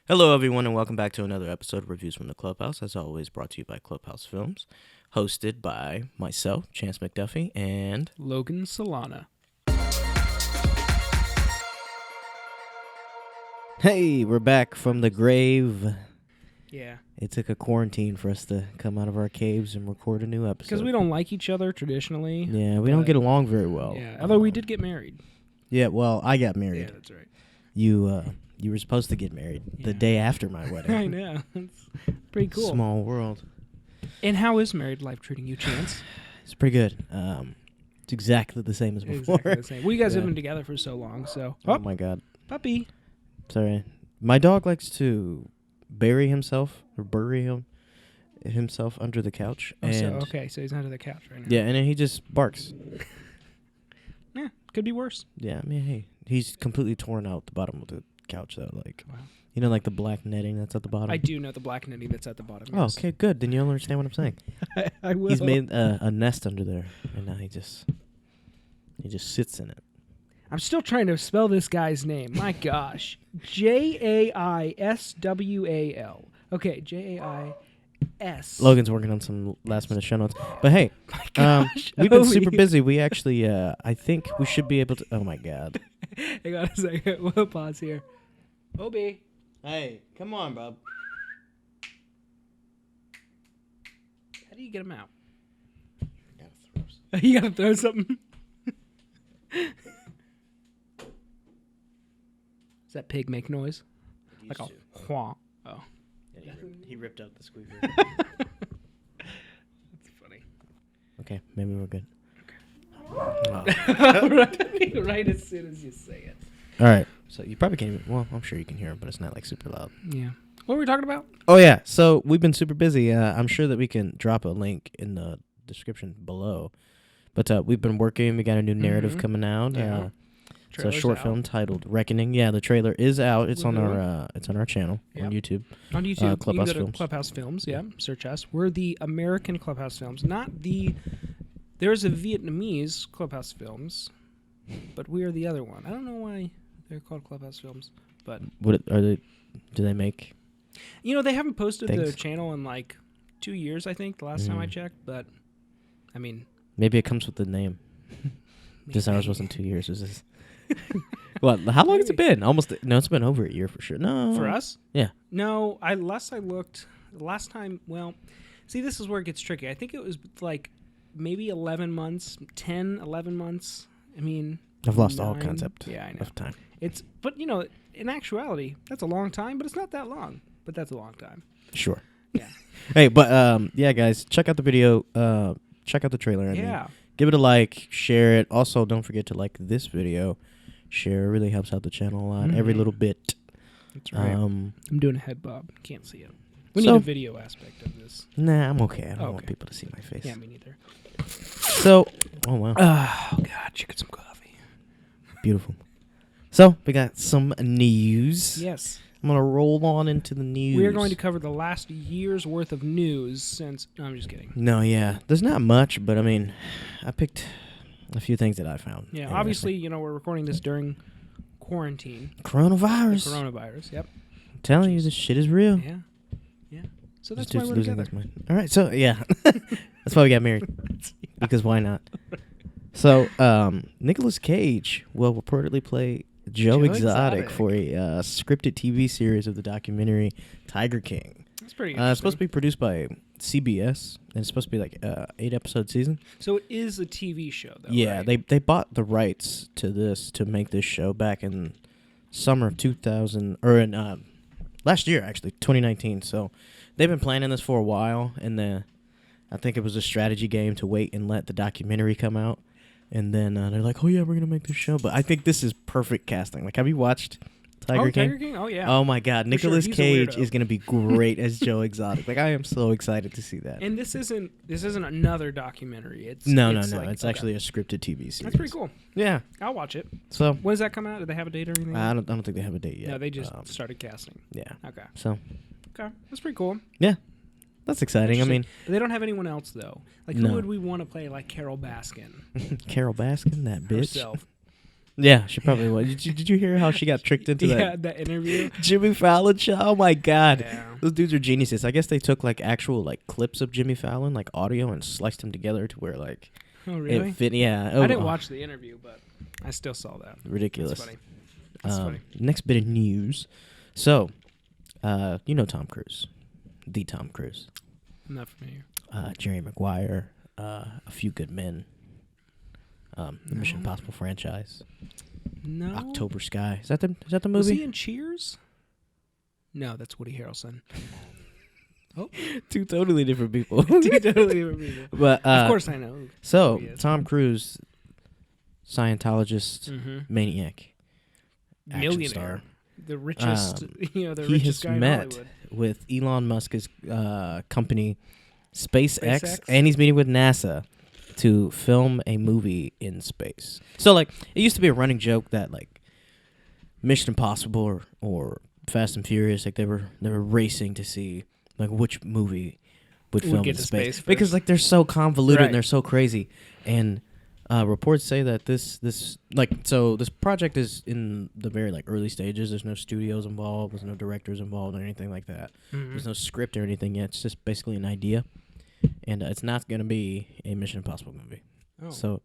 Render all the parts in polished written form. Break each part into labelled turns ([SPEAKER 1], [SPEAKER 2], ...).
[SPEAKER 1] Hello, everyone, and welcome back to another episode of Reviews from the Clubhouse. As always, brought to you by Clubhouse Films, hosted by myself, Chance McDuffie, and
[SPEAKER 2] Logan Solana.
[SPEAKER 1] hey, we're back from the grave.
[SPEAKER 2] Yeah.
[SPEAKER 1] It took a quarantine for us to come out of our caves and record a new episode.
[SPEAKER 2] Because we don't like each other traditionally.
[SPEAKER 1] Yeah, we don't get along very well.
[SPEAKER 2] Yeah, although we did get married.
[SPEAKER 1] Yeah, well, I got married.
[SPEAKER 2] Yeah, that's right.
[SPEAKER 1] You were supposed to get married the day after my wedding.
[SPEAKER 2] I know. It's pretty cool.
[SPEAKER 1] Small world.
[SPEAKER 2] And how is married life treating you, Chance?
[SPEAKER 1] It's pretty good. It's exactly the same as before.
[SPEAKER 2] Exactly the same. Well, you guys have
[SPEAKER 1] Yeah.
[SPEAKER 2] been together for so long, so...
[SPEAKER 1] Oh, my God.
[SPEAKER 2] Puppy.
[SPEAKER 1] Sorry. My dog likes to bury himself under the couch.
[SPEAKER 2] Oh,
[SPEAKER 1] and
[SPEAKER 2] so he's under the couch right now.
[SPEAKER 1] yeah, and then he just barks.
[SPEAKER 2] Yeah, could be worse.
[SPEAKER 1] Yeah, I mean, hey, he's completely torn out the bottom of the couch, though. Like,
[SPEAKER 2] Wow.
[SPEAKER 1] you know, like the black netting that's at the bottom?
[SPEAKER 2] I do know the black netting that's at the bottom.
[SPEAKER 1] Oh,
[SPEAKER 2] yes.
[SPEAKER 1] okay, good. Then you'll understand what I'm saying.
[SPEAKER 2] I will.
[SPEAKER 1] He's made a nest under there, and now he just sits in it.
[SPEAKER 2] I'm still trying to spell this guy's name. My gosh. Jaiswal. Okay, Jais.
[SPEAKER 1] Logan's working on some last-minute show notes. But, hey,
[SPEAKER 2] My gosh.
[SPEAKER 1] we've been
[SPEAKER 2] Obi.
[SPEAKER 1] super busy. We actually, I think we should be able to... Oh, my God.
[SPEAKER 2] Hang on a second. We'll pause here. Obi.
[SPEAKER 1] Hey, come on, bub.
[SPEAKER 2] How do you get him out?
[SPEAKER 1] Gotta throw some.
[SPEAKER 2] You gotta throw something. Does that pig make noise? Like a whomp. Oh.
[SPEAKER 1] Yeah, he ripped out the squeaker.
[SPEAKER 2] That's funny.
[SPEAKER 1] Okay, maybe we're good.
[SPEAKER 2] right as soon as you say it.
[SPEAKER 1] All right. So you probably can't even... Well, I'm sure you can hear it, but it's not like super loud.
[SPEAKER 2] Yeah. What were we talking about?
[SPEAKER 1] Oh, yeah. So we've been super busy. I'm sure that we can drop a link in the description below. But we've been working. We got a new narrative coming out.
[SPEAKER 2] Yeah.
[SPEAKER 1] It's a short film titled Reckoning. Yeah, the trailer is out. It's on our channel on YouTube.
[SPEAKER 2] On YouTube,
[SPEAKER 1] Clubhouse
[SPEAKER 2] you can go to
[SPEAKER 1] Films.
[SPEAKER 2] Clubhouse Films. Yeah, search us. We're the American Clubhouse Films, not the... There's a Vietnamese Clubhouse Films, but we are the other one. I don't know why they're called Clubhouse Films, but...
[SPEAKER 1] What are they? Do they make...
[SPEAKER 2] You know, they haven't posted
[SPEAKER 1] Things?
[SPEAKER 2] the channel in like 2 years, I think, the last time I checked, but, I mean...
[SPEAKER 1] Maybe it comes with the name. Just ours
[SPEAKER 2] maybe.
[SPEAKER 1] wasn't 2 years. It was just... What? How long has it been? No, it's been over a year for sure. No.
[SPEAKER 2] For us?
[SPEAKER 1] Yeah.
[SPEAKER 2] No, last time, well, see, this is where it gets tricky. I think it was like maybe 11 months, 10, 11 months. I mean...
[SPEAKER 1] I've lost all
[SPEAKER 2] 9.
[SPEAKER 1] concept
[SPEAKER 2] Yeah, I know.
[SPEAKER 1] of time.
[SPEAKER 2] But, you know, in actuality, that's a long time, but it's not that long. But that's a long time.
[SPEAKER 1] Sure.
[SPEAKER 2] Yeah.
[SPEAKER 1] Hey, but yeah, guys, check out the video. Check out the trailer. I mean,
[SPEAKER 2] Yeah.
[SPEAKER 1] give it a like, share it. Also, don't forget to like this video. Share, it really helps out the channel a lot. Every little bit.
[SPEAKER 2] That's right. I'm doing a head bob. Can't see it. We
[SPEAKER 1] So-
[SPEAKER 2] need a video aspect of this.
[SPEAKER 1] Nah, I'm okay. I don't want
[SPEAKER 2] Okay.
[SPEAKER 1] people to see my face.
[SPEAKER 2] Yeah, me neither.
[SPEAKER 1] So, oh wow,
[SPEAKER 2] Oh, God, you get some coffee.
[SPEAKER 1] beautiful. So we got some news.
[SPEAKER 2] Yes.
[SPEAKER 1] I'm gonna roll on into the news.
[SPEAKER 2] We are going to cover the last year's worth of news since... No, I'm just kidding.
[SPEAKER 1] No, yeah, there's not much, but I mean, I picked a few things that I found.
[SPEAKER 2] Yeah,
[SPEAKER 1] interesting.
[SPEAKER 2] obviously, you know, we're recording this during quarantine.
[SPEAKER 1] Coronavirus.
[SPEAKER 2] Coronavirus, yep.
[SPEAKER 1] I'm telling you, this shit is real.
[SPEAKER 2] Yeah. Yeah. So
[SPEAKER 1] This
[SPEAKER 2] that's why
[SPEAKER 1] dude's
[SPEAKER 2] we're
[SPEAKER 1] losing
[SPEAKER 2] together.
[SPEAKER 1] his mind. All right, so yeah, that's why we got married. Because why not? So, Nicolas Cage will reportedly play Joe Exotic for a scripted TV series of the documentary Tiger King.
[SPEAKER 2] That's pretty
[SPEAKER 1] It's
[SPEAKER 2] interesting.
[SPEAKER 1] supposed to be produced by CBS, and it's supposed to be like 8-episode season.
[SPEAKER 2] So it is a TV show, though,
[SPEAKER 1] Yeah,
[SPEAKER 2] right?
[SPEAKER 1] they bought the rights to this to make this show back in summer of 2000 or in last year actually, 2019. So they've been planning this for a while, and I think it was a strategy game to wait and let the documentary come out, and then they're like, "Oh yeah, we're gonna make this show." But I think this is perfect casting. Like, have you watched Tiger King?
[SPEAKER 2] Tiger King? Oh, yeah.
[SPEAKER 1] Oh my God,
[SPEAKER 2] For
[SPEAKER 1] Nicolas
[SPEAKER 2] sure, he's a
[SPEAKER 1] Cage
[SPEAKER 2] weirdo.
[SPEAKER 1] is gonna be great as Joe Exotic. Like, I am so excited to see that.
[SPEAKER 2] And this isn't another documentary. It's
[SPEAKER 1] No.
[SPEAKER 2] like-
[SPEAKER 1] It's
[SPEAKER 2] okay.
[SPEAKER 1] actually a scripted TV series.
[SPEAKER 2] That's pretty cool.
[SPEAKER 1] Yeah.
[SPEAKER 2] I'll watch it.
[SPEAKER 1] So
[SPEAKER 2] When does that come out? Do they have a date or anything?
[SPEAKER 1] I don't think they have a date yet.
[SPEAKER 2] No, they just started casting.
[SPEAKER 1] Yeah.
[SPEAKER 2] Okay.
[SPEAKER 1] So
[SPEAKER 2] Okay. That's pretty cool.
[SPEAKER 1] yeah, that's exciting. I mean,
[SPEAKER 2] But they don't have anyone else, though. Like,
[SPEAKER 1] No.
[SPEAKER 2] who would we want to play, like, Carol Baskin
[SPEAKER 1] Carol Baskin, that bitch.
[SPEAKER 2] herself?
[SPEAKER 1] Yeah, she probably was. Did you hear how she got tricked into
[SPEAKER 2] that interview?
[SPEAKER 1] Jimmy Fallon show? Oh my God.
[SPEAKER 2] Yeah.
[SPEAKER 1] Those dudes are geniuses. I guess they took like actual like clips of Jimmy Fallon, like audio, and sliced them together to where like
[SPEAKER 2] Oh, really?
[SPEAKER 1] it fit. Yeah.
[SPEAKER 2] I didn't watch the interview, but I still saw that.
[SPEAKER 1] Ridiculous.
[SPEAKER 2] That's funny. That's funny.
[SPEAKER 1] Next bit of news. So, you know Tom Cruise, the Tom Cruise,
[SPEAKER 2] I'm not familiar.
[SPEAKER 1] Jerry Maguire, A Few Good Men, the Mission Impossible franchise,
[SPEAKER 2] No.
[SPEAKER 1] October Sky. Is that the movie?
[SPEAKER 2] Was he in Cheers? No, that's Woody Harrelson.
[SPEAKER 1] Two totally different people.
[SPEAKER 2] Two totally different people.
[SPEAKER 1] But
[SPEAKER 2] Of course I know.
[SPEAKER 1] So
[SPEAKER 2] who he is.
[SPEAKER 1] Tom Cruise, Scientologist,
[SPEAKER 2] Mm-hmm.
[SPEAKER 1] maniac, action
[SPEAKER 2] Millionaire.
[SPEAKER 1] star.
[SPEAKER 2] The richest, the
[SPEAKER 1] He
[SPEAKER 2] richest
[SPEAKER 1] has
[SPEAKER 2] guy in
[SPEAKER 1] met
[SPEAKER 2] Hollywood.
[SPEAKER 1] with Elon Musk's company, SpaceX,
[SPEAKER 2] SpaceX?
[SPEAKER 1] and he's meeting with NASA to film a movie in space. So, like, it used to be a running joke that, like, Mission Impossible or Fast and Furious, like, they were racing to see, like, which movie would film
[SPEAKER 2] get
[SPEAKER 1] in
[SPEAKER 2] to
[SPEAKER 1] space.
[SPEAKER 2] space
[SPEAKER 1] Because,
[SPEAKER 2] first.
[SPEAKER 1] like, they're so convoluted
[SPEAKER 2] Right.
[SPEAKER 1] and they're so crazy. And reports say that this project is in the very, like, early stages. There's no studios involved. There's no directors involved or anything like that.
[SPEAKER 2] Mhm.
[SPEAKER 1] There's no script or anything yet. It's just basically an idea. And it's not going to be a Mission Impossible movie.
[SPEAKER 2] Oh.
[SPEAKER 1] So,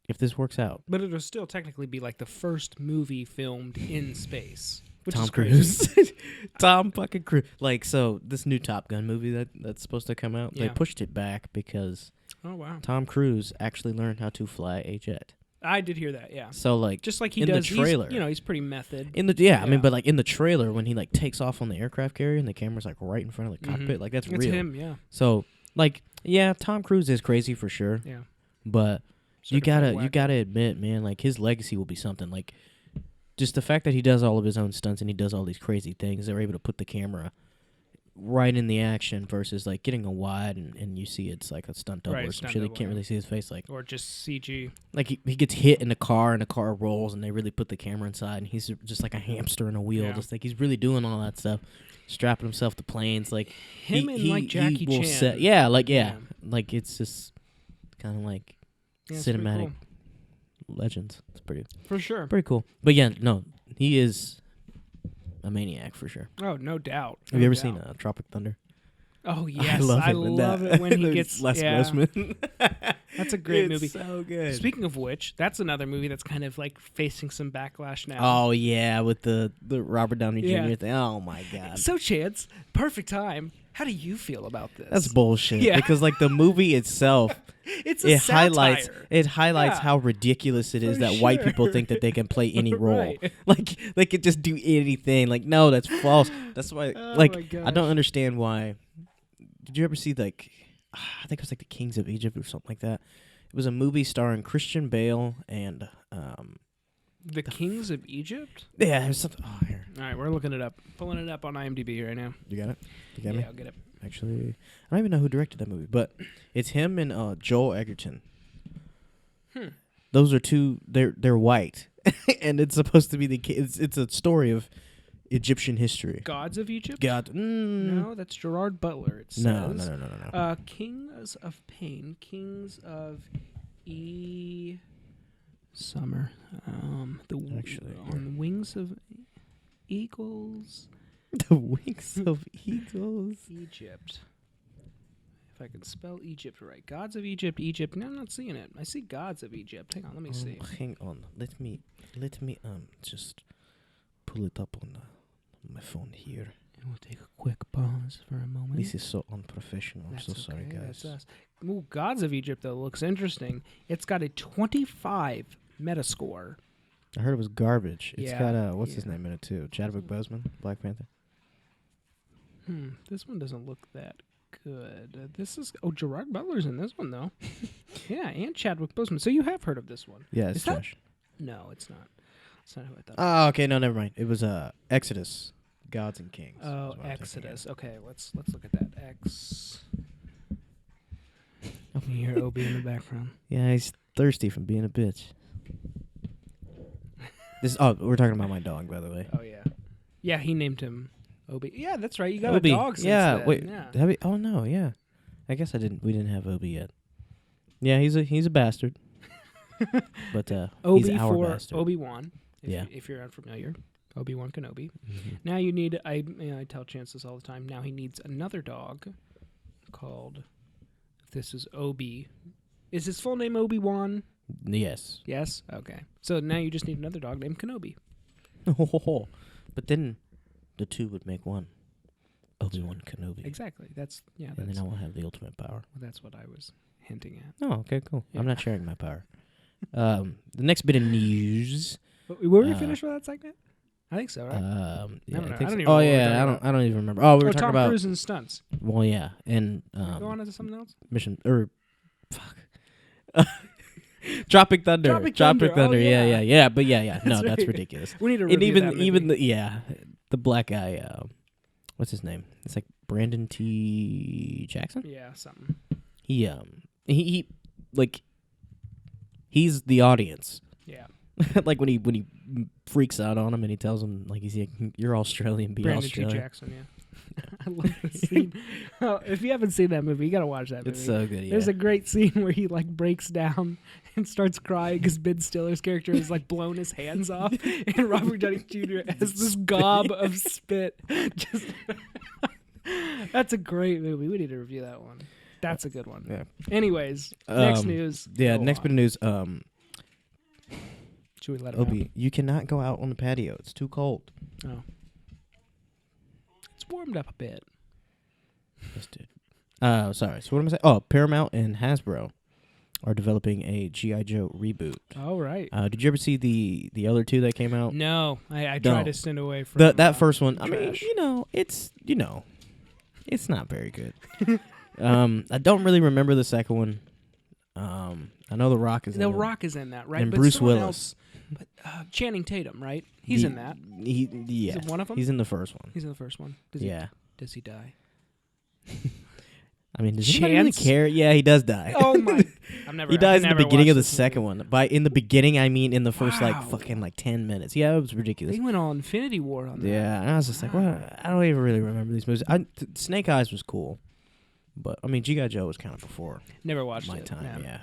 [SPEAKER 1] if this works out,
[SPEAKER 2] But it'll still technically be like the first movie filmed in space. Which
[SPEAKER 1] Tom
[SPEAKER 2] is crazy.
[SPEAKER 1] Cruise, Tom fucking Cruise. Like, so this new Top Gun movie that's supposed to come out, they
[SPEAKER 2] Yeah.
[SPEAKER 1] pushed it back because
[SPEAKER 2] Oh, wow.
[SPEAKER 1] Tom Cruise actually learned how to fly a jet.
[SPEAKER 2] I did hear that, yeah.
[SPEAKER 1] So, like,
[SPEAKER 2] Just like he
[SPEAKER 1] in the
[SPEAKER 2] does.
[SPEAKER 1] trailer.
[SPEAKER 2] He's pretty method.
[SPEAKER 1] I mean,
[SPEAKER 2] Yeah.
[SPEAKER 1] but like in the trailer when he like takes off on the aircraft carrier and the camera's like right in front of the cockpit, like that's
[SPEAKER 2] It's
[SPEAKER 1] real.
[SPEAKER 2] him, yeah.
[SPEAKER 1] So, like, yeah, Tom Cruise is crazy for sure,
[SPEAKER 2] Yeah.
[SPEAKER 1] but you
[SPEAKER 2] Certified
[SPEAKER 1] gotta
[SPEAKER 2] whack.
[SPEAKER 1] admit, man, like his legacy will be something. Like, just the fact that he does all of his own stunts and he does all these crazy things, they're able to put the camera right in the action versus like getting a wide and you see it's like a stunt double
[SPEAKER 2] Right,
[SPEAKER 1] or some
[SPEAKER 2] stunt
[SPEAKER 1] shit. You
[SPEAKER 2] double,
[SPEAKER 1] can't
[SPEAKER 2] yeah.
[SPEAKER 1] really see his face. Like
[SPEAKER 2] Or just CG.
[SPEAKER 1] he gets hit in the car and the car rolls and they really put the camera inside and he's just like a hamster in a wheel.
[SPEAKER 2] Yeah.
[SPEAKER 1] Just like he's really doing all that stuff, strapping himself to planes. Like
[SPEAKER 2] Him and like Jackie
[SPEAKER 1] will
[SPEAKER 2] Chan.
[SPEAKER 1] yeah, like it's just kind of like
[SPEAKER 2] Yeah, it's pretty
[SPEAKER 1] cinematic
[SPEAKER 2] cool.
[SPEAKER 1] legends. It's pretty
[SPEAKER 2] For sure.
[SPEAKER 1] cool. But yeah, no, he is a maniac for sure.
[SPEAKER 2] Oh, no doubt.
[SPEAKER 1] Have you ever seen Tropic Thunder?
[SPEAKER 2] Oh, yes.
[SPEAKER 1] I
[SPEAKER 2] I
[SPEAKER 1] love,
[SPEAKER 2] love it when he
[SPEAKER 1] There's
[SPEAKER 2] gets...
[SPEAKER 1] Les
[SPEAKER 2] yeah.
[SPEAKER 1] Grossman.
[SPEAKER 2] That's a great movie.
[SPEAKER 1] It's so good.
[SPEAKER 2] Speaking of which, that's another movie that's kind of like facing some backlash now.
[SPEAKER 1] Oh yeah, with the Robert Downey
[SPEAKER 2] Yeah.
[SPEAKER 1] Jr. thing. Oh my god.
[SPEAKER 2] So, Chance, perfect time. How do you feel about this?
[SPEAKER 1] That's bullshit.
[SPEAKER 2] Yeah.
[SPEAKER 1] Because like the movie itself,
[SPEAKER 2] It's a
[SPEAKER 1] highlights
[SPEAKER 2] satire.
[SPEAKER 1] highlights
[SPEAKER 2] Yeah.
[SPEAKER 1] how ridiculous it is
[SPEAKER 2] For
[SPEAKER 1] that white
[SPEAKER 2] sure.
[SPEAKER 1] people think that they can play any role.
[SPEAKER 2] Right.
[SPEAKER 1] Like they could just do anything. Like no, that's false. That's why
[SPEAKER 2] Oh
[SPEAKER 1] like
[SPEAKER 2] my
[SPEAKER 1] I
[SPEAKER 2] gosh.
[SPEAKER 1] don't understand why. Did you ever see like I think it was like the Kings of Egypt or something like that. It was a movie starring Christian Bale and
[SPEAKER 2] The Kings of Egypt?
[SPEAKER 1] yeah, it was something. Oh, here.
[SPEAKER 2] All right, we're looking it up. Pulling it up on IMDb right now.
[SPEAKER 1] You got it? You got
[SPEAKER 2] Yeah,
[SPEAKER 1] me?
[SPEAKER 2] I'll get it.
[SPEAKER 1] Actually, I don't even know who directed that movie, but it's him and Joel Edgerton. Those are two. They're white, and it's supposed to be it's a story of Egyptian history.
[SPEAKER 2] Gods of Egypt?
[SPEAKER 1] God,
[SPEAKER 2] No, that's Gerard Butler. It says.
[SPEAKER 1] no.
[SPEAKER 2] Kings of Pain. Kings of Summer.
[SPEAKER 1] Actually,
[SPEAKER 2] on Wings of Eagles.
[SPEAKER 1] The Wings of Eagles.
[SPEAKER 2] Egypt. If I can spell Egypt right. Gods of Egypt, Egypt. No, I'm not seeing it. I see Gods of Egypt. Hang on, let me see.
[SPEAKER 1] Hang on. Let me just pull it up on my phone here.
[SPEAKER 2] And we'll take a quick pause for a moment.
[SPEAKER 1] This is so unprofessional. I'm
[SPEAKER 2] That's
[SPEAKER 1] so sorry,
[SPEAKER 2] okay,
[SPEAKER 1] guys.
[SPEAKER 2] that's us. Ooh, Gods of Egypt, though, looks interesting. It's got a 25 Metascore.
[SPEAKER 1] I heard it was garbage. It's
[SPEAKER 2] Yeah,
[SPEAKER 1] got what's his
[SPEAKER 2] yeah.
[SPEAKER 1] name in it too? Chadwick Boseman, Black Panther.
[SPEAKER 2] This one doesn't look that good. This is... Oh, Gerard Butler's in this one, though. Yeah, and Chadwick Boseman. So you have heard of this one.
[SPEAKER 1] Yeah, it's
[SPEAKER 2] Is that-
[SPEAKER 1] trash.
[SPEAKER 2] No, it's not. It's not who I thought.
[SPEAKER 1] Oh, okay, no, never mind. It was Exodus, Gods and Kings. is
[SPEAKER 2] Oh,
[SPEAKER 1] what I'm thinking
[SPEAKER 2] Exodus. Okay, let's look at that. You hear Obi in the background.
[SPEAKER 1] of. Yeah, he's thirsty from being a bitch. We're talking about my dog, by the way.
[SPEAKER 2] Oh yeah, yeah. He named him Obi. Yeah, that's right. You got
[SPEAKER 1] Obi.
[SPEAKER 2] a dog since
[SPEAKER 1] Yeah,
[SPEAKER 2] then.
[SPEAKER 1] wait.
[SPEAKER 2] Yeah.
[SPEAKER 1] Have we, oh no, yeah. I guess we didn't have Obi yet. Yeah, he's a bastard. But he's
[SPEAKER 2] Obi
[SPEAKER 1] our
[SPEAKER 2] for
[SPEAKER 1] bastard.
[SPEAKER 2] Obi-Wan.
[SPEAKER 1] Yeah.
[SPEAKER 2] If you're unfamiliar, Obi-Wan Kenobi.
[SPEAKER 1] Mhm.
[SPEAKER 2] Now you need. I tell Chance this all the time. Now he needs another dog called. This is Obi. Is his full name Obi-Wan?
[SPEAKER 1] Yes.
[SPEAKER 2] Yes. Okay. So now you just need another dog named Kenobi.
[SPEAKER 1] But then the two would make one. Obi-Wan Kenobi.
[SPEAKER 2] Exactly. That's
[SPEAKER 1] And then I will have the ultimate power.
[SPEAKER 2] That's what I was hinting at.
[SPEAKER 1] Oh, okay, cool.
[SPEAKER 2] Yeah.
[SPEAKER 1] I'm not sharing my power. The next bit of news.
[SPEAKER 2] Were we finished with that segment? I think so, right?
[SPEAKER 1] Yeah,
[SPEAKER 2] I don't know.
[SPEAKER 1] I think
[SPEAKER 2] I don't
[SPEAKER 1] so.
[SPEAKER 2] even
[SPEAKER 1] Oh
[SPEAKER 2] know what we're
[SPEAKER 1] yeah,
[SPEAKER 2] talking about.
[SPEAKER 1] I don't even remember. Oh, we were talking
[SPEAKER 2] Tom
[SPEAKER 1] about
[SPEAKER 2] Cruise and stunts.
[SPEAKER 1] well, yeah, and
[SPEAKER 2] Go on to something else.
[SPEAKER 1] Mission or fuck. Tropic Thunder.
[SPEAKER 2] Tropic Thunder. Oh,
[SPEAKER 1] Yeah.
[SPEAKER 2] yeah.
[SPEAKER 1] But yeah. No,
[SPEAKER 2] That's
[SPEAKER 1] that's
[SPEAKER 2] right.
[SPEAKER 1] ridiculous.
[SPEAKER 2] We need to
[SPEAKER 1] And
[SPEAKER 2] review
[SPEAKER 1] even
[SPEAKER 2] that movie.
[SPEAKER 1] even the black guy. What's his name? It's like Brandon T. Jackson.
[SPEAKER 2] Yeah, something.
[SPEAKER 1] He like he's the audience.
[SPEAKER 2] Yeah.
[SPEAKER 1] Like when he freaks out on him and he tells him like he's like, you're Australian, be
[SPEAKER 2] Brandon T.
[SPEAKER 1] Australian.
[SPEAKER 2] Jackson, yeah. I love the scene. Oh, if you haven't seen that movie, you gotta watch that movie.
[SPEAKER 1] It's so good. Yeah.
[SPEAKER 2] There's a great scene where he like breaks down and starts crying because Ben Stiller's character has like blown his hands off, and Robert Downey Jr. has this gob of spit. Just that's a great movie. We need to review that one. That's a good one.
[SPEAKER 1] Yeah.
[SPEAKER 2] Anyways, next news.
[SPEAKER 1] Yeah,
[SPEAKER 2] Go
[SPEAKER 1] next
[SPEAKER 2] on.
[SPEAKER 1] bit of news.
[SPEAKER 2] Should we let it
[SPEAKER 1] Obi, you cannot go out on the patio. It's too cold.
[SPEAKER 2] Oh. It's warmed up a bit.
[SPEAKER 1] Yes, dude. Sorry. So what am I saying? Oh, Paramount and Hasbro are developing a G.I. Joe reboot.
[SPEAKER 2] All right.
[SPEAKER 1] Did you ever see the other two that came out?
[SPEAKER 2] No, I
[SPEAKER 1] No.
[SPEAKER 2] tried to stay away from
[SPEAKER 1] That first one. I mean,
[SPEAKER 2] trash.
[SPEAKER 1] it's not very good. I don't really remember the second one. I know The Rock is in
[SPEAKER 2] The
[SPEAKER 1] it.
[SPEAKER 2] Rock is in that, right?
[SPEAKER 1] And
[SPEAKER 2] But
[SPEAKER 1] Bruce
[SPEAKER 2] someone
[SPEAKER 1] Willis.
[SPEAKER 2] else- but Channing Tatum, right? He's in that.
[SPEAKER 1] Yeah.
[SPEAKER 2] Is it one of them?
[SPEAKER 1] He's in the first one.
[SPEAKER 2] He's in the first one.
[SPEAKER 1] Yeah.
[SPEAKER 2] Does he die?
[SPEAKER 1] I mean, does anybody really
[SPEAKER 2] Chance?
[SPEAKER 1] care? Yeah, he does die.
[SPEAKER 2] Oh my! I've never.
[SPEAKER 1] He dies in the beginning of the
[SPEAKER 2] watched this
[SPEAKER 1] second
[SPEAKER 2] movie.
[SPEAKER 1] one. By in the beginning, I mean in the first
[SPEAKER 2] Wow.
[SPEAKER 1] fucking 10 minutes. Yeah, it was ridiculous.
[SPEAKER 2] They went on Infinity War on that.
[SPEAKER 1] Yeah, and I was just like,
[SPEAKER 2] Wow.
[SPEAKER 1] what? I don't even really remember these movies. Snake Eyes was cool, but I mean, G.I. Joe was kind of before
[SPEAKER 2] Never watched
[SPEAKER 1] my
[SPEAKER 2] it.
[SPEAKER 1] time. Yeah.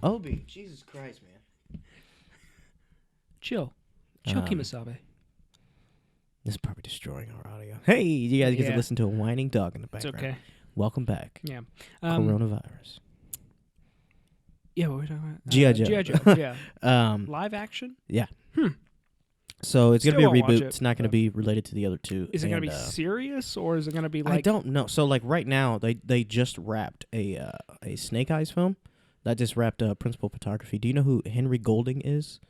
[SPEAKER 1] Obi, Jesus Christ, man.
[SPEAKER 2] Chill,
[SPEAKER 1] Um,
[SPEAKER 2] Kimasabe.
[SPEAKER 1] This is probably destroying our audio. Hey, you guys get
[SPEAKER 2] Yeah.
[SPEAKER 1] to listen to a whining dog in the
[SPEAKER 2] It's
[SPEAKER 1] background.
[SPEAKER 2] okay.
[SPEAKER 1] Welcome back.
[SPEAKER 2] Yeah.
[SPEAKER 1] Coronavirus.
[SPEAKER 2] Yeah. What were we talking about?
[SPEAKER 1] G.I. Joe.
[SPEAKER 2] G.I. Joe. Yeah.
[SPEAKER 1] Um,
[SPEAKER 2] Live action.
[SPEAKER 1] so it's gonna
[SPEAKER 2] Still
[SPEAKER 1] be a
[SPEAKER 2] won't watch
[SPEAKER 1] reboot.
[SPEAKER 2] it,
[SPEAKER 1] It's not gonna
[SPEAKER 2] but-
[SPEAKER 1] be related to the other two.
[SPEAKER 2] Is it gonna
[SPEAKER 1] and,
[SPEAKER 2] be serious or is it gonna be like?
[SPEAKER 1] I don't know. So like right now, they just wrapped a Snake Eyes film. That just wrapped principal photography. Do you know who Henry Golding is?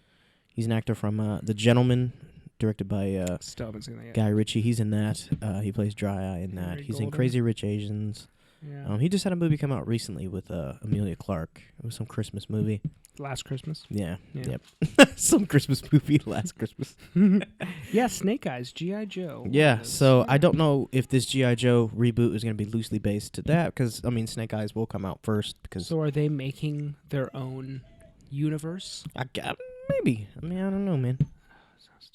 [SPEAKER 1] He's an actor from The Gentleman, directed by
[SPEAKER 2] Still haven't seen that yet.
[SPEAKER 1] Guy Ritchie. He's in that. He plays Dry Eye in that.
[SPEAKER 2] Henry
[SPEAKER 1] He's in
[SPEAKER 2] Golding.
[SPEAKER 1] Crazy Rich Asians.
[SPEAKER 2] Yeah.
[SPEAKER 1] He just had a movie come out recently with Amelia Clark. It was some Christmas movie.
[SPEAKER 2] Last Christmas.
[SPEAKER 1] Yeah.
[SPEAKER 2] Yeah.
[SPEAKER 1] Yep. Some Christmas movie last Christmas.
[SPEAKER 2] Yeah. Snake Eyes. G.I. Joe.
[SPEAKER 1] Yeah,
[SPEAKER 2] was-
[SPEAKER 1] so I
[SPEAKER 2] yeah.
[SPEAKER 1] don't know if this G.I. Joe reboot is going to be loosely based to that, because, I mean, Snake Eyes will come out first, because...
[SPEAKER 2] So are they making their own universe?
[SPEAKER 1] Maybe. I mean, I don't know, man.
[SPEAKER 2] Sounds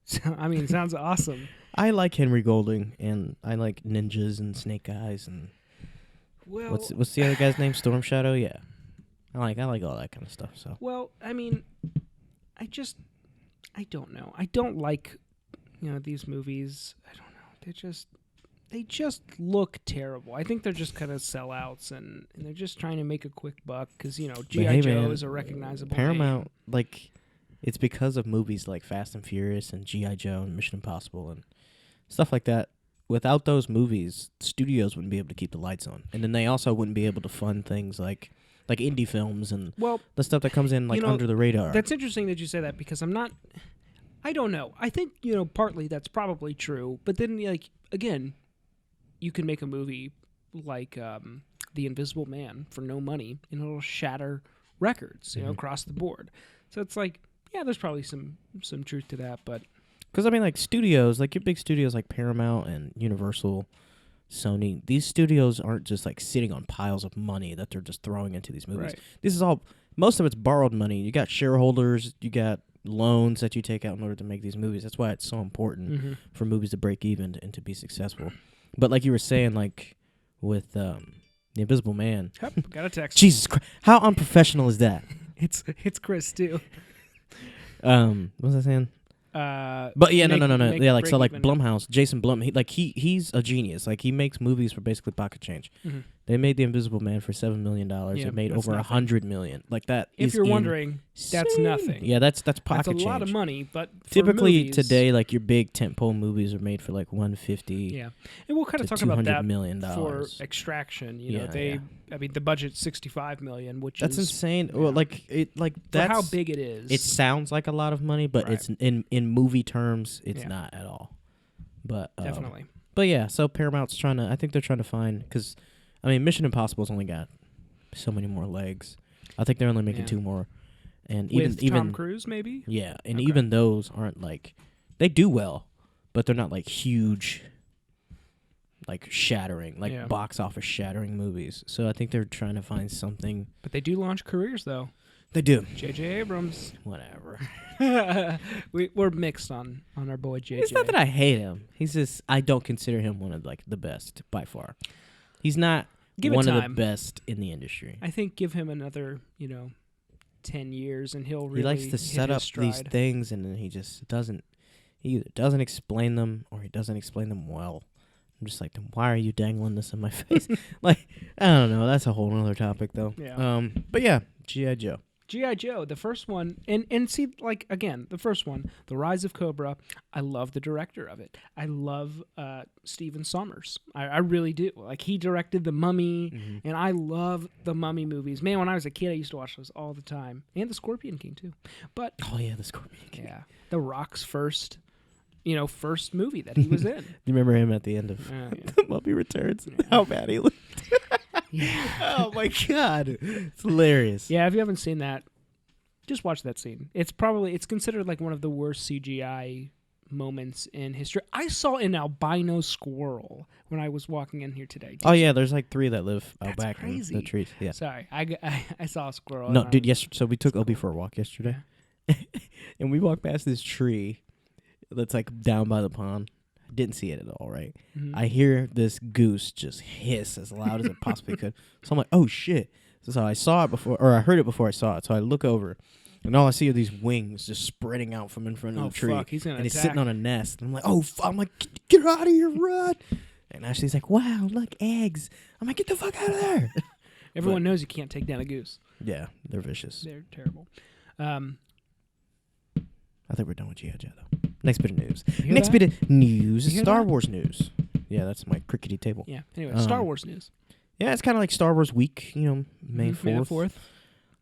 [SPEAKER 2] terrible. I mean, it sounds awesome.
[SPEAKER 1] I like Henry Golding, and I like ninjas and Snake Eyes, and...
[SPEAKER 2] Well,
[SPEAKER 1] What's the other guy's name? Storm Shadow? Yeah. I like all that kind of stuff, so...
[SPEAKER 2] Well, I mean, I don't know. I don't like, these movies. I don't know. They just look terrible. I think they're just kind of sellouts, and they're just trying to make a quick buck because G.I.
[SPEAKER 1] hey,
[SPEAKER 2] Joe
[SPEAKER 1] man,
[SPEAKER 2] is a recognizable
[SPEAKER 1] Paramount, like, it's because of movies like Fast and Furious and G.I. Joe and Mission Impossible and stuff like that. Without those movies, studios wouldn't be able to keep the lights on. And then they also wouldn't be able to fund things like indie films and
[SPEAKER 2] Well,
[SPEAKER 1] the stuff that comes in under the radar.
[SPEAKER 2] that's interesting that you say that because I don't know. I think, partly that's probably true. But then, again, you can make a movie like The Invisible Man for no money, and it'll shatter records, across the board. So it's like, yeah, there's probably some truth to that. But
[SPEAKER 1] Because, I mean, like, studios, like your big studios like Paramount and Universal, Sony, these studios aren't just, like, sitting on piles of money that they're just throwing into these movies.
[SPEAKER 2] Right.
[SPEAKER 1] This is all, most of it's borrowed money. You got shareholders, you got loans that you take out in order to make these movies. That's why it's so important for movies to break even and to be successful. But like you were saying, like, with, The Invisible Man.
[SPEAKER 2] Yep, got a text.
[SPEAKER 1] Jesus Christ. How unprofessional is that?
[SPEAKER 2] It's Chris too.
[SPEAKER 1] What was I saying? But yeah, no. Yeah, like, so like Blumhouse, Jason Blum, he's a genius. Like, he makes movies for basically pocket change.
[SPEAKER 2] Mm-hmm.
[SPEAKER 1] They made The Invisible Man for $7 million. It made over $100 million. Like, that
[SPEAKER 2] if
[SPEAKER 1] is
[SPEAKER 2] you're wondering, that's nothing.
[SPEAKER 1] Yeah, that's pocket change.
[SPEAKER 2] That's a lot of money, but
[SPEAKER 1] typically
[SPEAKER 2] movies,
[SPEAKER 1] today, like, your big tentpole movies are made for like $150.
[SPEAKER 2] Yeah, and we'll kind of talk about that for Extraction. You know, I mean, the budget's $65 million, which
[SPEAKER 1] that's
[SPEAKER 2] is
[SPEAKER 1] insane.
[SPEAKER 2] Yeah.
[SPEAKER 1] Well, that's
[SPEAKER 2] for how big it is.
[SPEAKER 1] It sounds like a lot of money, but it's in movie terms, it's not at all. But
[SPEAKER 2] definitely.
[SPEAKER 1] But yeah, so Paramount's I think they're trying to find, because I mean, Mission Impossible's only got so many more legs. I think they're only making 2 more, and
[SPEAKER 2] with
[SPEAKER 1] even
[SPEAKER 2] Tom Cruise maybe.
[SPEAKER 1] Yeah, and even those aren't like, they do well, but they're not like huge, like shattering, like box office shattering movies. So I think they're trying to find something.
[SPEAKER 2] But they do launch careers though.
[SPEAKER 1] They do.
[SPEAKER 2] J.J. Abrams.
[SPEAKER 1] Whatever.
[SPEAKER 2] We're mixed on our boy J.J.
[SPEAKER 1] It's not that I hate him. He's just, I don't consider him one of like the best by far. He's not one of the best in the industry.
[SPEAKER 2] I think give him another, 10 years and he'll really
[SPEAKER 1] He likes to set up these things and then he just doesn't. He either doesn't explain them or he doesn't explain them well. I'm just like, why are you dangling this in my face? Like, I don't know. That's a whole other topic though.
[SPEAKER 2] Yeah.
[SPEAKER 1] But yeah, G.I. Joe.
[SPEAKER 2] G.I. Joe, the first one, and see, like, again, the first one, The Rise of Cobra, I love the director of it. I love Stephen Sommers. I really do. Like, he directed The Mummy, and I love the Mummy movies. Man, when I was a kid, I used to watch those all the time. And The Scorpion King, too. But
[SPEAKER 1] oh, yeah, The Scorpion King.
[SPEAKER 2] Yeah. The Rock's first movie that he was in.
[SPEAKER 1] You remember him at the end of The Mummy Returns? Yeah. How bad he looked. Yeah. Oh my God, it's hilarious.
[SPEAKER 2] Yeah, if you haven't seen that, just watch that scene. It's considered like one of the worst CGI moments in history. I saw an albino squirrel when I was walking in here today.
[SPEAKER 1] Oh yeah, there's like 3 that live out back
[SPEAKER 2] crazy.
[SPEAKER 1] in the trees. Yeah.
[SPEAKER 2] Sorry, I saw a squirrel.
[SPEAKER 1] No, dude. Yes. So we took Obi for a walk yesterday, and we walked past this tree that's like down by the pond. Didn't see it at all, right? Mm-hmm. I hear this goose just hiss as loud as it possibly could. So I'm like, oh, shit. So I saw it before, or I heard it before I saw it. So I look over, and all I see are these wings just spreading out from in front of the tree.
[SPEAKER 2] Fuck, he's
[SPEAKER 1] and he's sitting on a nest. And I'm like, oh, fuck. I'm like, get out of here, run. And Ashley's like, wow, look, eggs. I'm like, get the fuck out of there.
[SPEAKER 2] Everyone knows you can't take down a goose.
[SPEAKER 1] Yeah, they're vicious.
[SPEAKER 2] They're terrible.
[SPEAKER 1] I think we're done with G.I. Joe, though. Next bit of news. Next bit of news is Star Wars news. Yeah, that's my crickety table.
[SPEAKER 2] Yeah. Anyway, Star Wars news.
[SPEAKER 1] Yeah, it's kind of like Star Wars week, May 4th. May 4th.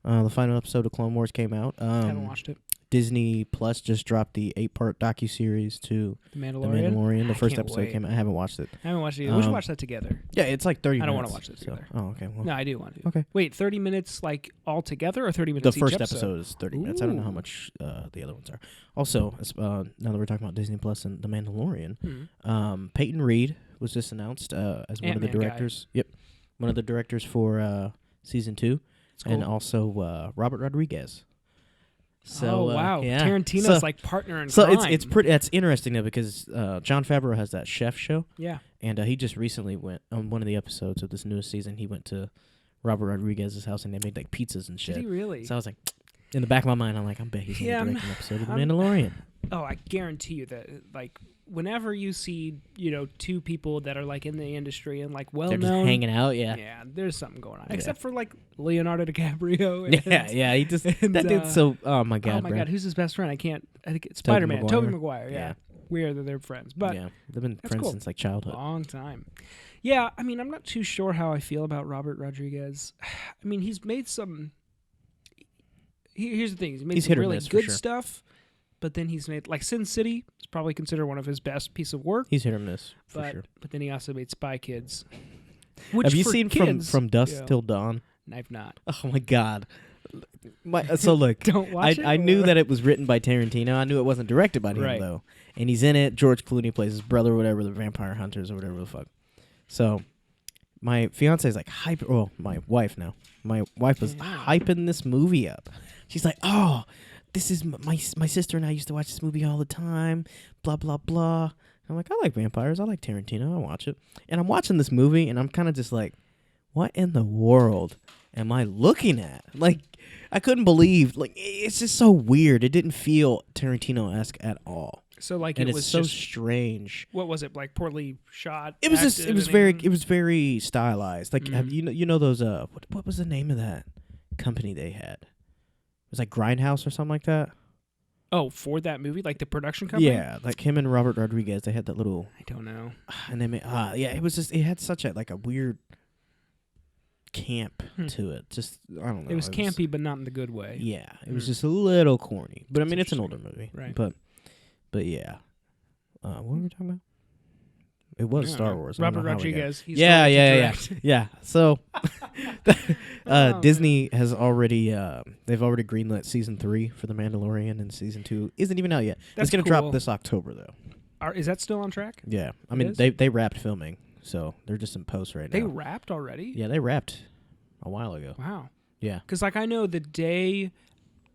[SPEAKER 1] The final episode of Clone Wars came out.
[SPEAKER 2] Haven't watched it.
[SPEAKER 1] Disney Plus just dropped the 8-part docuseries to
[SPEAKER 2] The Mandalorian.
[SPEAKER 1] The first episode came out. I haven't watched it.
[SPEAKER 2] I haven't watched it either. We should watch that together.
[SPEAKER 1] Yeah, it's like 30 minutes.
[SPEAKER 2] I don't want to watch it together.
[SPEAKER 1] Oh, okay. Well.
[SPEAKER 2] No, I do want to.
[SPEAKER 1] Okay.
[SPEAKER 2] Wait, 30 minutes like all together or 30 minutes
[SPEAKER 1] each episode? The
[SPEAKER 2] first
[SPEAKER 1] episode is 30 minutes. I don't know how much the other ones are. Also, now that we're talking about Disney Plus and The Mandalorian, Peyton Reed was just announced as one of the directors. Guy. Yep. One of the directors for season 2. Cool. And also Robert Rodriguez. So,
[SPEAKER 2] wow.
[SPEAKER 1] Yeah.
[SPEAKER 2] Tarantino's like partner in
[SPEAKER 1] crime.
[SPEAKER 2] So
[SPEAKER 1] it's pretty. It's interesting though because Jon Favreau has that chef show.
[SPEAKER 2] Yeah.
[SPEAKER 1] And he just recently went on one of the episodes of this newest season. He went to Robert Rodriguez's house and they made like pizzas and shit.
[SPEAKER 2] Did he really?
[SPEAKER 1] So I was like, in the back of my mind, I'm like, I bet he's gonna direct an episode of The Mandalorian.
[SPEAKER 2] Oh, I guarantee you that like whenever you see 2 people that are like in the industry and like well known,
[SPEAKER 1] they're just hanging out. Yeah.
[SPEAKER 2] Yeah. There's something going on. Except for like Leonardo DiCaprio.
[SPEAKER 1] And, yeah. He just that dude's so. Oh my god.
[SPEAKER 2] Oh my god. Who's his best friend? I think it's Spider-Man. Tobey Maguire. Yeah. Weird that they're friends, but
[SPEAKER 1] yeah, they've been friends since like childhood.
[SPEAKER 2] Long time. Yeah. I mean, I'm not too sure how I feel about Robert Rodriguez. I mean, he's made some. Here's the thing. He's made some really good stuff. But then he's made, like, Sin City is probably considered one of his best piece of work.
[SPEAKER 1] He's hit or miss, for sure.
[SPEAKER 2] But then he also made Spy Kids.
[SPEAKER 1] Have you seen From Dusk Till Dawn?
[SPEAKER 2] I've not.
[SPEAKER 1] Oh, my God. So, look.
[SPEAKER 2] Don't watch it?
[SPEAKER 1] I knew that it was written by Tarantino. I knew it wasn't directed by him, though. And he's in it. George Clooney plays his brother or whatever, the Vampire Hunters or whatever the fuck. So, my fiance is like hype. Well, my wife now. My wife was hyping this movie up. She's like, oh, this is my sister and I used to watch this movie all the time, blah, blah, blah. I'm like, I like vampires. I like Tarantino. I watch it. And I'm watching this movie, and I'm kind of just like, what in the world am I looking at? Like, I couldn't believe. Like, it's just so weird. It didn't feel Tarantino-esque at all.
[SPEAKER 2] So like
[SPEAKER 1] And
[SPEAKER 2] it
[SPEAKER 1] it's
[SPEAKER 2] was
[SPEAKER 1] so
[SPEAKER 2] just,
[SPEAKER 1] strange.
[SPEAKER 2] what was it, like poorly shot?
[SPEAKER 1] It was just,
[SPEAKER 2] acted,
[SPEAKER 1] it was very stylized. Like, you know those what was the name of that company they had? It was like Grindhouse or something like that.
[SPEAKER 2] Oh, for that movie, like the production company.
[SPEAKER 1] Yeah, like him and Robert Rodriguez. They had that little.
[SPEAKER 2] I don't know.
[SPEAKER 1] And they made yeah. It was just, it had such a weird camp to it. Just, I don't know.
[SPEAKER 2] It was campy, but not in the good way.
[SPEAKER 1] Yeah, it was just a little corny. But I mean, it's an older movie,
[SPEAKER 2] right?
[SPEAKER 1] But yeah. What were we talking about? It was Star Wars.
[SPEAKER 2] Robert Rodriguez. He's
[SPEAKER 1] Yeah. So
[SPEAKER 2] Oh,
[SPEAKER 1] Disney has already they've already greenlit season 3 for The Mandalorian, and season 2 isn't even out yet.
[SPEAKER 2] That's
[SPEAKER 1] it's gonna
[SPEAKER 2] cool.
[SPEAKER 1] drop this October though.
[SPEAKER 2] Is that still on track?
[SPEAKER 1] Yeah, I
[SPEAKER 2] It
[SPEAKER 1] mean
[SPEAKER 2] is?
[SPEAKER 1] they wrapped filming, so they're just in post right
[SPEAKER 2] They
[SPEAKER 1] now.
[SPEAKER 2] wrapped already?
[SPEAKER 1] Yeah, they wrapped a while ago.
[SPEAKER 2] Wow.
[SPEAKER 1] Yeah,
[SPEAKER 2] Because like I know the day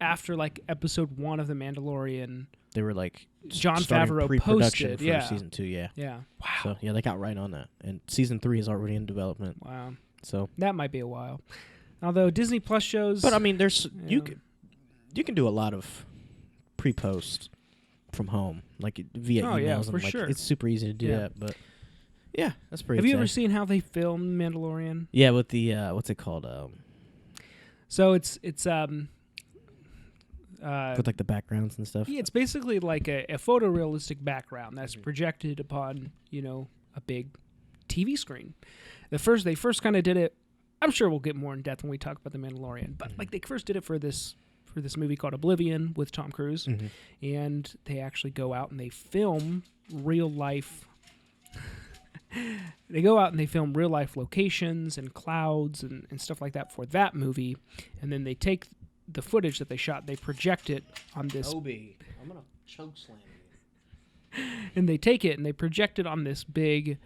[SPEAKER 2] after like episode 1 of The Mandalorian,
[SPEAKER 1] they were like
[SPEAKER 2] Jon
[SPEAKER 1] starting
[SPEAKER 2] Favreau
[SPEAKER 1] pre-production
[SPEAKER 2] posted,
[SPEAKER 1] for
[SPEAKER 2] yeah.
[SPEAKER 1] season 2. Yeah.
[SPEAKER 2] Yeah. Wow.
[SPEAKER 1] So yeah, they got right on that, and season 3 is already in development.
[SPEAKER 2] Wow.
[SPEAKER 1] So,
[SPEAKER 2] That might be a while. Although Disney Plus shows,
[SPEAKER 1] but I mean, there's
[SPEAKER 2] Yeah.
[SPEAKER 1] you can do a lot of pre-post from home, like via
[SPEAKER 2] Oh,
[SPEAKER 1] emails,
[SPEAKER 2] yeah,
[SPEAKER 1] and
[SPEAKER 2] for
[SPEAKER 1] like
[SPEAKER 2] sure.
[SPEAKER 1] it's super easy to do
[SPEAKER 2] Yeah.
[SPEAKER 1] that. But yeah, that's pretty.
[SPEAKER 2] have you ever
[SPEAKER 1] exciting.
[SPEAKER 2] seen how they filmed Mandalorian?
[SPEAKER 1] Yeah, with the what's it called?
[SPEAKER 2] So it's
[SPEAKER 1] With like the backgrounds and stuff.
[SPEAKER 2] yeah, it's basically like a photorealistic background that's projected upon, a big TV screen. They first kind of did it. I'm sure we'll get more in depth when we talk about The Mandalorian, but like they first did it for this movie called Oblivion with Tom Cruise, and they actually go out and they film real life. They go out and they film real life locations and clouds and stuff like that for that movie, and then they take the footage that they shot, they project it on this,
[SPEAKER 1] Obi, I'm gonna choke slam you.
[SPEAKER 2] and they take it and they project it on this big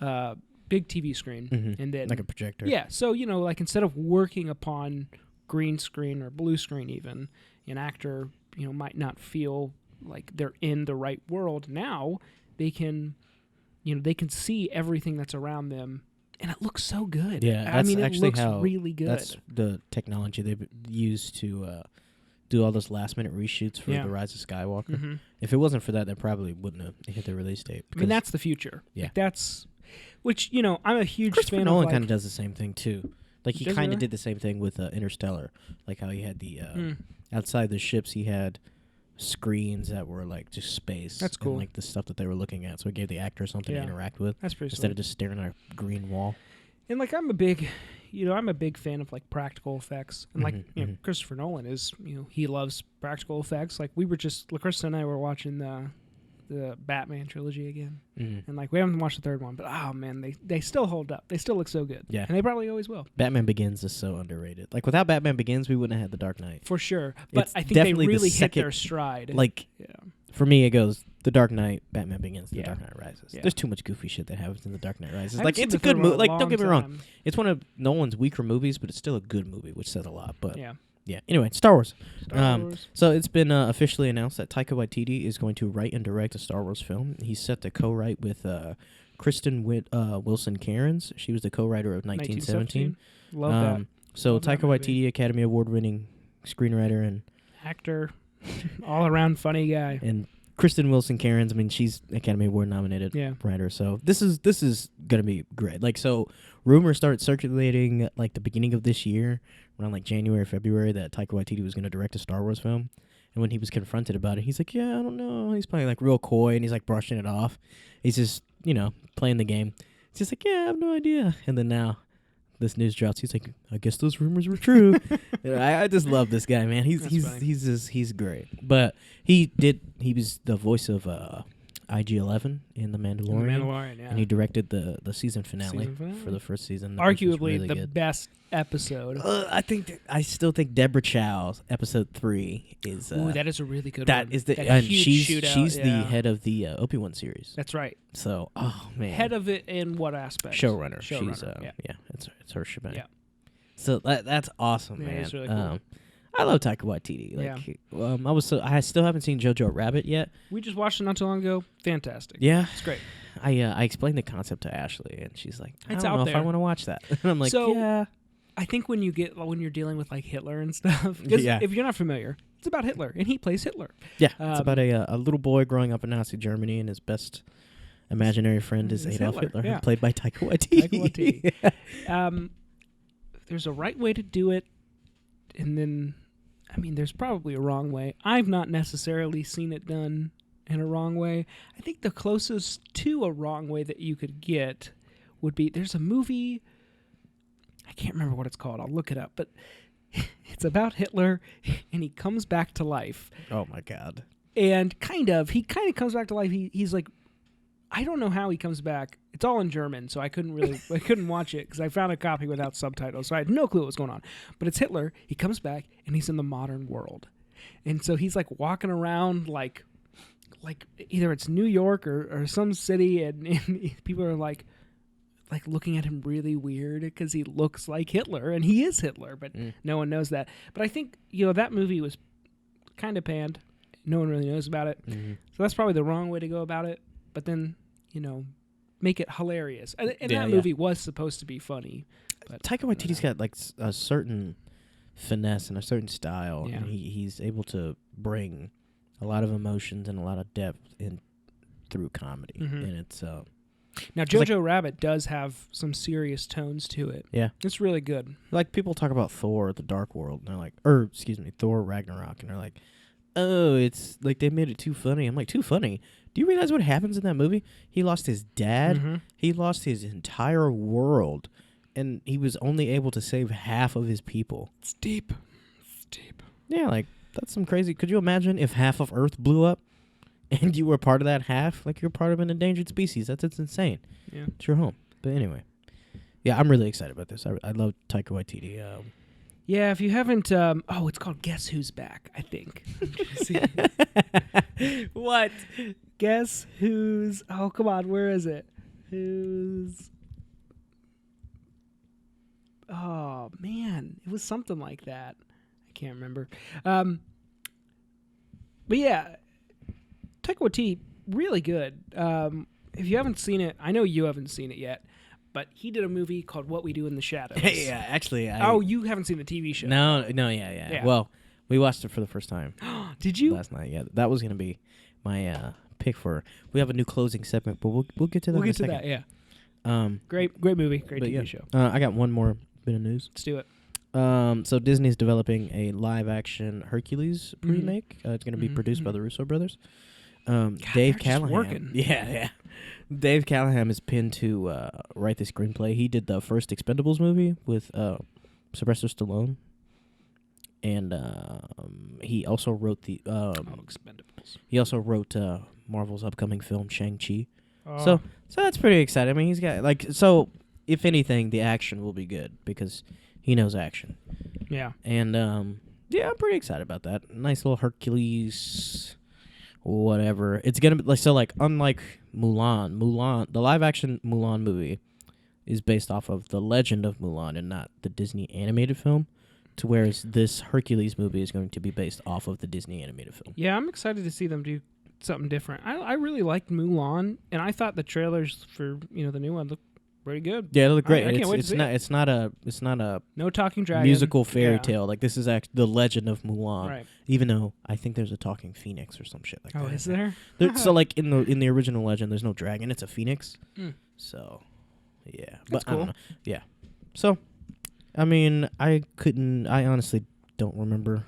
[SPEAKER 2] TV screen, and then
[SPEAKER 1] Like a projector.
[SPEAKER 2] yeah. So like instead of working upon green screen or blue screen, even an actor might not feel like they're in the right world. Now they can see everything that's around them. And it looks so good.
[SPEAKER 1] Yeah,
[SPEAKER 2] I mean, it
[SPEAKER 1] actually
[SPEAKER 2] looks really good.
[SPEAKER 1] That's the technology they've used to do all those last-minute reshoots for
[SPEAKER 2] Yeah.
[SPEAKER 1] The Rise of Skywalker.
[SPEAKER 2] Mhm.
[SPEAKER 1] If it wasn't for that, they probably wouldn't have hit the release date.
[SPEAKER 2] I mean, that's the future.
[SPEAKER 1] Yeah.
[SPEAKER 2] Like, that's, which, I'm a huge
[SPEAKER 1] Christopher
[SPEAKER 2] fan
[SPEAKER 1] Nolan
[SPEAKER 2] of.
[SPEAKER 1] kind of does the same thing too. Like he
[SPEAKER 2] Does he
[SPEAKER 1] kind of
[SPEAKER 2] really?
[SPEAKER 1] did the same thing with Interstellar. Like how he had the
[SPEAKER 2] Mm.
[SPEAKER 1] outside the ships, he had screens that were like just space.
[SPEAKER 2] That's cool.
[SPEAKER 1] And, like the stuff that they were looking at, so it gave the actor something
[SPEAKER 2] Yeah.
[SPEAKER 1] to interact with
[SPEAKER 2] That's pretty
[SPEAKER 1] instead
[SPEAKER 2] sweet.
[SPEAKER 1] of just staring at a green wall.
[SPEAKER 2] And like I'm a big fan of like practical effects. And like
[SPEAKER 1] Mhm.
[SPEAKER 2] Christopher Nolan is, he loves practical effects. Like we were just Larissa and I were watching the Batman trilogy again.
[SPEAKER 1] Mhm.
[SPEAKER 2] And like we haven't watched the third one, but oh man, they still hold up. They still look so good.
[SPEAKER 1] Yeah.
[SPEAKER 2] And they probably always will.
[SPEAKER 1] Batman Begins is so underrated. Like without Batman Begins, we wouldn't have had The Dark Knight.
[SPEAKER 2] For sure. But
[SPEAKER 1] It's
[SPEAKER 2] I think they
[SPEAKER 1] definitely the
[SPEAKER 2] really hit
[SPEAKER 1] second-
[SPEAKER 2] their stride.
[SPEAKER 1] Like
[SPEAKER 2] yeah.
[SPEAKER 1] for me, it goes The Dark Knight, Batman Begins, The
[SPEAKER 2] Yeah.
[SPEAKER 1] Dark Knight Rises.
[SPEAKER 2] Yeah.
[SPEAKER 1] There's too much goofy shit that happens in The Dark Knight Rises.
[SPEAKER 2] I
[SPEAKER 1] Like
[SPEAKER 2] haven't
[SPEAKER 1] it's a
[SPEAKER 2] seen the
[SPEAKER 1] good
[SPEAKER 2] third one
[SPEAKER 1] movie.
[SPEAKER 2] in a
[SPEAKER 1] Like don't get me
[SPEAKER 2] long
[SPEAKER 1] wrong,
[SPEAKER 2] time.
[SPEAKER 1] it's one of Nolan's weaker movies, but it's still a good movie, which says a lot. But
[SPEAKER 2] Yeah.
[SPEAKER 1] yeah. Anyway, Star Wars.
[SPEAKER 2] Star Wars.
[SPEAKER 1] So it's been officially announced that Taika Waititi is going to write and direct a Star Wars film. He's set to co-write with Kristen Wilson Cairns. She was the co-writer of 1917.
[SPEAKER 2] Love that.
[SPEAKER 1] So
[SPEAKER 2] Love that
[SPEAKER 1] Taika
[SPEAKER 2] movie.
[SPEAKER 1] Waititi, Academy Award-winning screenwriter,
[SPEAKER 2] Actor, all around funny guy.
[SPEAKER 1] and Kristen Wilson Cairns. I mean, she's Academy Award nominated
[SPEAKER 2] Yeah.
[SPEAKER 1] writer. So this is gonna be great. Like, so rumors started circulating like the beginning of this year, around like January, February, that Taika Waititi was gonna direct a Star Wars film. And when he was confronted about it, he's like, "Yeah, I don't know." He's playing like real coy, and he's like brushing it off. He's just playing the game. He's just like, "Yeah, I have no idea." And then now this news drops. He's like, "I guess those rumors were true." I just love this guy, man.
[SPEAKER 2] That's funny.
[SPEAKER 1] He's great. But he was the voice of IG-11 in The Mandalorian.
[SPEAKER 2] Yeah.
[SPEAKER 1] And he directed the season finale,
[SPEAKER 2] Season finale.
[SPEAKER 1] for the first season. which was
[SPEAKER 2] Arguably
[SPEAKER 1] really
[SPEAKER 2] the
[SPEAKER 1] good.
[SPEAKER 2] best episode.
[SPEAKER 1] I still think Deborah Chow's episode 3 is.
[SPEAKER 2] Ooh, that is a really good
[SPEAKER 1] that
[SPEAKER 2] one.
[SPEAKER 1] is the
[SPEAKER 2] That
[SPEAKER 1] and
[SPEAKER 2] huge
[SPEAKER 1] she's
[SPEAKER 2] shootout,
[SPEAKER 1] the
[SPEAKER 2] yeah.
[SPEAKER 1] head of the Obi-Wan series.
[SPEAKER 2] That's right.
[SPEAKER 1] So, oh man,
[SPEAKER 2] Head of it in what aspect?
[SPEAKER 1] showrunner. She's
[SPEAKER 2] Showrunner,
[SPEAKER 1] yeah, it's her shebang.
[SPEAKER 2] Yeah.
[SPEAKER 1] So that's awesome,
[SPEAKER 2] Yeah,
[SPEAKER 1] man.
[SPEAKER 2] it's really cool.
[SPEAKER 1] I love Taika Waititi. Like, I still haven't seen Jojo Rabbit yet.
[SPEAKER 2] We just watched it not too long ago. Fantastic.
[SPEAKER 1] Yeah,
[SPEAKER 2] It's great.
[SPEAKER 1] I explained the concept to Ashley, and she's like, I
[SPEAKER 2] It's
[SPEAKER 1] don't
[SPEAKER 2] out
[SPEAKER 1] know if I
[SPEAKER 2] there.
[SPEAKER 1] want to watch that. And I'm like,
[SPEAKER 2] So-
[SPEAKER 1] yeah.
[SPEAKER 2] I think when you're dealing with like Hitler and stuff, 'cause
[SPEAKER 1] Yeah.
[SPEAKER 2] if you're not familiar, it's about Hitler and he plays Hitler.
[SPEAKER 1] Yeah, it's about
[SPEAKER 2] Um,
[SPEAKER 1] a little boy growing up in Nazi Germany, and his best imaginary friend is
[SPEAKER 2] Is
[SPEAKER 1] Adolf
[SPEAKER 2] Hitler,
[SPEAKER 1] Hitler,
[SPEAKER 2] yeah.
[SPEAKER 1] played by Taika Waititi.
[SPEAKER 2] Taika Waititi.
[SPEAKER 1] Yeah.
[SPEAKER 2] There's a right way to do it, and then, I mean, there's probably a wrong way. I've not necessarily seen it done in a wrong way. I think the closest to a wrong way that you could get would be, there's a movie, I can't remember what it's called. I'll look it up, but it's about Hitler, and he comes back to life.
[SPEAKER 1] Oh my God.
[SPEAKER 2] And he kind of comes back to life. He's like, I don't know how he comes back. It's all in German, so I couldn't watch it because I found a copy without subtitles, so I had no clue what was going on. But it's Hitler. He comes back and he's in the modern world, and so he's like walking around like either it's New York or some city, and people are like looking at him really weird because he looks like Hitler, and he is Hitler, but no one knows that. But I think that movie was kind of panned. No one really knows about it, so that's probably the wrong way to go about it. But then make it hilarious. And that movie was supposed to be funny. But
[SPEAKER 1] Taika Waititi's got like a certain finesse and a certain style,
[SPEAKER 2] Yeah.
[SPEAKER 1] and he's able to bring a lot of emotions and a lot of depth in through comedy, and it's
[SPEAKER 2] now Jojo Rabbit does have some serious tones to it.
[SPEAKER 1] Yeah.
[SPEAKER 2] It's really good.
[SPEAKER 1] like people talk about Thor: The Dark World, and they're like, Thor: Ragnarok, and they're like, oh, it's like they made it too funny. I'm like, too funny? Do you realize what happens in that movie? He lost his dad. He lost his entire world, and he was only able to save half of his people.
[SPEAKER 2] It's deep.
[SPEAKER 1] Yeah, like, that's some crazy. Could you imagine if half of Earth blew up and you were part of that half? Like, you're part of an endangered species. It's insane.
[SPEAKER 2] Yeah.
[SPEAKER 1] It's your home. But anyway. Yeah, I'm really excited about this. I love Taika Waititi.
[SPEAKER 2] Yeah, if you haven't, it's called Guess Who's Back, I think. What? Guess Who's, oh, come on, where is it? Oh, man, it was something like that. I can't remember. But yeah, Taika Waititi, really good. If you haven't seen it, I know you haven't seen it yet, but he did a movie called What We Do in the Shadows.
[SPEAKER 1] Yeah, actually.
[SPEAKER 2] You haven't seen the TV show?
[SPEAKER 1] No, yeah. Well, we watched it for the first time.
[SPEAKER 2] Did you?
[SPEAKER 1] Last night, yeah. That was going to be my pick for... We have a new closing segment, but we'll get to that in a second.
[SPEAKER 2] We'll get to that, yeah. Great movie, great TV show.
[SPEAKER 1] I got one more bit of news.
[SPEAKER 2] Let's do it.
[SPEAKER 1] So Disney's developing a live-action Hercules remake. It's going to be produced by the Russo brothers. Dave Callahan.
[SPEAKER 2] Working.
[SPEAKER 1] Yeah. Dave Callahan is pinned to write the screenplay. He did the first Expendables movie with Sylvester Stallone, and he also wrote the
[SPEAKER 2] Expendables.
[SPEAKER 1] He also wrote Marvel's upcoming film Shang-Chi. So that's pretty exciting. I mean, he's got if anything, the action will be good because he knows action.
[SPEAKER 2] Yeah.
[SPEAKER 1] And I'm pretty excited about that. Nice little Hercules, whatever. It's gonna be unlike Mulan, the live action Mulan movie is based off of the Legend of Mulan and not the Disney animated film. To whereas this Hercules movie is going to be based off of the Disney animated film.
[SPEAKER 2] Yeah, I'm excited to see them do something different. I really liked Mulan, and I thought the trailers for the new one looked pretty good.
[SPEAKER 1] Yeah, they look great.
[SPEAKER 2] I can't wait to see it.
[SPEAKER 1] It's not a
[SPEAKER 2] No talking dragon.
[SPEAKER 1] musical fairy tale. Like, this is the Legend of Mulan.
[SPEAKER 2] Right.
[SPEAKER 1] Even though I think there's a talking phoenix or some shit like that.
[SPEAKER 2] Oh, is there?
[SPEAKER 1] So like in the original Legend, there's no dragon. It's a phoenix. So yeah,
[SPEAKER 2] That's
[SPEAKER 1] but I don't
[SPEAKER 2] cool.
[SPEAKER 1] know. Yeah. So I mean, I honestly don't remember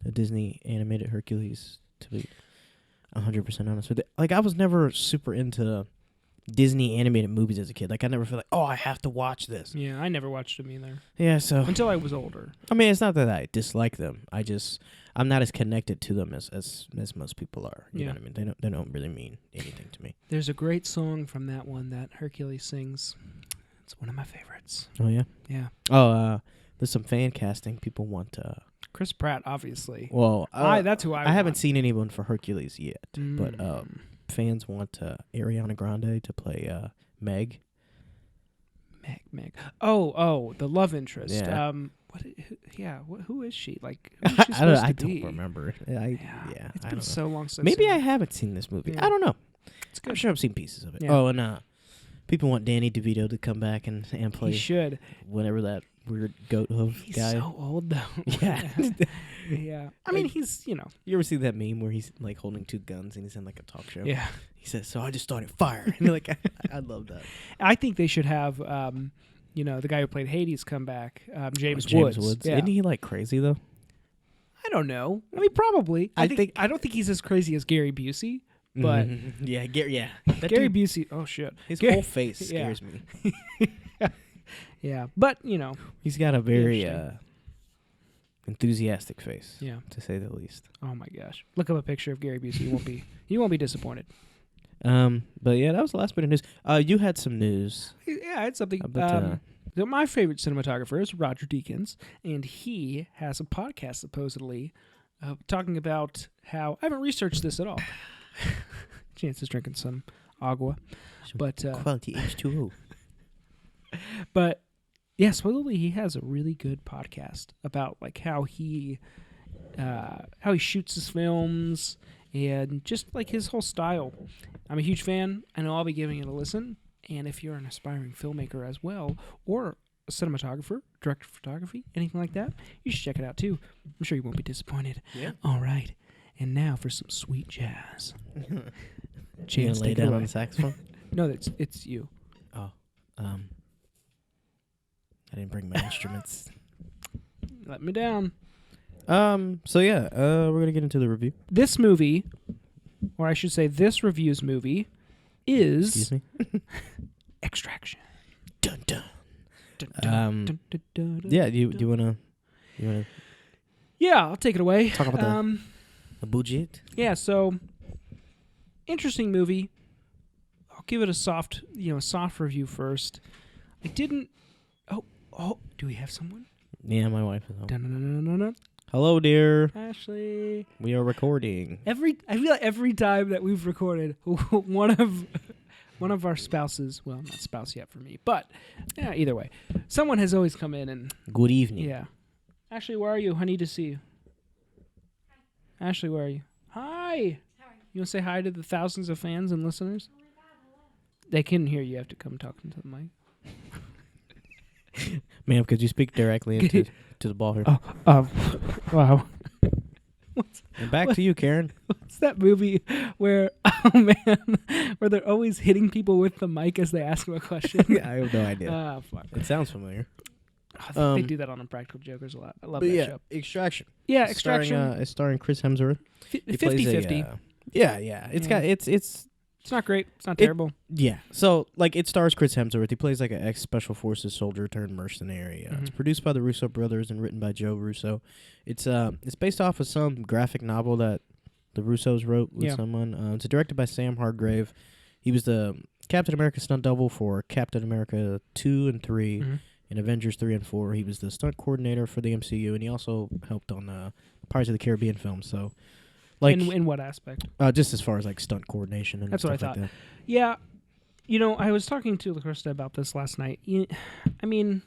[SPEAKER 1] the Disney animated Hercules, to be 100% honest with you. Like, I was never super into Disney animated movies as a kid. Like, I never felt like, oh, I have to watch this.
[SPEAKER 2] Yeah, I never watched them either.
[SPEAKER 1] Yeah, so
[SPEAKER 2] Until I was older.
[SPEAKER 1] I mean, it's not that I dislike them. I'm not as connected to them as most people are. You know what I mean? They don't really mean anything to me.
[SPEAKER 2] There's a great song from that one that Hercules sings. It's one of my favorites.
[SPEAKER 1] Oh yeah.
[SPEAKER 2] Yeah.
[SPEAKER 1] Oh, there's some fan casting. People want
[SPEAKER 2] Chris Pratt, obviously.
[SPEAKER 1] Well,
[SPEAKER 2] that's who
[SPEAKER 1] I haven't seen anyone for Hercules yet, but
[SPEAKER 2] Mm.
[SPEAKER 1] fans want Ariana Grande to play Meg.
[SPEAKER 2] Meg. Oh, the love interest.
[SPEAKER 1] Yeah.
[SPEAKER 2] Who is she? Like, who is she
[SPEAKER 1] I
[SPEAKER 2] supposed to
[SPEAKER 1] don't
[SPEAKER 2] be?
[SPEAKER 1] remember.
[SPEAKER 2] It's
[SPEAKER 1] I
[SPEAKER 2] been
[SPEAKER 1] don't know.
[SPEAKER 2] so long since.
[SPEAKER 1] Maybe I haven't seen this movie.
[SPEAKER 2] Yeah.
[SPEAKER 1] I don't know.
[SPEAKER 2] It's good.
[SPEAKER 1] I'm sure I've seen pieces of it.
[SPEAKER 2] Yeah.
[SPEAKER 1] Oh, and people want Danny DeVito to come back and play.
[SPEAKER 2] He should.
[SPEAKER 1] Whatever that weird goat hoof
[SPEAKER 2] He's
[SPEAKER 1] guy.
[SPEAKER 2] so old though.
[SPEAKER 1] Yeah.
[SPEAKER 2] Yeah. I mean,
[SPEAKER 1] Like,
[SPEAKER 2] he's
[SPEAKER 1] You ever see that meme where he's like holding two guns and he's in like a talk show?
[SPEAKER 2] Yeah.
[SPEAKER 1] He says, "So I just started fire." And you're like, I love that.
[SPEAKER 2] I think they should have, the guy who played Hades come back, James
[SPEAKER 1] James
[SPEAKER 2] Woods. Yeah.
[SPEAKER 1] Isn't he like crazy though?
[SPEAKER 2] I don't know. I mean, probably. I don't think he's as crazy as Gary Busey, but
[SPEAKER 1] yeah, Gary. That
[SPEAKER 2] Gary
[SPEAKER 1] dude,
[SPEAKER 2] Busey. Oh shit.
[SPEAKER 1] his
[SPEAKER 2] Gary-
[SPEAKER 1] whole face
[SPEAKER 2] Yeah.
[SPEAKER 1] scares me.
[SPEAKER 2] Yeah, but
[SPEAKER 1] He's got a very
[SPEAKER 2] Interesting.
[SPEAKER 1] enthusiastic face,
[SPEAKER 2] yeah.
[SPEAKER 1] to say the least.
[SPEAKER 2] Oh my gosh. Look up a picture of Gary Busey. You won't be disappointed.
[SPEAKER 1] But yeah, that was the last bit of news. You had some news.
[SPEAKER 2] Yeah, I had something.
[SPEAKER 1] About,
[SPEAKER 2] So my favorite cinematographer is Roger Deakins, and he has a podcast supposedly talking about how I haven't researched this at all. Chance is drinking some agua, but
[SPEAKER 1] quality H2O.
[SPEAKER 2] but yeah, supposedly he has a really good podcast about like how he shoots his films and just like his whole style. I'm a huge fan. I know I'll be giving it a listen. And if you're an aspiring filmmaker as well, or a cinematographer, director of photography, anything like that, you should check it out too. I'm sure you won't be disappointed.
[SPEAKER 1] Yeah.
[SPEAKER 2] All right. And now for some sweet jazz.
[SPEAKER 1] You
[SPEAKER 2] Chance,
[SPEAKER 1] lay
[SPEAKER 2] take it
[SPEAKER 1] down
[SPEAKER 2] away.
[SPEAKER 1] on the saxophone?
[SPEAKER 2] No, it's you.
[SPEAKER 1] Oh, I didn't bring my instruments.
[SPEAKER 2] Let me down.
[SPEAKER 1] So yeah, we're gonna get into the review.
[SPEAKER 2] This movie, or I should say this review's movie, is
[SPEAKER 1] Excuse me.
[SPEAKER 2] Extraction.
[SPEAKER 1] Dun dun.
[SPEAKER 2] Dun, dun, dun, dun, dun,
[SPEAKER 1] Yeah,
[SPEAKER 2] dun,
[SPEAKER 1] you
[SPEAKER 2] dun.
[SPEAKER 1] wanna
[SPEAKER 2] Yeah, I'll take it away.
[SPEAKER 1] talk about the budget?
[SPEAKER 2] Yeah, so interesting movie. I'll give it a soft review first. I didn't. Oh, do we have someone?
[SPEAKER 1] Yeah, my wife is home.
[SPEAKER 2] Dun-dun-dun-dun-dun-dun.
[SPEAKER 1] Hello, dear.
[SPEAKER 2] Ashley.
[SPEAKER 1] We are recording.
[SPEAKER 2] I feel like every time that we've recorded, one of our spouses, well, not spouse yet for me, but yeah, either way, someone has always come in and
[SPEAKER 1] Good evening.
[SPEAKER 2] yeah. Ashley, where are you? I need to see you. Ashley, where are you? Hi. You want to say hi to the thousands of fans and listeners? They couldn't hear you. You have to come talk into the mic.
[SPEAKER 1] Ma'am, could you speak directly into to the ball here?
[SPEAKER 2] Wow.
[SPEAKER 1] And back to you, Karen.
[SPEAKER 2] What's that movie where, where they're always hitting people with the mic as they ask them a question?
[SPEAKER 1] I have no idea.
[SPEAKER 2] Fuck.
[SPEAKER 1] It sounds familiar.
[SPEAKER 2] They do that on Impractical Jokers a lot. I love
[SPEAKER 1] But
[SPEAKER 2] that
[SPEAKER 1] yeah,
[SPEAKER 2] show.
[SPEAKER 1] Extraction.
[SPEAKER 2] Yeah, Extraction.
[SPEAKER 1] It's starring Chris Hemsworth. He plays
[SPEAKER 2] 50-50.
[SPEAKER 1] Yeah. It's got it's
[SPEAKER 2] It's not great. It's not terrible.
[SPEAKER 1] yeah. So like it stars Chris Hemsworth. He plays like an ex special forces soldier turned mercenary. It's produced by the Russo brothers and written by Joe Russo. It's based off of some graphic novel that the Russos wrote with someone. It's directed by Sam Hargrave. He was the Captain America stunt double for Captain America 2 and 3 and Avengers 3 and 4. He was the stunt coordinator for the MCU, and he also helped on Pirates of the Caribbean films. So, like,
[SPEAKER 2] in what aspect?
[SPEAKER 1] just as far as like stunt coordination and
[SPEAKER 2] That's what I
[SPEAKER 1] stuff
[SPEAKER 2] thought.
[SPEAKER 1] like that.
[SPEAKER 2] Yeah, I was talking to LaCrista about this last night. I mean,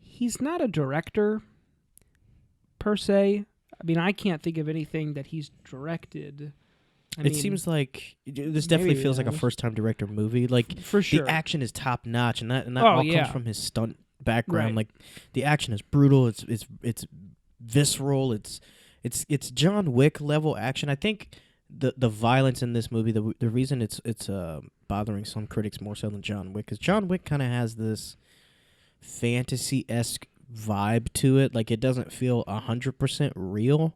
[SPEAKER 2] he's not a director per se. I mean, I can't think of anything that he's directed.
[SPEAKER 1] It seems like this definitely feels like a first-time director movie. Like,
[SPEAKER 2] for sure,
[SPEAKER 1] the action is top-notch, and that all comes from his stunt background.
[SPEAKER 2] Right.
[SPEAKER 1] Like, the action is brutal. It's visceral. It's John Wick level action. I think the violence in this movie, the reason it's bothering some critics more so than John Wick, because John Wick kind of has this fantasy-esque vibe to it. Like, it doesn't feel 100% real,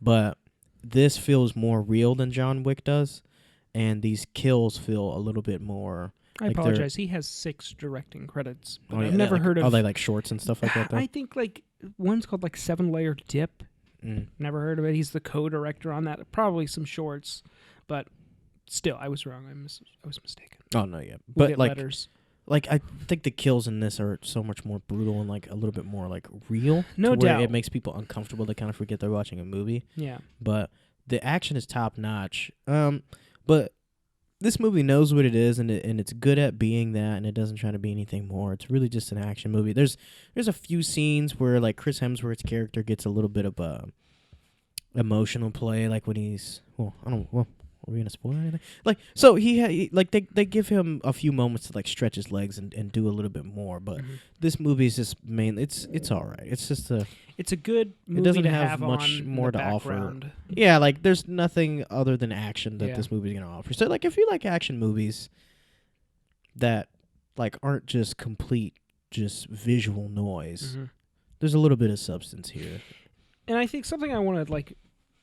[SPEAKER 1] but this feels more real than John Wick does, and these kills feel a little bit more.
[SPEAKER 2] I apologize. He has 6 directing credits.
[SPEAKER 1] Oh,
[SPEAKER 2] I've never heard of.
[SPEAKER 1] Are they like shorts and stuff like that? Though?
[SPEAKER 2] I think like one's called like 7-Layer Dip. Never heard of it. He's the co-director on that. Probably some shorts, but still, I was wrong. I was mistaken.
[SPEAKER 1] Oh no, yeah,
[SPEAKER 2] We'll
[SPEAKER 1] but
[SPEAKER 2] get
[SPEAKER 1] like.
[SPEAKER 2] letters.
[SPEAKER 1] Like, I think the kills in this are so much more brutal and, like, a little bit more, like, real.
[SPEAKER 2] No
[SPEAKER 1] to where
[SPEAKER 2] doubt.
[SPEAKER 1] It makes people uncomfortable. They kind of forget they're watching a movie.
[SPEAKER 2] Yeah.
[SPEAKER 1] But the action is top-notch. But this movie knows what it is, and it's good at being that, and it doesn't try to be anything more. It's really just an action movie. There's a few scenes where, like, Chris Hemsworth's character gets a little bit of emotional play, like when he's... Well, Are we gonna spoil anything? Like, so they give him a few moments to like stretch his legs and do a little bit more, but this movie is just it's all right. It's just
[SPEAKER 2] it's a good movie
[SPEAKER 1] it doesn't
[SPEAKER 2] to
[SPEAKER 1] have
[SPEAKER 2] on
[SPEAKER 1] much more
[SPEAKER 2] the
[SPEAKER 1] to
[SPEAKER 2] background.
[SPEAKER 1] offer. Yeah, like there's nothing other than action that
[SPEAKER 2] Yeah.
[SPEAKER 1] this movie's gonna offer. So like if you like action movies that like aren't just complete just visual noise, there's a little bit of substance here.
[SPEAKER 2] And I think something I want to like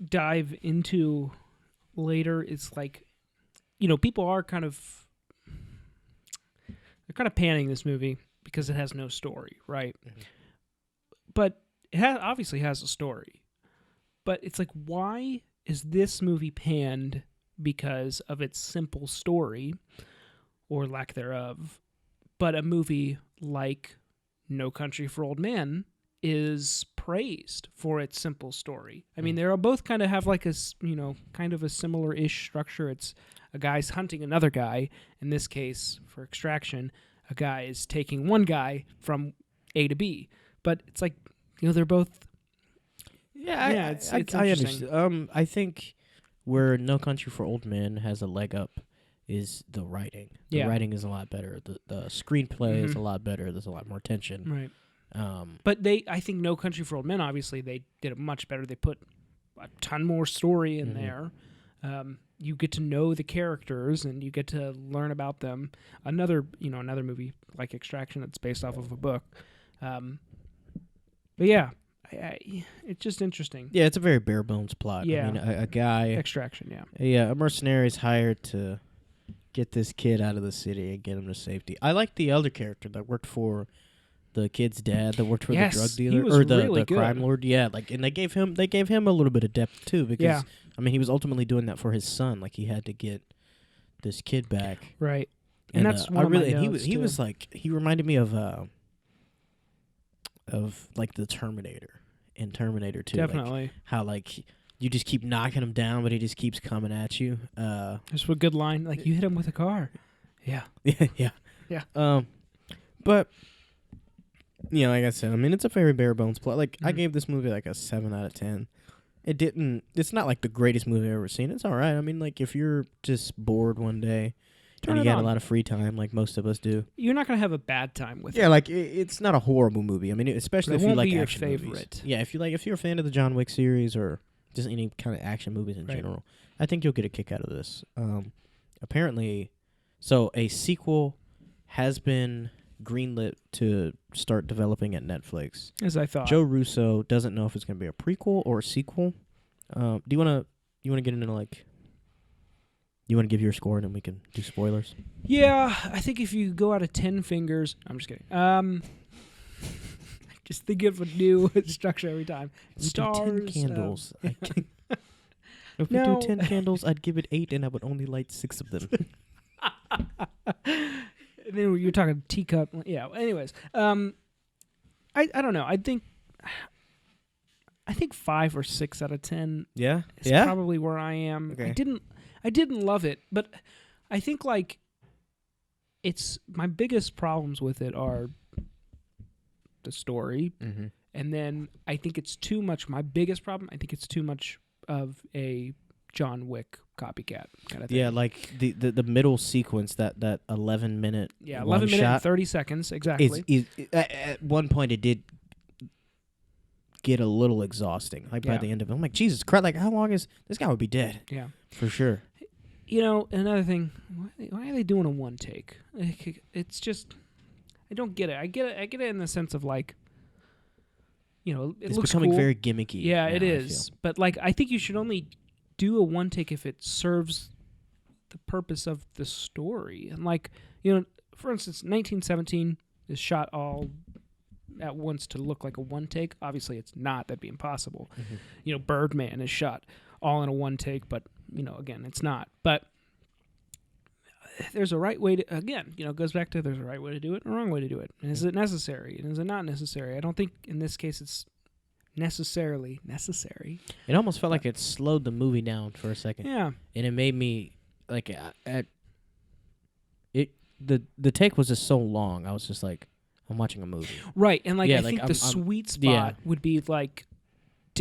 [SPEAKER 2] dive into later is like, people are kind of panning this movie because it has no story, right? But it obviously has a story. But it's like, why is this movie panned because of its simple story or lack thereof? But a movie like No Country for Old Men is praised for its simple story. I mean, they're both kind of have like a, kind of a similar-ish structure. It's a guy's hunting another guy. In this case, for Extraction, a guy is taking one guy from A to B. But it's like, they're both...
[SPEAKER 1] Yeah,
[SPEAKER 2] it's
[SPEAKER 1] I
[SPEAKER 2] interesting.
[SPEAKER 1] understand. I think where No Country for Old Men has a leg up is the writing. The writing is a lot better. The screenplay is a lot better. There's a lot more tension.
[SPEAKER 2] Right. But I think No Country for Old Men, obviously, they did it much better. They put a ton more story in there. You get to know the characters and you get to learn about them. Another movie like Extraction that's based off of a book. But yeah, it's just interesting.
[SPEAKER 1] Yeah, it's a very bare bones plot.
[SPEAKER 2] Yeah.
[SPEAKER 1] I mean, a guy...
[SPEAKER 2] Extraction, yeah.
[SPEAKER 1] Yeah, a mercenary is hired to get this kid out of the city and get him to safety. I like the other character that worked for the kid's dad, that worked for the drug dealer
[SPEAKER 2] or the
[SPEAKER 1] crime lord. Yeah, like, and they gave him a little bit of depth too, because I mean, he was ultimately doing that for his son. Like, he had to get this kid back,
[SPEAKER 2] right? And that's one of my notes,
[SPEAKER 1] he was like, he reminded me of like the Terminator in Terminator 2.
[SPEAKER 2] Definitely.
[SPEAKER 1] Like, how like you just keep knocking him down, but he just keeps coming at you.
[SPEAKER 2] Just a good line, like, you hit him with a car. Yeah.
[SPEAKER 1] Yeah. But like I said, I mean, it's a very bare bones plot. Like, I gave this movie like a 7 out of 10. It's not like the greatest movie I've ever seen. It's all right. I mean, like, if you're just bored one day and you got a lot of free time, like most of us do,
[SPEAKER 2] you're not going to have a bad time with it.
[SPEAKER 1] Yeah, like, it's not a horrible movie. I mean, especially if you like action
[SPEAKER 2] your
[SPEAKER 1] movies.
[SPEAKER 2] favorite.
[SPEAKER 1] Yeah, if you're a fan of the John Wick series or just any kind of action movies in general, I think you'll get a kick out of this. Apparently, so a sequel has been greenlit to start developing at Netflix.
[SPEAKER 2] As I thought.
[SPEAKER 1] Joe Russo doesn't know if it's going to be a prequel or a sequel. Do you want to get into, like, you want to give your score and then we can do spoilers?
[SPEAKER 2] Yeah, I think if you go out of 10 fingers, I'm just kidding. Just think of a new structure every time. Stars.
[SPEAKER 1] 10 candles. If we do 10 candles, I'd give it 8 and I would only light 6 of them.
[SPEAKER 2] And then you're talking teacup. Yeah. Anyways, I don't know. I think 5 or 6 out of 10.
[SPEAKER 1] Yeah.
[SPEAKER 2] Is probably where I am. Okay. I didn't love it, but I think like it's my biggest problems with it are the story, and then I think it's too much. My biggest problem, I think it's too much of a John Wick copycat kind of thing.
[SPEAKER 1] Yeah, like the middle sequence, that 11-minute
[SPEAKER 2] 11 minutes and 30 seconds exactly.
[SPEAKER 1] At one point it did get a little exhausting. Like by the end of it, I'm like, Jesus Christ! Like, how long is this guy would be dead?
[SPEAKER 2] Yeah,
[SPEAKER 1] for sure.
[SPEAKER 2] Another thing, why are they doing a one take? It's just, I don't get it. I get it in the sense of like, it
[SPEAKER 1] it's
[SPEAKER 2] looks
[SPEAKER 1] becoming
[SPEAKER 2] cool.
[SPEAKER 1] very gimmicky.
[SPEAKER 2] Yeah, it is. But like, I think you should only do a one take if it serves the purpose of the story. And like, for instance, 1917 is shot all at once to look like a one take. Obviously, it's not. That'd be impossible. Birdman is shot all in a one take, but again, it's not. But there's a right way to, again, it goes back to there's a right way to do it and a wrong way to do it. And is it necessary? And is it not necessary? I don't think in this case it's necessarily necessary.
[SPEAKER 1] It almost felt like it slowed the movie down for a second.
[SPEAKER 2] Yeah.
[SPEAKER 1] And it made me, like, the take was just so long. I was just like, I'm watching a movie.
[SPEAKER 2] Right. And like, I
[SPEAKER 1] like
[SPEAKER 2] think the sweet spot would be like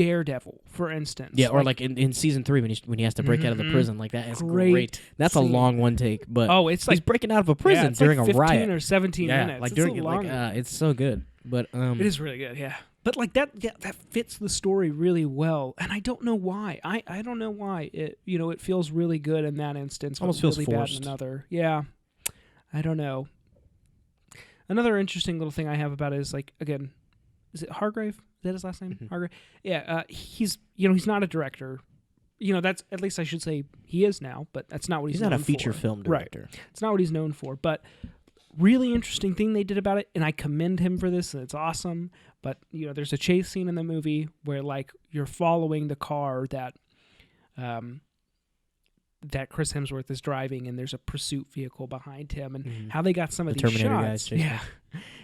[SPEAKER 2] Daredevil, for instance.
[SPEAKER 1] Yeah, or like in season 3 when he has to break out of the prison, like that is great. That's
[SPEAKER 2] scene.
[SPEAKER 1] a long one take, but
[SPEAKER 2] it's
[SPEAKER 1] he's breaking out of a prison
[SPEAKER 2] it's
[SPEAKER 1] during
[SPEAKER 2] like
[SPEAKER 1] a
[SPEAKER 2] 15
[SPEAKER 1] riot
[SPEAKER 2] or 17 minutes.
[SPEAKER 1] like
[SPEAKER 2] It's
[SPEAKER 1] during
[SPEAKER 2] a long
[SPEAKER 1] it's so good. But
[SPEAKER 2] it is really good, yeah. But like that fits the story really well, and I don't know why. I don't know why it feels really good in that instance,
[SPEAKER 1] Almost
[SPEAKER 2] but
[SPEAKER 1] feels
[SPEAKER 2] really
[SPEAKER 1] forced.
[SPEAKER 2] bad in another. Yeah, I don't know. Another interesting little thing I have about it is like, again, is it Hargrave? Is that his last name?
[SPEAKER 1] Mm-hmm.
[SPEAKER 2] Hargrave. Yeah, he's not a director. That's, at least I should say he is now, but that's not what he's
[SPEAKER 1] not
[SPEAKER 2] known
[SPEAKER 1] a feature
[SPEAKER 2] for.
[SPEAKER 1] film director.
[SPEAKER 2] Right. It's not what he's known for, but really interesting thing they did about it, and I commend him for this, and it's awesome. But there's a chase scene in the movie where like you're following the car that Chris Hemsworth is driving, and there's a pursuit vehicle behind him, and how they got some of these
[SPEAKER 1] Terminator
[SPEAKER 2] shots.
[SPEAKER 1] guys,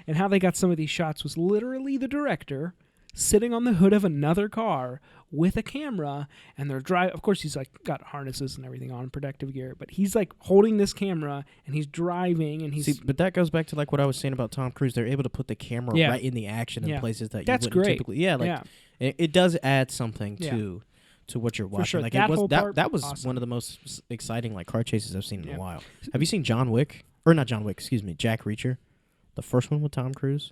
[SPEAKER 2] And how they got some of these shots was literally the director sitting on the hood of another car with a camera, and they're driving. Of course, he's like got harnesses and everything on, protective gear, but he's like holding this camera and he's driving, and he's.
[SPEAKER 1] See, but that goes back to like what I was saying about Tom Cruise. They're able to put the camera right in the action in places that
[SPEAKER 2] That's
[SPEAKER 1] you wouldn't
[SPEAKER 2] great.
[SPEAKER 1] typically. Yeah, like it does add something to what you're watching.
[SPEAKER 2] sure.
[SPEAKER 1] Like
[SPEAKER 2] That
[SPEAKER 1] it was
[SPEAKER 2] whole part,
[SPEAKER 1] that was
[SPEAKER 2] awesome.
[SPEAKER 1] one of the most exciting like car chases I've seen in a while. Have you seen John Wick? Or not John Wick? Excuse me, Jack Reacher, the first one with Tom Cruise.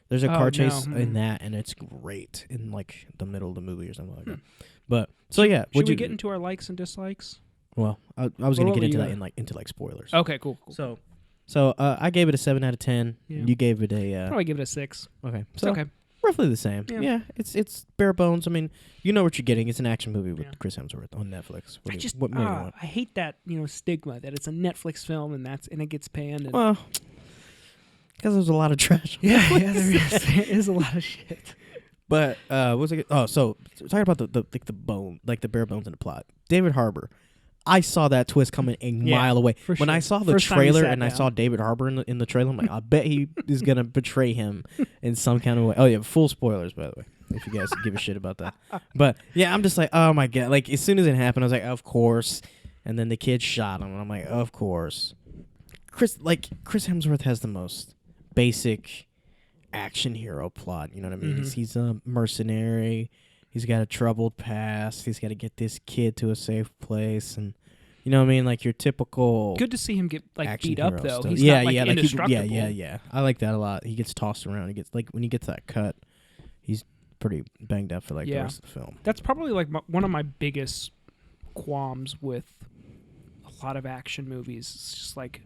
[SPEAKER 1] There's a car chase in that, and it's great in like the middle of the movie or something like that. But so yeah,
[SPEAKER 2] should we get into our likes and dislikes?
[SPEAKER 1] Well, I was going to
[SPEAKER 2] what
[SPEAKER 1] get into
[SPEAKER 2] were
[SPEAKER 1] that
[SPEAKER 2] you
[SPEAKER 1] into spoilers.
[SPEAKER 2] Okay, cool.
[SPEAKER 1] So I gave it a 7 out of 10.
[SPEAKER 2] Yeah.
[SPEAKER 1] You gave it a
[SPEAKER 2] Probably give it a 6.
[SPEAKER 1] okay.
[SPEAKER 2] It's
[SPEAKER 1] So
[SPEAKER 2] okay.
[SPEAKER 1] roughly the same.
[SPEAKER 2] Yeah.
[SPEAKER 1] Yeah, it's bare bones. I mean, you know what you're getting. It's an action movie with Chris Hemsworth on Netflix. What more do you want?
[SPEAKER 2] I hate that stigma that it's a Netflix film and it gets panned. And
[SPEAKER 1] Well, because there's a lot of trash.
[SPEAKER 2] yeah, there is. There is a lot of shit.
[SPEAKER 1] But what was it? Oh, so talking about the bone, like the bare bones in the plot. David Harbour. I saw that twist coming a mile away. When I saw the
[SPEAKER 2] First time he
[SPEAKER 1] trailer
[SPEAKER 2] sat
[SPEAKER 1] and I
[SPEAKER 2] down.
[SPEAKER 1] saw David Harbour in the trailer, I'm like, I bet he is gonna betray him in some kind of way. Oh yeah, full spoilers by the way, if you guys give a shit about that. But yeah, I'm just like, oh my god! Like as soon as it happened, I was like, of course. And then the kid shot him, and I'm like, of course. Chris Hemsworth has the most basic action hero plot. You know what I mean? He's a mercenary. He's got a troubled past. He's got to get this kid to a safe place, and you know what I mean, like your typical.
[SPEAKER 2] Good to see him get like beat up though.
[SPEAKER 1] Stuff.
[SPEAKER 2] He's not like
[SPEAKER 1] like
[SPEAKER 2] indestructible.
[SPEAKER 1] yeah. I like that a lot. He gets tossed around. He gets like when he gets that cut, he's pretty banged up for like the rest of the film.
[SPEAKER 2] That's probably like one of my biggest qualms with a lot of action movies. It's just like,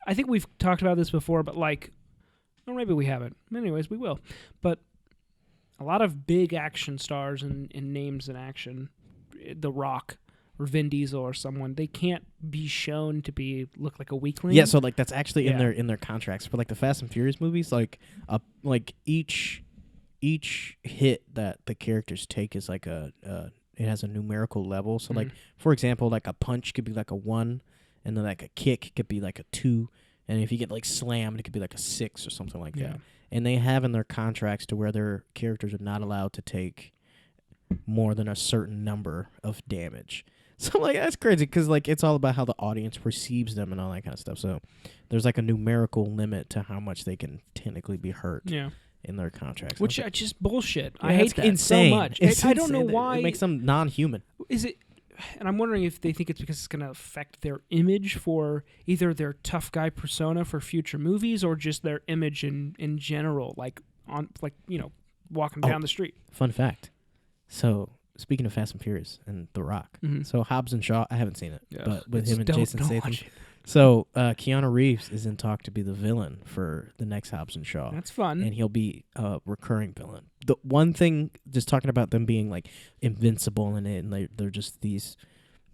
[SPEAKER 2] I think we've talked about this before, but like, or maybe we haven't. Anyways, we will. But a lot of big action stars and names in action, The Rock or Vin Diesel or someone, they can't be shown to look like a weakling.
[SPEAKER 1] Yeah, so like that's actually in their contracts for like the Fast and Furious movies. Like each hit that the characters take is like it has a numerical level. So like for example, like a punch could be like a 1, and then like a kick could be like a 2, and if you get like slammed, it could be like a 6 or something like that. And they have in their contracts to where their characters are not allowed to take more than a certain number of damage. So I'm like, that's crazy because like it's all about how the audience perceives them and all that kind of stuff. So there's like a numerical limit to how much they can technically be hurt in their contracts.
[SPEAKER 2] Which is just bullshit.
[SPEAKER 1] Yeah,
[SPEAKER 2] I hate that
[SPEAKER 1] insane.
[SPEAKER 2] so much.
[SPEAKER 1] It's
[SPEAKER 2] I don't know
[SPEAKER 1] insane.
[SPEAKER 2] why.
[SPEAKER 1] It makes them non-human.
[SPEAKER 2] Is it? And I'm wondering if they think it's because it's going to affect their image for either their tough guy persona for future movies or just their image in general, like walking down the street.
[SPEAKER 1] Fun fact. So speaking of Fast and Furious and The Rock, so Hobbs and Shaw, I haven't seen it, but with him and Jason Statham. So Keanu Reeves is in talk to be the villain for the next Hobbs and Shaw.
[SPEAKER 2] That's fun.
[SPEAKER 1] And he'll be a recurring villain. The one thing, just talking about them being like invincible in it, and they're just these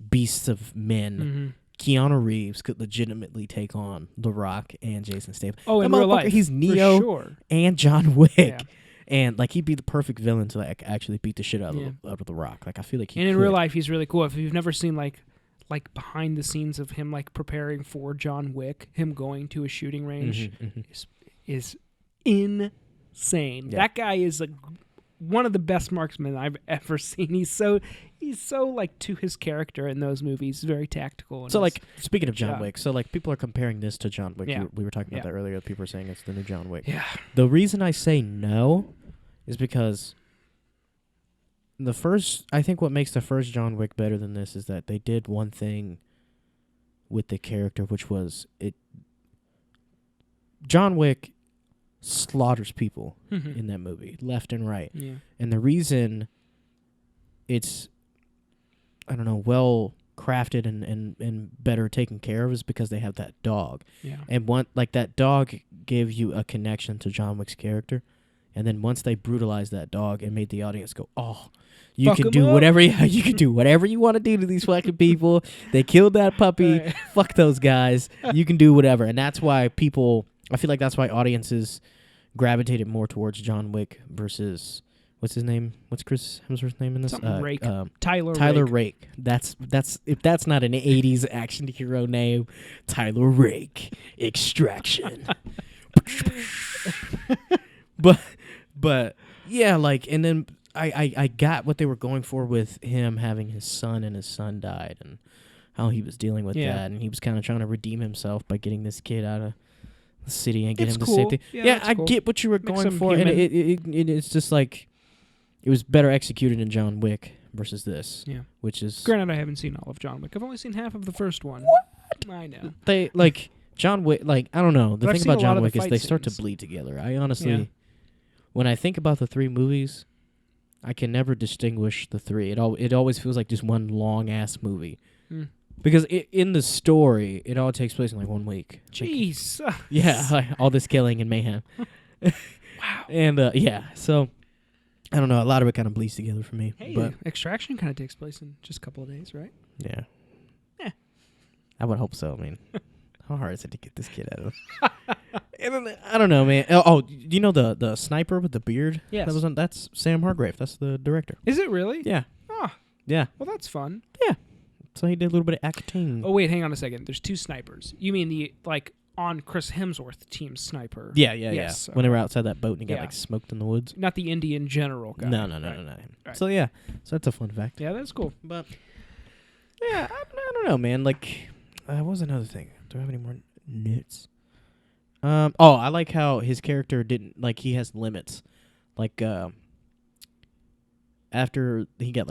[SPEAKER 1] beasts of men. Keanu Reeves could legitimately take on The Rock and Jason Statham.
[SPEAKER 2] Oh, in real life,
[SPEAKER 1] he's Neo and John Wick.
[SPEAKER 2] Yeah.
[SPEAKER 1] And like he'd be the perfect villain to like actually beat the shit out of The Rock. Like I feel like he.
[SPEAKER 2] And in
[SPEAKER 1] could.
[SPEAKER 2] real life, he's really cool. If you've never seen like behind the scenes of him like preparing for John Wick, him going to a shooting range is insane.
[SPEAKER 1] Yeah.
[SPEAKER 2] That guy is like one of the best marksmen I've ever seen. He's so like to his character in those movies, very tactical.
[SPEAKER 1] So like speaking of John Wick, so like people are comparing this to John Wick.
[SPEAKER 2] Yeah.
[SPEAKER 1] We were talking about that earlier. People are saying it's the new John Wick.
[SPEAKER 2] Yeah.
[SPEAKER 1] The reason I say no is because I think what makes the first John Wick better than this is that they did one thing with the character, which was John Wick slaughters people in that movie, left and right.
[SPEAKER 2] Yeah.
[SPEAKER 1] And the reason it's, I don't know, well crafted and better taken care of is because they have that dog.
[SPEAKER 2] Yeah.
[SPEAKER 1] And that dog gave you a connection to John Wick's character. And then once they brutalized that dog, it made the audience go, "Oh, you
[SPEAKER 2] Fuck
[SPEAKER 1] can
[SPEAKER 2] 'em
[SPEAKER 1] do
[SPEAKER 2] up."
[SPEAKER 1] whatever you can do whatever you want to do to these fucking people. They killed that puppy.
[SPEAKER 2] Right.
[SPEAKER 1] Fuck those guys. You can do whatever." And that's why I feel like that's why audiences gravitated more towards John Wick versus what's his name? What's Chris Hemsworth's name in this?
[SPEAKER 2] Something Rake. Tyler
[SPEAKER 1] Rake. That's if that's not an 80s action hero name, Tyler Rake. Extraction. But yeah, like, and then I got what they were going for with him having his son, and his son died, and how he was dealing with that, and he was kind of trying to redeem himself by getting this kid out of the city and get him to safety. Yeah, I get what you were going for, and it's just like it was better executed in John Wick versus this.
[SPEAKER 2] Yeah,
[SPEAKER 1] which is
[SPEAKER 2] granted, I haven't seen all of John Wick. I've only seen half of the first one.
[SPEAKER 1] What?
[SPEAKER 2] I know.
[SPEAKER 1] They like John Wick. Like, I don't know. The
[SPEAKER 2] But
[SPEAKER 1] thing
[SPEAKER 2] I've seen
[SPEAKER 1] about
[SPEAKER 2] a lot
[SPEAKER 1] John
[SPEAKER 2] of the
[SPEAKER 1] Wick is
[SPEAKER 2] fight
[SPEAKER 1] they start to
[SPEAKER 2] scenes.
[SPEAKER 1] bleed together. I honestly,
[SPEAKER 2] Yeah.
[SPEAKER 1] when I think about the three movies, I can never distinguish the three. It always feels like just one long ass movie.
[SPEAKER 2] Mm.
[SPEAKER 1] Because in the story, it all takes place in like 1 week.
[SPEAKER 2] Jeez.
[SPEAKER 1] Yeah, like, all this killing and mayhem.
[SPEAKER 2] Wow.
[SPEAKER 1] And yeah, so I don't know. A lot of it kind of bleeds together for me.
[SPEAKER 2] Hey,
[SPEAKER 1] But
[SPEAKER 2] Extraction kind of takes place in just a couple of days, right?
[SPEAKER 1] yeah,
[SPEAKER 2] Eh.
[SPEAKER 1] I would hope so. I mean, how hard is it to get this kid out of? And then, I don't know, man. Oh, do you know the sniper with the beard?
[SPEAKER 2] Yes.
[SPEAKER 1] That's Sam Hargrave. That's the director.
[SPEAKER 2] Is it really?
[SPEAKER 1] Yeah.
[SPEAKER 2] Ah,
[SPEAKER 1] Yeah.
[SPEAKER 2] well, that's fun.
[SPEAKER 1] So he did a little bit of acting.
[SPEAKER 2] Oh, wait, hang on a second. There's two snipers. You mean the, on Chris Hemsworth team sniper?
[SPEAKER 1] Yeah.
[SPEAKER 2] Yes,
[SPEAKER 1] When they were outside that boat and he got
[SPEAKER 2] Yeah.
[SPEAKER 1] smoked in the woods.
[SPEAKER 2] Not the Indian general guy.
[SPEAKER 1] No.
[SPEAKER 2] Right.
[SPEAKER 1] So yeah, so that's a fun fact.
[SPEAKER 2] Yeah, that's cool.
[SPEAKER 1] But yeah, I don't know, man. Like, what was another thing? Do I have any more notes? I like how his character didn't he has limits. Like, after he got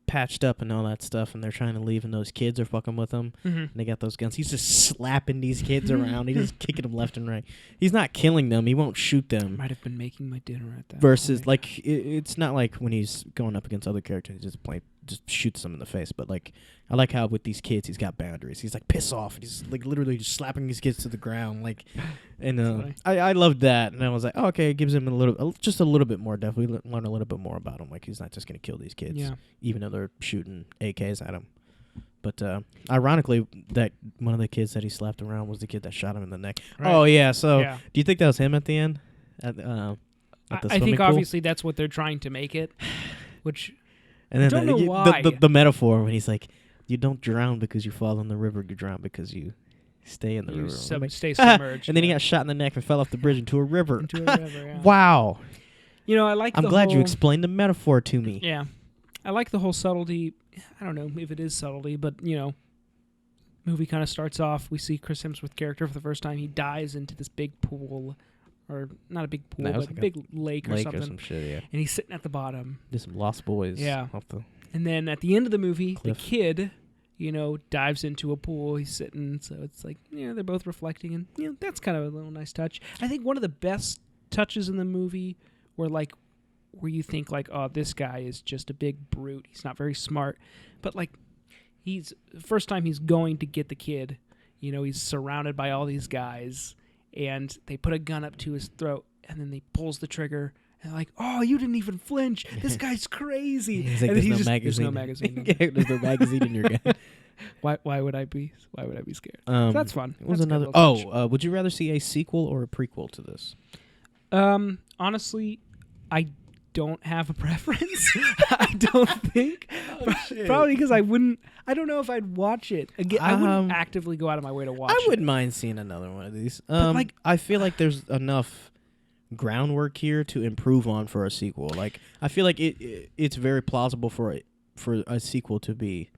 [SPEAKER 1] patched up and all that stuff, and they're trying to leave, and those kids are fucking with him.
[SPEAKER 2] Mm-hmm.
[SPEAKER 1] And they got those guns. He's just slapping these kids around. He's just kicking them left and right. He's not killing them. He won't shoot them.
[SPEAKER 2] Might have been making my dinner at that
[SPEAKER 1] Versus,
[SPEAKER 2] point.
[SPEAKER 1] it's not like when he's going up against other characters, he just shoots them in the face. But, I like how with these kids, he's got boundaries. He's piss off. And he's, literally just slapping these kids to the ground. And I loved that. And I was like, oh, okay, it gives him just a little bit more depth. We learn a little bit more about him. He's not just going to kill these kids, even though they're shooting AKs at him. But ironically, that one of the kids that he slapped around was the kid that shot him in the neck.
[SPEAKER 2] Right.
[SPEAKER 1] Oh, yeah. So
[SPEAKER 2] Yeah.
[SPEAKER 1] do you think that was him at the end? At the
[SPEAKER 2] I
[SPEAKER 1] swimming
[SPEAKER 2] think
[SPEAKER 1] pool?
[SPEAKER 2] obviously that's what they're trying to make it, which
[SPEAKER 1] And then
[SPEAKER 2] I don't know why.
[SPEAKER 1] the metaphor when he's like, you don't drown because you fall in the river, you drown because you stay in the
[SPEAKER 2] you
[SPEAKER 1] river.
[SPEAKER 2] stay submerged.
[SPEAKER 1] And then he got shot in the neck and fell off the bridge into a river.
[SPEAKER 2] into a river. Yeah.
[SPEAKER 1] Wow.
[SPEAKER 2] I like
[SPEAKER 1] I'm
[SPEAKER 2] the
[SPEAKER 1] glad you
[SPEAKER 2] whole-
[SPEAKER 1] explained the metaphor to me.
[SPEAKER 2] Yeah. I like the whole subtlety. I don't know if it is subtlety, but, movie kind of starts off. We see Chris Hemsworth character for the first time. He dives into this big pool, or not a big pool,
[SPEAKER 1] No, it
[SPEAKER 2] but
[SPEAKER 1] was
[SPEAKER 2] a
[SPEAKER 1] like
[SPEAKER 2] big lake or something.
[SPEAKER 1] some shit, yeah.
[SPEAKER 2] And he's sitting at the bottom.
[SPEAKER 1] Just some lost boys.
[SPEAKER 2] Yeah.
[SPEAKER 1] Off the
[SPEAKER 2] And then at the end of the movie,
[SPEAKER 1] Cliff.
[SPEAKER 2] the kid, dives into a pool. He's sitting. So it's they're both reflecting. And, that's kind of a little nice touch. I think one of the best touches in the movie where you think oh, this guy is just a big brute. He's not very smart. But he's first time he's going to get the kid. He's surrounded by all these guys, and they put a gun up to his throat, and then he pulls the trigger. And like, oh, you didn't even flinch. This guy's crazy.
[SPEAKER 1] He's like,
[SPEAKER 2] and
[SPEAKER 1] there's
[SPEAKER 2] then
[SPEAKER 1] no magazine.
[SPEAKER 2] There's no magazine.
[SPEAKER 1] Yeah, there's no magazine in your gun.
[SPEAKER 2] Why would I be scared? That's fun.
[SPEAKER 1] It was
[SPEAKER 2] That's a good
[SPEAKER 1] another.
[SPEAKER 2] little touch.
[SPEAKER 1] Would you rather see a sequel or a prequel to this?
[SPEAKER 2] Honestly, I don't have a preference. I don't think. Probably because I don't know if I'd watch it again. I wouldn't actively go out of my way to watch it.
[SPEAKER 1] I wouldn't mind seeing another one of these.
[SPEAKER 2] But,
[SPEAKER 1] I feel like there's enough groundwork here to improve on for a sequel. I feel like it's very plausible for a sequel to be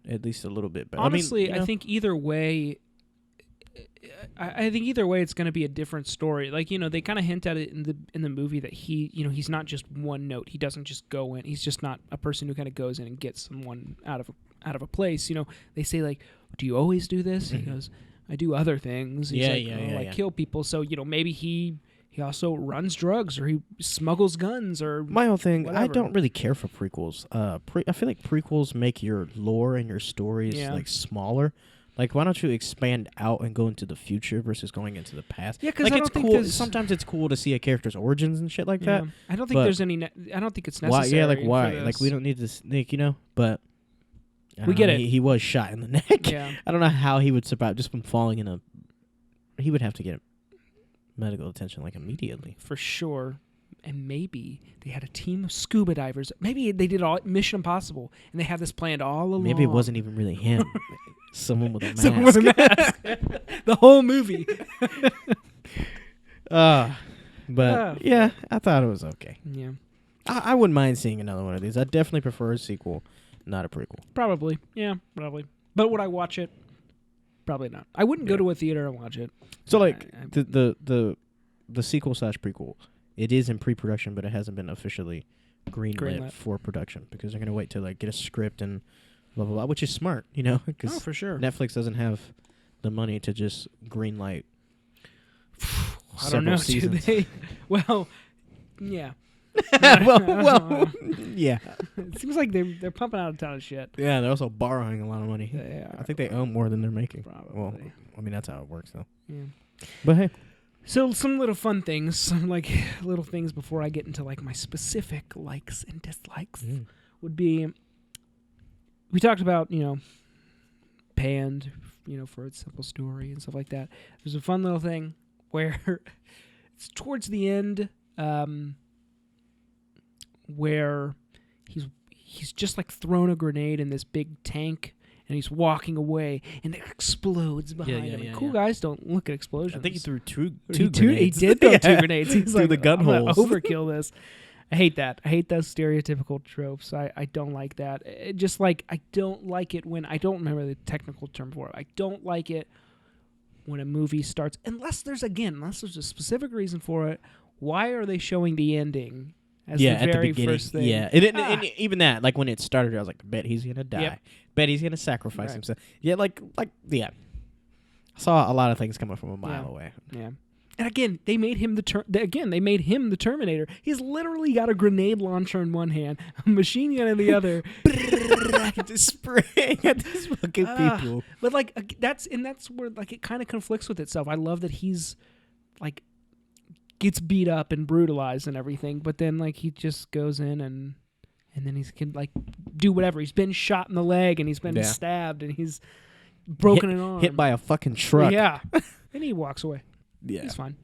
[SPEAKER 1] at least a little bit better.
[SPEAKER 2] Honestly, I think either way, I think either way, it's going to be a different story. Like, they kind of hint at it in the movie that he's not just one note. He doesn't just go in. He's just not a person who kind of goes in and gets someone out of a place. They say like, "Do you always do this?" And he goes, "I do other things." He's like, kill people. So maybe he also runs drugs or he smuggles guns or
[SPEAKER 1] my whole thing.
[SPEAKER 2] whatever.
[SPEAKER 1] I don't really care for prequels. I feel like prequels make your lore and your stories like smaller. Like, why don't you expand out and go into the future versus going into the past?
[SPEAKER 2] Yeah, because
[SPEAKER 1] like,
[SPEAKER 2] I
[SPEAKER 1] it's
[SPEAKER 2] don't
[SPEAKER 1] cool.
[SPEAKER 2] think
[SPEAKER 1] Sometimes it's cool to see a character's origins and shit like that.
[SPEAKER 2] I don't think there's any. I don't think it's necessary.
[SPEAKER 1] Why? Yeah, like why?
[SPEAKER 2] For this.
[SPEAKER 1] Like we don't need this, but
[SPEAKER 2] We get it.
[SPEAKER 1] He was shot in the neck.
[SPEAKER 2] Yeah.
[SPEAKER 1] I don't know how he would survive just from falling in a. He would have to get medical attention like immediately.
[SPEAKER 2] For sure. And maybe they had a team of scuba divers. Maybe they did all Mission Impossible, and they had this planned all along.
[SPEAKER 1] Maybe it wasn't even really him. Someone with a mask.
[SPEAKER 2] Someone with a mask. The whole movie.
[SPEAKER 1] Yeah, I thought it was okay.
[SPEAKER 2] Yeah.
[SPEAKER 1] I wouldn't mind seeing another one of these. I definitely prefer a sequel, not a prequel.
[SPEAKER 2] Probably. Yeah, probably. But would I watch it? Probably not. I wouldn't go to a theater and watch it.
[SPEAKER 1] So like the sequel / prequel, it is in pre-production, but it hasn't been officially greenlit for production because they're gonna wait to like get a script and blah blah blah, which is smart, because
[SPEAKER 2] for sure.
[SPEAKER 1] Netflix doesn't have the money to just greenlight.
[SPEAKER 2] I don't know.
[SPEAKER 1] Seasons.
[SPEAKER 2] Do they? Well, yeah.
[SPEAKER 1] well, yeah.
[SPEAKER 2] It seems like they're pumping out a ton of shit.
[SPEAKER 1] Yeah, they're also borrowing a lot of money.
[SPEAKER 2] Yeah,
[SPEAKER 1] I think they own more than they're making.
[SPEAKER 2] Probably.
[SPEAKER 1] Well, I mean that's how it works, though.
[SPEAKER 2] Yeah.
[SPEAKER 1] But hey.
[SPEAKER 2] So some little fun things, some like little things before I get into like my specific likes and dislikes would be. We talked about Panned, for its simple story and stuff like that. There's a fun little thing where it's towards the end, where he's just like thrown a grenade in this big tank. And he's walking away, and it explodes behind him. And cool guys don't look at explosions.
[SPEAKER 1] I think he threw two
[SPEAKER 2] He
[SPEAKER 1] grenades.
[SPEAKER 2] did throw 2 grenades. He's
[SPEAKER 1] through
[SPEAKER 2] like,
[SPEAKER 1] the gun
[SPEAKER 2] I'm gonna
[SPEAKER 1] holes.
[SPEAKER 2] overkill this. I hate that. I hate those stereotypical tropes. I don't like that. Just like I don't like it when I don't remember the technical term for it. I don't like it when a movie starts unless there's a specific reason for it. Why are they showing the ending? As the very first thing.
[SPEAKER 1] Yeah, and even that, like when it started, I was like, bet he's gonna die.
[SPEAKER 2] Yep.
[SPEAKER 1] Bet he's gonna sacrifice himself. Yeah, I saw a lot of things coming from a mile away.
[SPEAKER 2] Yeah, and again, they made him they made him the Terminator. He's literally got a grenade launcher in one hand, a machine gun in the other,
[SPEAKER 1] just spraying at these fucking people.
[SPEAKER 2] But like that's where like it kind of conflicts with itself. I love that he's like. Gets beat up and brutalized and everything, but then like he just goes in and then he can like do whatever. He's been shot in the leg and he's been stabbed and he's broken an arm,
[SPEAKER 1] hit by a fucking truck.
[SPEAKER 2] Yeah, and he walks away. Yeah, he's fine.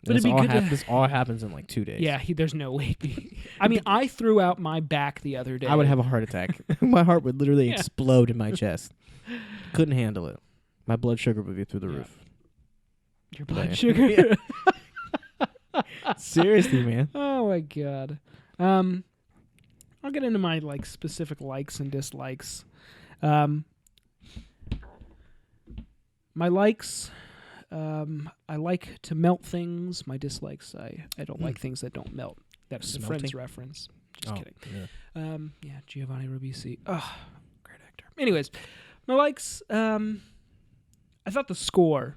[SPEAKER 2] But
[SPEAKER 1] it'd be good. This all happens in like 2 days.
[SPEAKER 2] Yeah, there's no way. I mean, I threw out my back the other day.
[SPEAKER 1] I would have a heart attack. My heart would literally explode in my chest. Couldn't handle it. My blood sugar would be through the roof.
[SPEAKER 2] Your blood sugar.
[SPEAKER 1] Seriously, man.
[SPEAKER 2] Oh my god. I'll get into my like specific likes and dislikes. My likes, I like to melt things. My dislikes, I don't like things that don't melt. That's a Friends reference. Just kidding. Yeah. Giovanni Ribisi. Oh, great actor. Anyways, my likes. I thought the score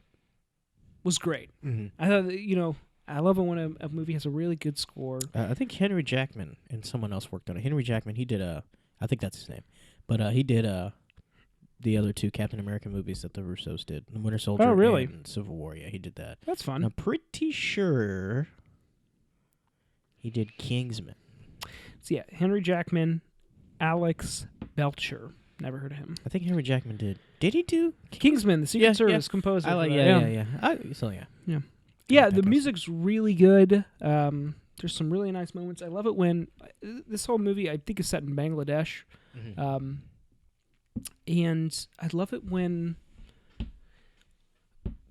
[SPEAKER 2] was great. Mm-hmm. I thought I love it when a movie has a really good score.
[SPEAKER 1] I think Henry Jackman and someone else worked on it. Henry Jackman, he did I think that's his name, but he did the other 2 Captain America movies that the Russos did, The Winter Soldier and Civil War. Yeah, he did that.
[SPEAKER 2] That's fun.
[SPEAKER 1] I'm pretty sure he did Kingsman.
[SPEAKER 2] So yeah, Henry Jackman, Alex Belcher. Never heard of him.
[SPEAKER 1] I think Henry Jackman did. Did he do
[SPEAKER 2] Kingsman? The Secret Service composer.
[SPEAKER 1] I like. Yeah.
[SPEAKER 2] Yeah. Yeah, the music's really good. There's some really nice moments. I love it when this whole movie, I think, is set in Bangladesh, and I love it when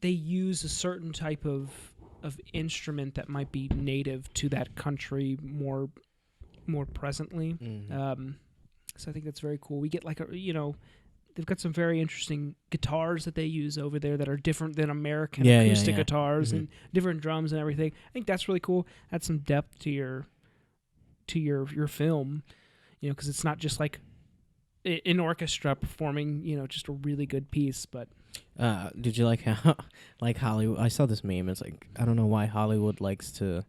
[SPEAKER 2] they use a certain type of instrument that might be native to that country more presently. So I think that's very cool. We get like they've got some very interesting guitars that they use over there that are different than American
[SPEAKER 1] Yeah,
[SPEAKER 2] acoustic
[SPEAKER 1] yeah.
[SPEAKER 2] guitars and different drums and everything. I think that's really cool. Adds some depth to your film, because it's not just like an orchestra performing, just a really good piece. But
[SPEAKER 1] did you like how like Hollywood? I saw this meme. It's like, I don't know why Hollywood likes to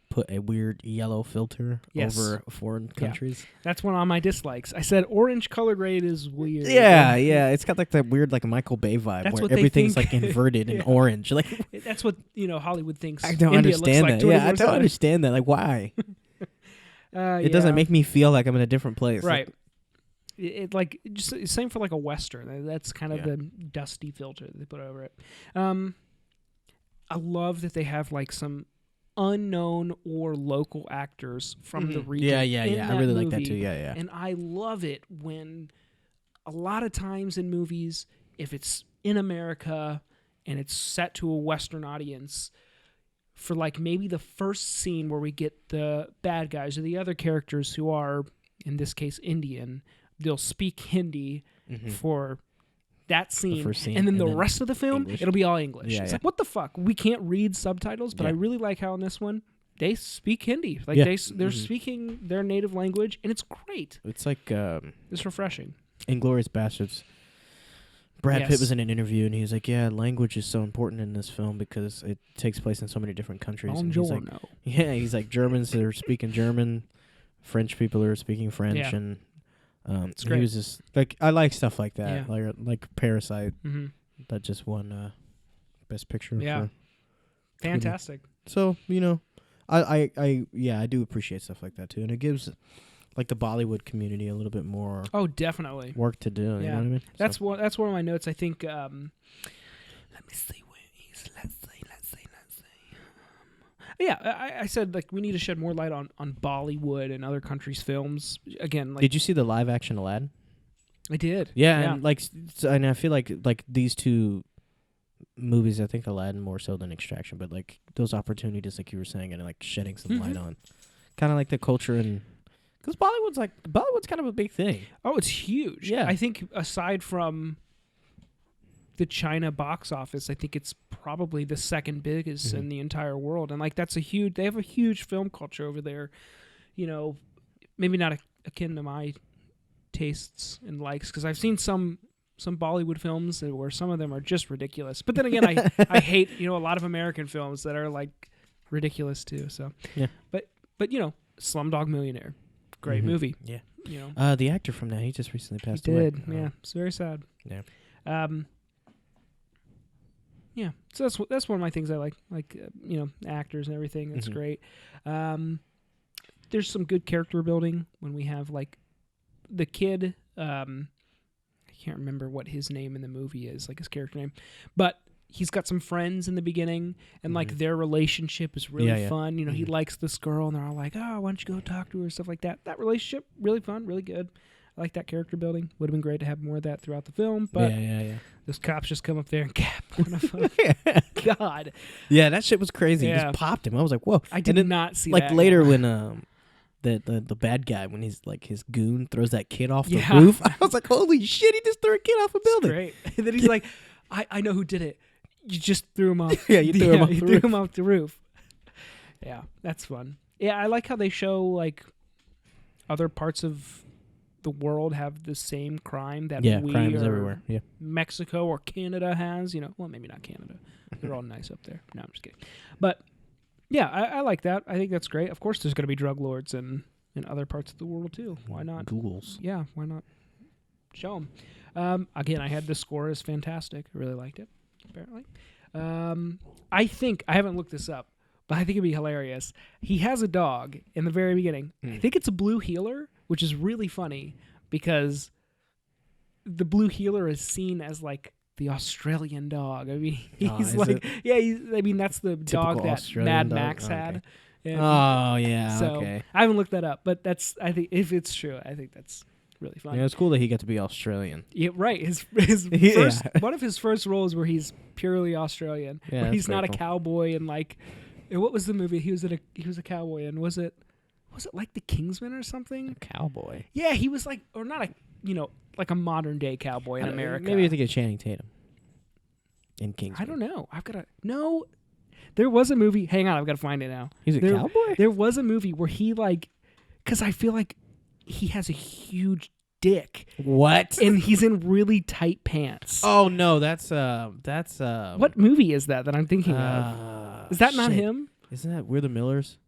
[SPEAKER 1] put a weird yellow filter over foreign countries.
[SPEAKER 2] That's one of my dislikes. I said orange color grade is weird.
[SPEAKER 1] Yeah. It's got like that weird like Michael Bay vibe
[SPEAKER 2] That's
[SPEAKER 1] where
[SPEAKER 2] what they
[SPEAKER 1] everything's
[SPEAKER 2] think.
[SPEAKER 1] like inverted and orange. Like,
[SPEAKER 2] That's what Hollywood thinks.
[SPEAKER 1] I don't
[SPEAKER 2] India
[SPEAKER 1] understand
[SPEAKER 2] looks
[SPEAKER 1] that.
[SPEAKER 2] like
[SPEAKER 1] Yeah, I don't understand that. Like, why? It doesn't make me feel like I'm in a different place.
[SPEAKER 2] Right. It like just same for like a Western. That's kind of the dusty filter that they put over it. I love that they have like some unknown or local actors from the region.
[SPEAKER 1] Yeah. I really like that too. Yeah.
[SPEAKER 2] And I love it when a lot of times in movies, if it's in America and it's set to a Western audience, for like maybe the first scene where we get the bad guys or the other characters who are, in this case, Indian, they'll speak Hindi for that scene, and then the rest of the film,
[SPEAKER 1] English.
[SPEAKER 2] it'll be all English.
[SPEAKER 1] Yeah,
[SPEAKER 2] it's like, what the fuck? We can't read subtitles, but I really like how in this one, they speak Hindi. Like they're speaking their native language, and it's great.
[SPEAKER 1] It's like
[SPEAKER 2] It's refreshing.
[SPEAKER 1] Inglourious Basterds. Brad Pitt was in an interview, and he was like, yeah, language is so important in this film because it takes place in so many different countries. And he's like, he's like, Germans are speaking German, French people are speaking French, and
[SPEAKER 2] it's great.
[SPEAKER 1] He was just like, I like stuff like that, like Parasite, that just won Best Picture.
[SPEAKER 2] Yeah, fantastic.
[SPEAKER 1] So I do appreciate stuff like that too, and it gives like the Bollywood community a little bit more.
[SPEAKER 2] Oh, definitely
[SPEAKER 1] work to do. You know what I mean?
[SPEAKER 2] That's one of my notes. I think. Let me see where he's. Let's see. I said like we need to shed more light on Bollywood and other countries' films. Again, like,
[SPEAKER 1] did you see the live action Aladdin?
[SPEAKER 2] I did.
[SPEAKER 1] Yeah. And and I feel like these two movies, I think Aladdin more so than Extraction, but like those opportunities, like you were saying, and like shedding some light on, kind of like the culture and. Because Bollywood's kind of a big thing.
[SPEAKER 2] Oh, it's huge.
[SPEAKER 1] Yeah.
[SPEAKER 2] I think aside from the China box office, I think it's probably the second biggest in the entire world. And like they have a huge film culture over there. Maybe not akin to my tastes and likes, because I've seen some Bollywood films where some of them are just ridiculous. But then again, I hate a lot of American films that are like ridiculous too. So
[SPEAKER 1] yeah.
[SPEAKER 2] But Slumdog Millionaire. Great movie.
[SPEAKER 1] Yeah. The actor from that, he just recently passed away.
[SPEAKER 2] He did. Yeah. It's very sad.
[SPEAKER 1] Yeah.
[SPEAKER 2] Yeah. So that's one of my things I like actors and everything. That's great. There's some good character building when we have like the kid. I can't remember what his name in the movie is, like his character name, but he's got some friends in the beginning, and like their relationship is really fun. He likes this girl, and they're all like, "Oh, why don't you go talk to her?" Stuff like that. That relationship really fun, really good. I like that character building. Would have been great to have more of that throughout the film, but those cops just come up there and cap one of them. God.
[SPEAKER 1] Yeah, that shit was crazy.
[SPEAKER 2] Yeah.
[SPEAKER 1] He just popped him. I was like, whoa.
[SPEAKER 2] I did not see
[SPEAKER 1] like
[SPEAKER 2] that.
[SPEAKER 1] Like later when the bad guy, when he's like his goon throws that kid off the roof, I was like, holy shit, he just threw a kid off a building.
[SPEAKER 2] Great. And then he's like, I know who did it. You just threw him off.
[SPEAKER 1] You threw
[SPEAKER 2] him off the roof. Yeah, that's fun. Yeah, I like how they show like other parts of the world have the same crime that
[SPEAKER 1] crime is everywhere. Yeah,
[SPEAKER 2] Mexico or Canada has. Well, maybe not Canada. They're all nice up there. No, I'm just kidding. But yeah, I like that. I think that's great. Of course, there's going to be drug lords in other parts of the world too. Why not?
[SPEAKER 1] Ghouls.
[SPEAKER 2] Yeah, why not? Show them. Again, I had the score is fantastic. I really liked it. Apparently, I think I haven't looked this up, but I think it'd be hilarious. He has a dog in the very beginning. I think it's a blue heeler, which is really funny because the blue heeler is seen as like the Australian dog. I mean, he's that's the dog that
[SPEAKER 1] Australian
[SPEAKER 2] Mad
[SPEAKER 1] dog?
[SPEAKER 2] Max had. And
[SPEAKER 1] Okay.
[SPEAKER 2] I haven't looked that up, but I think if it's true, I think that's really fun.
[SPEAKER 1] Yeah, it's cool that he got to be Australian.
[SPEAKER 2] Yeah, right. His first one of his first roles where he's purely Australian.
[SPEAKER 1] Yeah,
[SPEAKER 2] where he's not
[SPEAKER 1] cool.
[SPEAKER 2] a cowboy and like what was the movie he was a cowboy in? Was it like The Kingsman or something?
[SPEAKER 1] A cowboy.
[SPEAKER 2] Yeah, he was like, or not like a modern day cowboy in America.
[SPEAKER 1] Maybe you have to get Channing Tatum in Kingsman.
[SPEAKER 2] I don't know. No. There was a movie. Hang on, I've got to find it now.
[SPEAKER 1] He's a cowboy?
[SPEAKER 2] There was a movie where he because I feel like he has a huge dick.
[SPEAKER 1] What?
[SPEAKER 2] And he's in really tight pants.
[SPEAKER 1] Oh no, that's
[SPEAKER 2] what movie is that I'm thinking of? Is that not him?
[SPEAKER 1] Isn't that We're the Millers?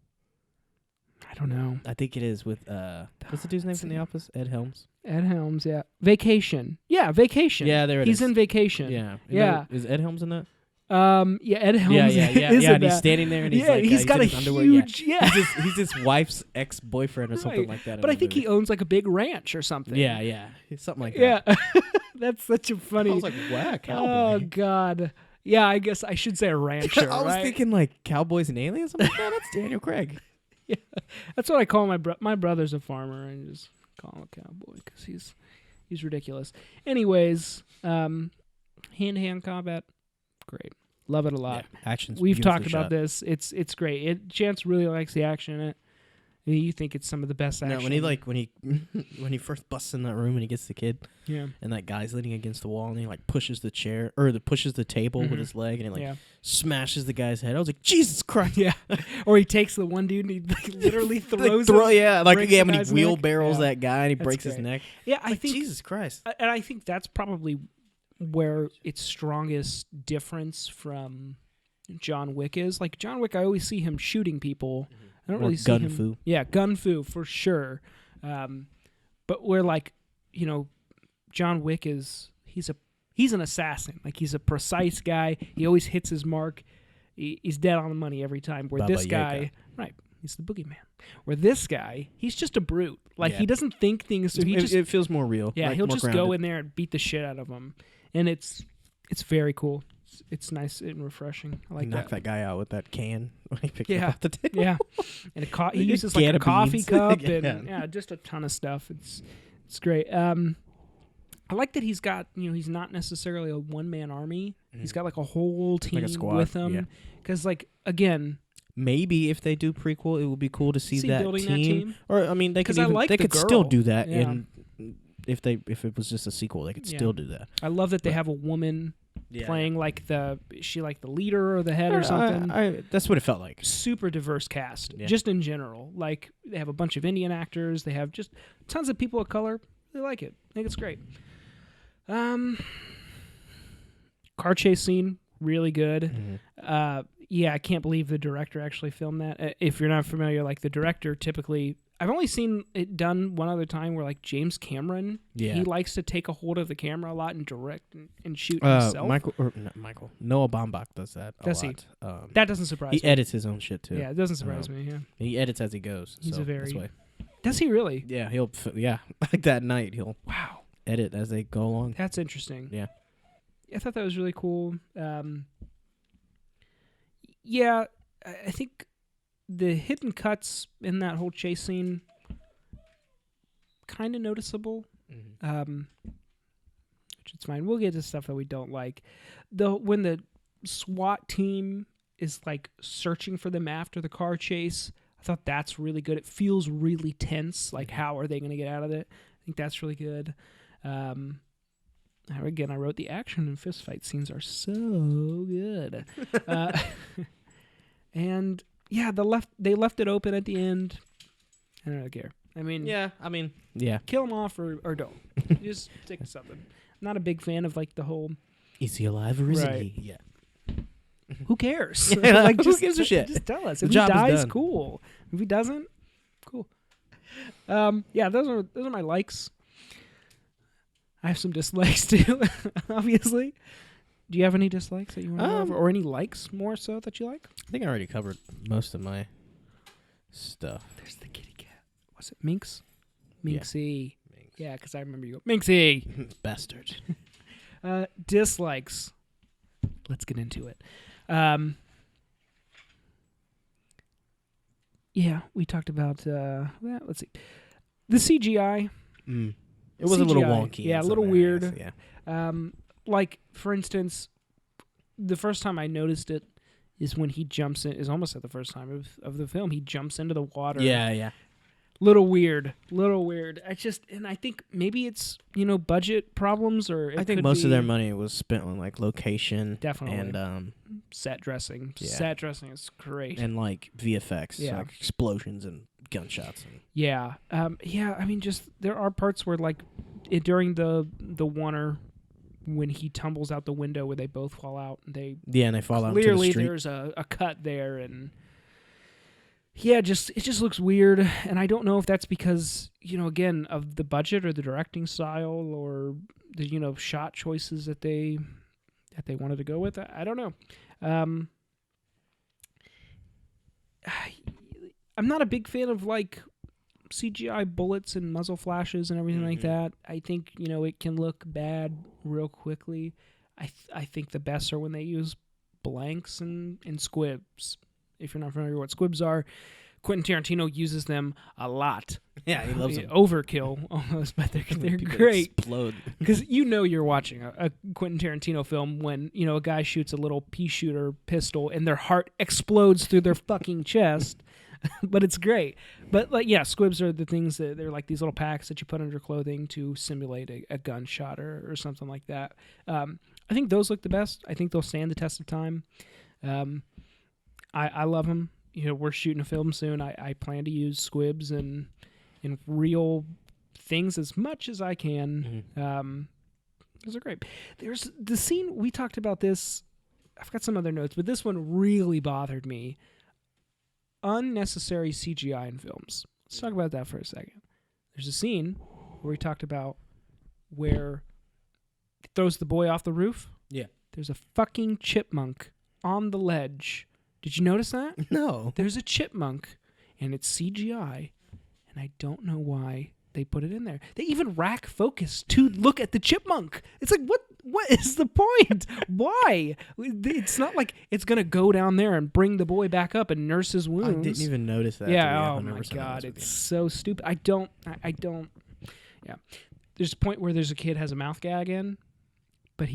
[SPEAKER 2] I don't know.
[SPEAKER 1] I think it is with what's the dude's name from The Office? Ed Helms.
[SPEAKER 2] Ed Helms, yeah. Vacation. Yeah, Vacation.
[SPEAKER 1] Yeah, there it is.
[SPEAKER 2] He's in Vacation.
[SPEAKER 1] Yeah.
[SPEAKER 2] Yeah.
[SPEAKER 1] Is Ed Helms in that?
[SPEAKER 2] Yeah, Ed Helms.
[SPEAKER 1] Yeah. And he's standing there and he's like,
[SPEAKER 2] he's got a huge,
[SPEAKER 1] He's his wife's ex-boyfriend or something like that.
[SPEAKER 2] But I think he owns like a big ranch or something.
[SPEAKER 1] Yeah, something like that.
[SPEAKER 2] Yeah, that's such a funny.
[SPEAKER 1] I was like, wow, cowboy.
[SPEAKER 2] Oh God. Yeah, I guess I should say a rancher.
[SPEAKER 1] I was thinking like Cowboys and Aliens. I'm like, no, that's Daniel Craig.
[SPEAKER 2] Yeah, that's what I call my brother's a farmer, and just call him a cowboy because he's ridiculous. Anyways, hand-to-hand combat, great. Love it a lot.
[SPEAKER 1] Yeah, action's
[SPEAKER 2] We've talked
[SPEAKER 1] beautifully
[SPEAKER 2] about this. It's great. Chance really likes the action in it. And you think it's some of the best action.
[SPEAKER 1] No, when he first busts in that room and he gets the kid,
[SPEAKER 2] yeah,
[SPEAKER 1] and that guy's leaning against the wall and he like pushes the chair pushes the table with his leg and he smashes the guy's head. I was like, Jesus Christ!
[SPEAKER 2] Yeah, or he takes the one dude and he literally throws him.
[SPEAKER 1] When he
[SPEAKER 2] guy's
[SPEAKER 1] wheelbarrows
[SPEAKER 2] neck.
[SPEAKER 1] that guy and he
[SPEAKER 2] That's
[SPEAKER 1] breaks his
[SPEAKER 2] great.
[SPEAKER 1] neck.
[SPEAKER 2] Yeah, I think
[SPEAKER 1] Jesus Christ.
[SPEAKER 2] And I think that's probably where its strongest difference from John Wick is. Like John Wick, I always see him shooting people. I don't really see him.
[SPEAKER 1] Gun-fu.
[SPEAKER 2] Yeah, gun-fu for sure. But where John Wick he's an assassin. Like he's a precise guy. He always hits his mark. He's dead on the money every time. Where this guy, right, he's the boogeyman. Where this guy, he's just a brute. Like he doesn't think things. So
[SPEAKER 1] it feels more real.
[SPEAKER 2] Yeah,
[SPEAKER 1] like,
[SPEAKER 2] he'll
[SPEAKER 1] more
[SPEAKER 2] just
[SPEAKER 1] grounded.
[SPEAKER 2] go in there and beat the shit out of them, and it's very cool. It's nice and refreshing. I like
[SPEAKER 1] knock that guy out with that can when he picks it
[SPEAKER 2] yeah,
[SPEAKER 1] off the table.
[SPEAKER 2] yeah. And he uses like a coffee cup and just a ton of stuff. It's great. I like that he's got he's not necessarily a one-man army. Mm-hmm. He's got like a whole team
[SPEAKER 1] like a squad
[SPEAKER 2] with him. Because again.
[SPEAKER 1] Maybe if they do prequel, it would be cool to see that team. Or I mean, they could still do that.
[SPEAKER 2] Yeah.
[SPEAKER 1] If it was just a sequel, they could still do that.
[SPEAKER 2] I love that they have a woman playing like the leader or the head or something.
[SPEAKER 1] That's what it felt like.
[SPEAKER 2] Super diverse cast, just in general. Like they have a bunch of Indian actors. They have just tons of people of color. They like it. I think it's great. Car chase scene, really good. Mm-hmm. Yeah, I can't believe the director actually filmed that. If you're not familiar, like the director typically, I've only seen it done one other time where like James Cameron, he likes to take a hold of the camera a lot and direct and shoot himself.
[SPEAKER 1] Noah Baumbach does that a lot.
[SPEAKER 2] He? That doesn't surprise me.
[SPEAKER 1] He edits his own shit too.
[SPEAKER 2] Yeah, it doesn't surprise me. Yeah,
[SPEAKER 1] he edits as he goes.
[SPEAKER 2] He's
[SPEAKER 1] this way.
[SPEAKER 2] Does he really?
[SPEAKER 1] Yeah, he'll like that night he'll edit as they go along.
[SPEAKER 2] That's interesting.
[SPEAKER 1] Yeah,
[SPEAKER 2] I thought that was really cool. Yeah, I think the hidden cuts in that whole chase scene kind of noticeable. Mm-hmm. Which is fine. We'll get to stuff that we don't like. When the SWAT team is like searching for them after the car chase, I thought that's really good. It feels really tense. Like, how are they going to get out of it? I think that's really good. Again, I wrote the action and fist fight scenes are so good. And yeah, they left it open at the end. I don't really care. I mean, kill them off or don't. Just stick to something. I'm not a big fan of like the whole.
[SPEAKER 1] Is he alive or isn't he? Yeah.
[SPEAKER 2] Who cares?
[SPEAKER 1] Like, who gives a shit?
[SPEAKER 2] Just tell us.
[SPEAKER 1] The
[SPEAKER 2] If he
[SPEAKER 1] job is
[SPEAKER 2] dies,
[SPEAKER 1] done.
[SPEAKER 2] cool. If he doesn't, cool. Yeah, those are my likes. I have some dislikes too, obviously. Do you have any dislikes that you want to go over, or any likes more so that you like?
[SPEAKER 1] I think I already covered most of my stuff.
[SPEAKER 2] There's the kitty cat. Was it Minx? Minxie.
[SPEAKER 1] Yeah,
[SPEAKER 2] Yeah, because I remember you go, Minxie!
[SPEAKER 1] Bastard.
[SPEAKER 2] Dislikes. Let's get into it. Yeah, we talked about, let's see. The CGI.
[SPEAKER 1] It was a little wonky.
[SPEAKER 2] Yeah, a little weird.
[SPEAKER 1] Areas, yeah.
[SPEAKER 2] Like, for instance, the first time I noticed it is when he jumps in, is almost at the first time of the film, he jumps into the water.
[SPEAKER 1] Yeah.
[SPEAKER 2] Little weird. I think maybe it's budget problems, or
[SPEAKER 1] I think most of their money was spent on like location,
[SPEAKER 2] definitely
[SPEAKER 1] and
[SPEAKER 2] set dressing.
[SPEAKER 1] Yeah.
[SPEAKER 2] Set dressing is great.
[SPEAKER 1] and like VFX,
[SPEAKER 2] Yeah.
[SPEAKER 1] like explosions and gunshots. And
[SPEAKER 2] Yeah. I mean, just there are parts where like during the oneer when he tumbles out the window where they both fall out, and they
[SPEAKER 1] fall out into the
[SPEAKER 2] clearly
[SPEAKER 1] street.
[SPEAKER 2] there's a cut there, and it just looks weird, and I don't know if that's because again of the budget or the directing style or the shot choices that they wanted to go with. I don't know. I'm not a big fan of like CGI bullets and muzzle flashes and everything like that. I think it can look bad real quickly. I think the best are when they use blanks and squibs. If you're not familiar with what squibs are, Quentin Tarantino uses them a lot.
[SPEAKER 1] Yeah, he loves them.
[SPEAKER 2] Overkill almost, but they're great.
[SPEAKER 1] Explode.
[SPEAKER 2] Because you're watching a Quentin Tarantino film when a guy shoots a little pea shooter pistol and their heart explodes through their fucking chest. But it's great. But like, yeah, squibs are the things that they're like these little packs that you put under clothing to simulate a gunshot or something like that. I think those look the best. I think they'll stand the test of time. I love them. We're shooting a film soon. I plan to use squibs and real things as much as I can. Those are great. There's the scene we talked about this. I've got some other notes, but this one really bothered me. Unnecessary CGI in films. Let's talk about that for a second. There's a scene where we talked about where he throws the boy off the roof.
[SPEAKER 1] Yeah.
[SPEAKER 2] There's a fucking chipmunk on the ledge. Did you notice that?
[SPEAKER 1] No.
[SPEAKER 2] There's a chipmunk, and it's CGI, and I don't know why they put it in there. They even rack focus to look at the chipmunk. It's like, what is the point? Why? It's not like it's going to go down there and bring the boy back up and nurse his wounds.
[SPEAKER 1] I didn't even notice that.
[SPEAKER 2] Yeah, oh my God. It's so stupid. I don't. Yeah. There's a point where there's a kid has a mouth gag in, but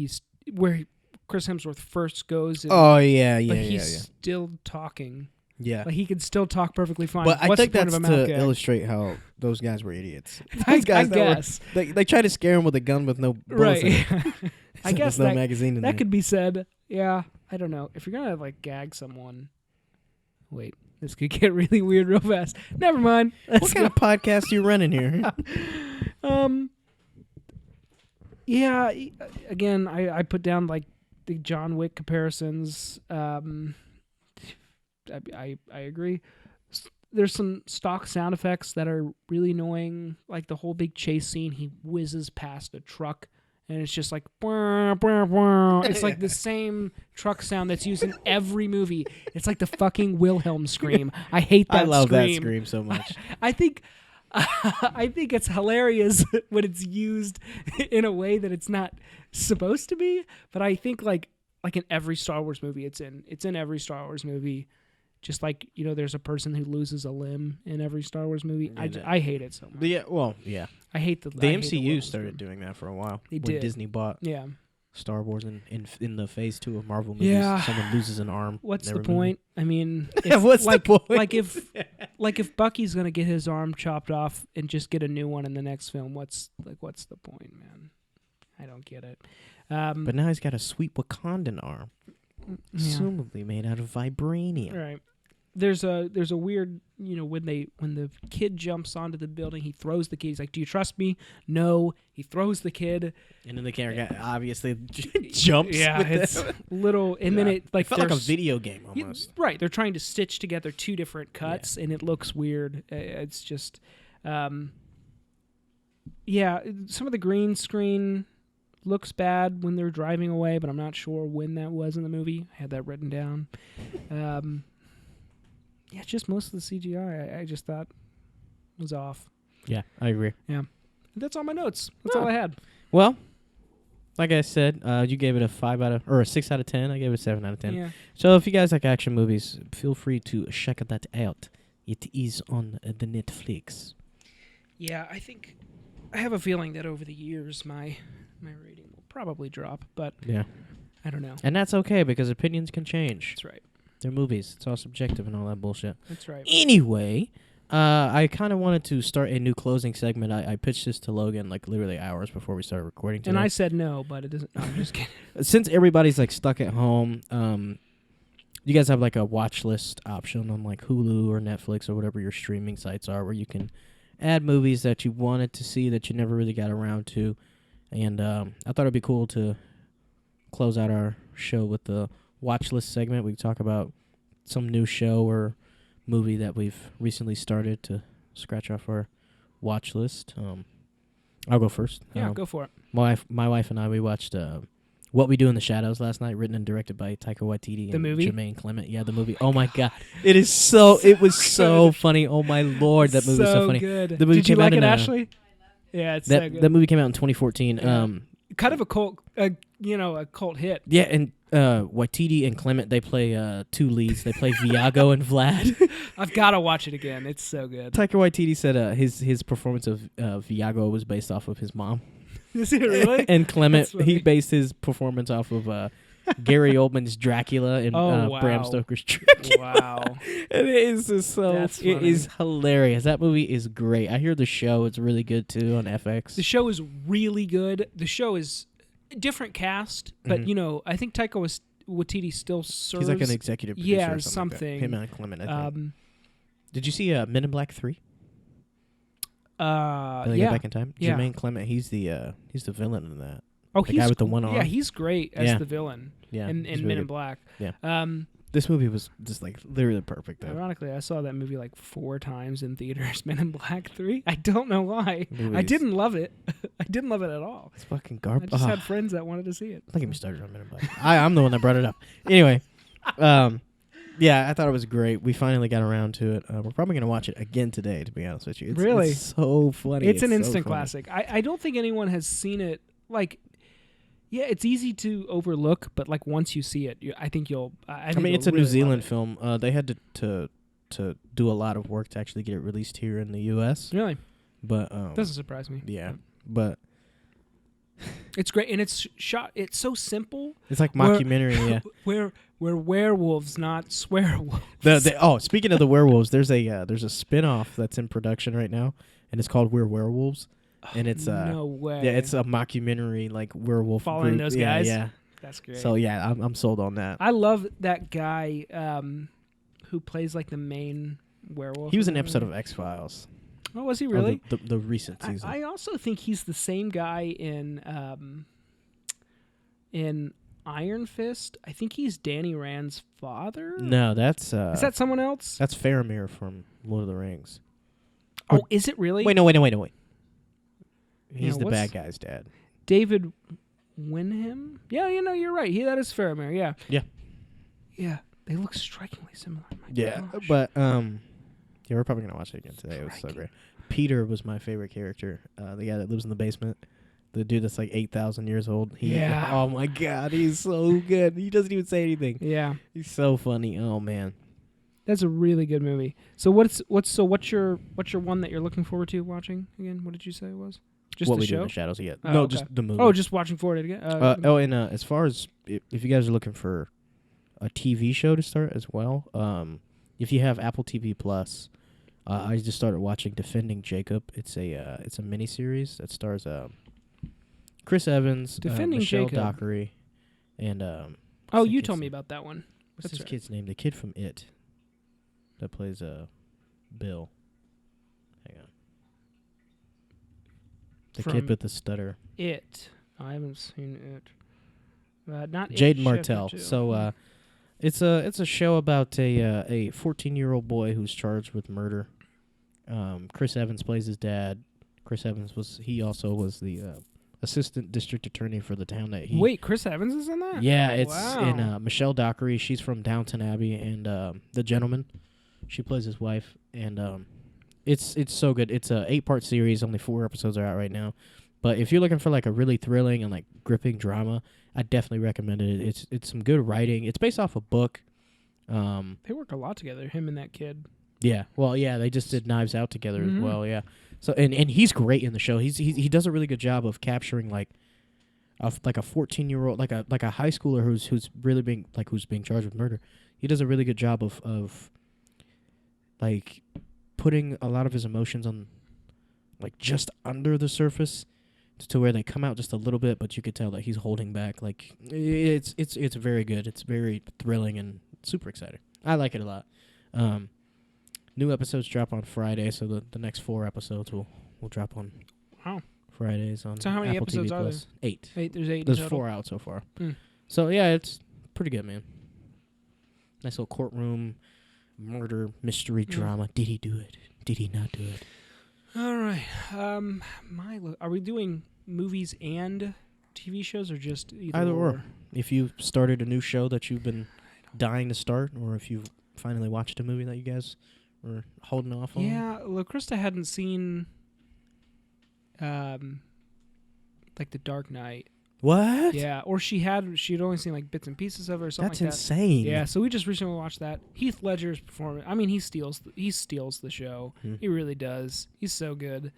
[SPEAKER 2] Chris Hemsworth first goes.
[SPEAKER 1] Oh, yeah.
[SPEAKER 2] But he's still talking.
[SPEAKER 1] Yeah.
[SPEAKER 2] Like he could still talk perfectly fine.
[SPEAKER 1] But I think
[SPEAKER 2] the point
[SPEAKER 1] that's
[SPEAKER 2] of a mouth
[SPEAKER 1] to
[SPEAKER 2] gag?
[SPEAKER 1] illustrate how those guys were idiots.
[SPEAKER 2] I
[SPEAKER 1] Those guys
[SPEAKER 2] guess.
[SPEAKER 1] They try to scare him with a gun with no bullets in
[SPEAKER 2] Right.
[SPEAKER 1] it.
[SPEAKER 2] I guess
[SPEAKER 1] There's no magazine in there.
[SPEAKER 2] that could be said. Yeah. I don't know. If you're going to like gag someone. Wait. This could get really weird real fast. Never mind.
[SPEAKER 1] What kind of podcast are you running here?
[SPEAKER 2] Yeah. Again, I put down like the John Wick comparisons. I agree. There's some stock sound effects that are really annoying. Like the whole big chase scene, he whizzes past a truck, and it's just like, "Bwah, bwah, bwah." It's like the same truck sound that's used in every movie. It's like the fucking Wilhelm scream. I hate that.
[SPEAKER 1] I love
[SPEAKER 2] scream.
[SPEAKER 1] that scream so much.
[SPEAKER 2] I think it's hilarious when it's used in a way that it's not supposed to be. But I think like in every Star Wars movie, it's in every Star Wars movie. Just like, there's a person who loses a limb in every Star Wars movie. I hate it so much.
[SPEAKER 1] Yeah.
[SPEAKER 2] I hate the
[SPEAKER 1] MCU started doing that for a while.
[SPEAKER 2] They
[SPEAKER 1] when
[SPEAKER 2] did.
[SPEAKER 1] Disney bought
[SPEAKER 2] Yeah.
[SPEAKER 1] Star Wars in the phase 2 of Marvel movies.
[SPEAKER 2] Yeah.
[SPEAKER 1] Someone loses an arm.
[SPEAKER 2] What's
[SPEAKER 1] in
[SPEAKER 2] the
[SPEAKER 1] every
[SPEAKER 2] point? I mean,
[SPEAKER 1] What's the point?
[SPEAKER 2] Like if Bucky's gonna get his arm chopped off and just get a new one in the next film, what's the point, man? I don't get it.
[SPEAKER 1] But now he's got a sweet Wakandan arm, presumably made out of vibranium.
[SPEAKER 2] Right. There's a weird, when the kid jumps onto the building, he throws the kid. He's like, "Do you trust me?" No. He throws the kid,
[SPEAKER 1] and then the camera guy obviously jumps.
[SPEAKER 2] Yeah, it's little, and then it like
[SPEAKER 1] felt like a video game almost.
[SPEAKER 2] Right, they're trying to stitch together two different cuts, and it looks weird. It's just, some of the green screen looks bad when they're driving away, but I'm not sure when that was in the movie. I had that written down. It's just most of the CGI I just thought was off.
[SPEAKER 1] Yeah, I agree.
[SPEAKER 2] Yeah. That's all my notes. That's all I had.
[SPEAKER 1] Well, like I said, you gave it a 6 out of 10. I gave it a 7 out of 10.
[SPEAKER 2] Yeah.
[SPEAKER 1] So if you guys like action movies, feel free to check that out. It is on the Netflix.
[SPEAKER 2] Yeah, I have a feeling that over the years my rating will probably drop, but I don't know.
[SPEAKER 1] And that's okay because opinions can change.
[SPEAKER 2] That's right.
[SPEAKER 1] They're movies. It's all subjective and all that bullshit.
[SPEAKER 2] That's right.
[SPEAKER 1] Anyway, I kind of wanted to start a new closing segment. I pitched this to Logan like literally hours before we started recording today.
[SPEAKER 2] And I said no, but it doesn't. No, I'm just kidding.
[SPEAKER 1] Since everybody's like stuck at home, you guys have like a watch list option on like Hulu or Netflix or whatever your streaming sites are, where you can add movies that you wanted to see that you never really got around to. And I thought it'd be cool to close out our show with the watch list segment. We can talk about some new show or movie that we've recently started to scratch off our watch list. I'll go first.
[SPEAKER 2] Yeah, go for it.
[SPEAKER 1] My wife and I, we watched What We Do in the Shadows last night, written and directed by Taika Waititi
[SPEAKER 2] The
[SPEAKER 1] and
[SPEAKER 2] movie?
[SPEAKER 1] Jermaine Clement. Yeah, the movie. Oh my god, it is so. It was so funny. Oh my lord, that movie was so funny.
[SPEAKER 2] Good.
[SPEAKER 1] The movie
[SPEAKER 2] Did you
[SPEAKER 1] came out
[SPEAKER 2] like it,
[SPEAKER 1] in,
[SPEAKER 2] Ashley? Yeah, it's so
[SPEAKER 1] That
[SPEAKER 2] good.
[SPEAKER 1] that movie came out in 2014.
[SPEAKER 2] Yeah. Kind of a cult, a cult hit.
[SPEAKER 1] Yeah, and Waititi and Clement, they play two leads. They play Viago and Vlad.
[SPEAKER 2] I've got to watch it again. It's so good.
[SPEAKER 1] Taika Waititi said his performance of Viago was based off of his mom.
[SPEAKER 2] Is it really?
[SPEAKER 1] And Clement,
[SPEAKER 2] That's funny.
[SPEAKER 1] he based his performance off of Gary Oldman's Dracula and
[SPEAKER 2] Wow.
[SPEAKER 1] Bram Stoker's Dracula.
[SPEAKER 2] Wow.
[SPEAKER 1] And it is just so.
[SPEAKER 2] That's
[SPEAKER 1] It
[SPEAKER 2] funny.
[SPEAKER 1] is hilarious. That movie is great. I hear the show. It's really good too on FX.
[SPEAKER 2] The show is really good. The show is a different cast, but
[SPEAKER 1] Mhm.
[SPEAKER 2] I think Taika Waititi still serves.
[SPEAKER 1] He's like an executive producer
[SPEAKER 2] Yeah,
[SPEAKER 1] or something.
[SPEAKER 2] something.
[SPEAKER 1] Like that. Him and Clement, I think.
[SPEAKER 2] Um,
[SPEAKER 1] Did you see Men in Black 3? They Go
[SPEAKER 2] yeah.
[SPEAKER 1] Back in Time.
[SPEAKER 2] Yeah.
[SPEAKER 1] Jermaine Clement, he's the villain in that.
[SPEAKER 2] Oh,
[SPEAKER 1] the
[SPEAKER 2] he's
[SPEAKER 1] guy with the one arm.
[SPEAKER 2] Yeah, he's great as
[SPEAKER 1] Yeah.
[SPEAKER 2] the villain
[SPEAKER 1] Yeah,
[SPEAKER 2] in
[SPEAKER 1] he's
[SPEAKER 2] Men
[SPEAKER 1] really
[SPEAKER 2] in
[SPEAKER 1] good.
[SPEAKER 2] Black.
[SPEAKER 1] Yeah. This movie was just like literally perfect though.
[SPEAKER 2] Ironically, I saw that movie like 4 times in theaters. Men in Black 3. I don't know why. I
[SPEAKER 1] Movies-
[SPEAKER 2] didn't love it. I didn't love it at all.
[SPEAKER 1] It's fucking
[SPEAKER 2] I
[SPEAKER 1] garbage.
[SPEAKER 2] just had friends that wanted to see it.
[SPEAKER 1] Don't get me started on Men in Black. I'm the one that brought it up. Anyway, yeah, I thought it was great. We finally got around to it. We're probably gonna watch it again today. To be honest with you,
[SPEAKER 2] Really?
[SPEAKER 1] it's so funny.
[SPEAKER 2] It's an
[SPEAKER 1] so
[SPEAKER 2] instant
[SPEAKER 1] funny.
[SPEAKER 2] classic. I don't think anyone has seen it. Like, yeah, it's easy to overlook, but like once you see it, I think you'll. I
[SPEAKER 1] I
[SPEAKER 2] think
[SPEAKER 1] mean,
[SPEAKER 2] you'll
[SPEAKER 1] it's a New
[SPEAKER 2] really love
[SPEAKER 1] Zealand
[SPEAKER 2] it.
[SPEAKER 1] film. They had to do a lot of work to actually get it released here in the U.S.
[SPEAKER 2] Really
[SPEAKER 1] But
[SPEAKER 2] doesn't surprise me.
[SPEAKER 1] yeah, but
[SPEAKER 2] It's great, and it's shot. It's so simple.
[SPEAKER 1] it's like
[SPEAKER 2] Where-
[SPEAKER 1] mockumentary. Yeah.
[SPEAKER 2] We're werewolves, not swearwolves.
[SPEAKER 1] Speaking of the werewolves, there's a spin-off that's in production right now, and it's called We're Werewolves, and it's
[SPEAKER 2] no way.
[SPEAKER 1] yeah, it's a mockumentary like werewolf
[SPEAKER 2] Following
[SPEAKER 1] group.
[SPEAKER 2] those
[SPEAKER 1] Yeah,
[SPEAKER 2] guys?
[SPEAKER 1] Yeah.
[SPEAKER 2] That's great.
[SPEAKER 1] So yeah, I'm sold on that.
[SPEAKER 2] I love that guy who plays like the main werewolf.
[SPEAKER 1] He was
[SPEAKER 2] in
[SPEAKER 1] an
[SPEAKER 2] the
[SPEAKER 1] episode
[SPEAKER 2] movie.
[SPEAKER 1] of X-Files.
[SPEAKER 2] Oh, was he really?
[SPEAKER 1] The recent season.
[SPEAKER 2] I also think he's the same guy in Iron Fist. I think he's Danny Rand's father.
[SPEAKER 1] No, that's
[SPEAKER 2] Is that someone else?
[SPEAKER 1] that's Faramir from Lord of the Rings.
[SPEAKER 2] Oh, is it really?
[SPEAKER 1] Wait, no. He's
[SPEAKER 2] Yeah,
[SPEAKER 1] the bad guy's dad.
[SPEAKER 2] David Winham? Yeah, you're right. That is Faramir. Yeah.
[SPEAKER 1] Yeah.
[SPEAKER 2] Yeah. They look strikingly similar. My gosh.
[SPEAKER 1] But yeah, we're probably gonna watch it again today. It was so
[SPEAKER 2] Striking.
[SPEAKER 1] great. Peter was my favorite character. The guy that lives in the basement. The dude that's like 8,000 years old.
[SPEAKER 2] Yeah.
[SPEAKER 1] Oh my God, he's so good. He doesn't even say anything.
[SPEAKER 2] Yeah.
[SPEAKER 1] He's so funny. Oh man.
[SPEAKER 2] That's a really good movie. So what's your one that you're looking forward to watching again? What did you say it was? Just
[SPEAKER 1] What
[SPEAKER 2] the
[SPEAKER 1] We Do in
[SPEAKER 2] show?
[SPEAKER 1] the Shadows. Yeah.
[SPEAKER 2] Oh,
[SPEAKER 1] No,
[SPEAKER 2] okay.
[SPEAKER 1] just the movie.
[SPEAKER 2] Oh, just watching forward again.
[SPEAKER 1] And as far as if you guys are looking for a TV show to start as well, if you have Apple TV Plus, I just started watching Defending Jacob. It's a miniseries that stars Chris Evans,
[SPEAKER 2] Defending
[SPEAKER 1] Michelle
[SPEAKER 2] Jacob.
[SPEAKER 1] Dockery, and
[SPEAKER 2] oh,
[SPEAKER 1] the
[SPEAKER 2] you
[SPEAKER 1] kid's
[SPEAKER 2] told me
[SPEAKER 1] name?
[SPEAKER 2] about that one.
[SPEAKER 1] What's
[SPEAKER 2] That's
[SPEAKER 1] his
[SPEAKER 2] right.
[SPEAKER 1] kid's name? The kid from It that plays Bill. Hang on. The
[SPEAKER 2] From
[SPEAKER 1] kid with the stutter.
[SPEAKER 2] It. I haven't seen it. Not It,
[SPEAKER 1] Jaden
[SPEAKER 2] Chef
[SPEAKER 1] Martell.
[SPEAKER 2] It too.
[SPEAKER 1] So it's a show about a 14-year-old boy who's charged with murder. Chris Evans plays his dad. Chris Evans also was the assistant district attorney for the town that he.
[SPEAKER 2] Wait, Chris Evans is in that?
[SPEAKER 1] Yeah, it's
[SPEAKER 2] Wow.
[SPEAKER 1] in Michelle Dockery. She's from Downton Abbey, and The Gentleman. She plays his wife, and it's so good. It's a 8-part series. Only 4 episodes are out right now. But if you're looking for like a really thrilling and like gripping drama, I definitely recommend it. It's some good writing. It's based off a book.
[SPEAKER 2] They work a lot together, him and that kid.
[SPEAKER 1] Yeah. Well, yeah, they just did Knives Out together
[SPEAKER 2] Mhm.
[SPEAKER 1] as well. Yeah. So and he's great in the show. He does a really good job of capturing like a 14-year-old, like a high schooler who's really being charged with murder. He does a really good job of like putting a lot of his emotions on, like, just under the surface, to where they come out just a little bit, but you could tell that he's holding back. Like, it's very good. It's very thrilling and super exciting. I like it a lot. New episodes drop on Friday, so the next 4 episodes will drop on Fridays on
[SPEAKER 2] So how many
[SPEAKER 1] Apple
[SPEAKER 2] episodes
[SPEAKER 1] TV
[SPEAKER 2] are
[SPEAKER 1] Plus. 8.
[SPEAKER 2] There's 8
[SPEAKER 1] There's
[SPEAKER 2] in total?
[SPEAKER 1] 4 out so far.
[SPEAKER 2] Mm.
[SPEAKER 1] So yeah, it's pretty good, man. Nice little courtroom murder mystery drama. Did he do it? Did he not do it?
[SPEAKER 2] All right. Are we doing movies and TV shows, or just either
[SPEAKER 1] or? If you started a new show that you've been dying to start, or if you've finally watched a movie that you guys were holding off on.
[SPEAKER 2] Yeah, Krista hadn't seen, like The Dark Knight.
[SPEAKER 1] What?
[SPEAKER 2] Yeah, or she'd only seen like bits and pieces of it or something.
[SPEAKER 1] That's
[SPEAKER 2] like that.
[SPEAKER 1] insane.
[SPEAKER 2] Yeah, so we just recently watched that. Heath Ledger's performance. I mean, he steals the show. He really does. He's so good.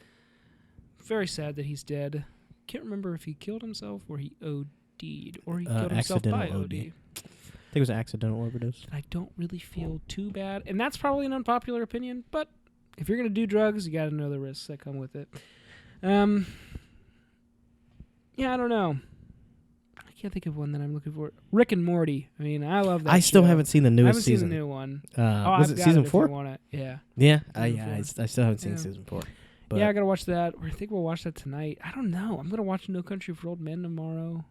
[SPEAKER 2] Very sad that he's dead. Can't remember if he killed himself or he OD'd or he killed himself by OD.
[SPEAKER 1] I think it was an accidental overdose.
[SPEAKER 2] I don't really feel too bad, and that's probably an unpopular opinion. But if you're gonna do drugs, you got to know the risks that come with it. Yeah, I don't know. I can't think of one that I'm looking for. Rick and Morty. I mean, I love that.
[SPEAKER 1] I still
[SPEAKER 2] show.
[SPEAKER 1] haven't seen the newest season.
[SPEAKER 2] I haven't seen the new one.
[SPEAKER 1] Was it
[SPEAKER 2] I've got
[SPEAKER 1] season
[SPEAKER 2] if
[SPEAKER 1] 4?
[SPEAKER 2] you want it. Yeah.
[SPEAKER 1] Yeah.
[SPEAKER 2] Season 4.
[SPEAKER 1] I still haven't seen season 4. But
[SPEAKER 2] Yeah, I gotta watch that. Or I think we'll watch that tonight. I don't know. I'm gonna watch No Country for Old Men tomorrow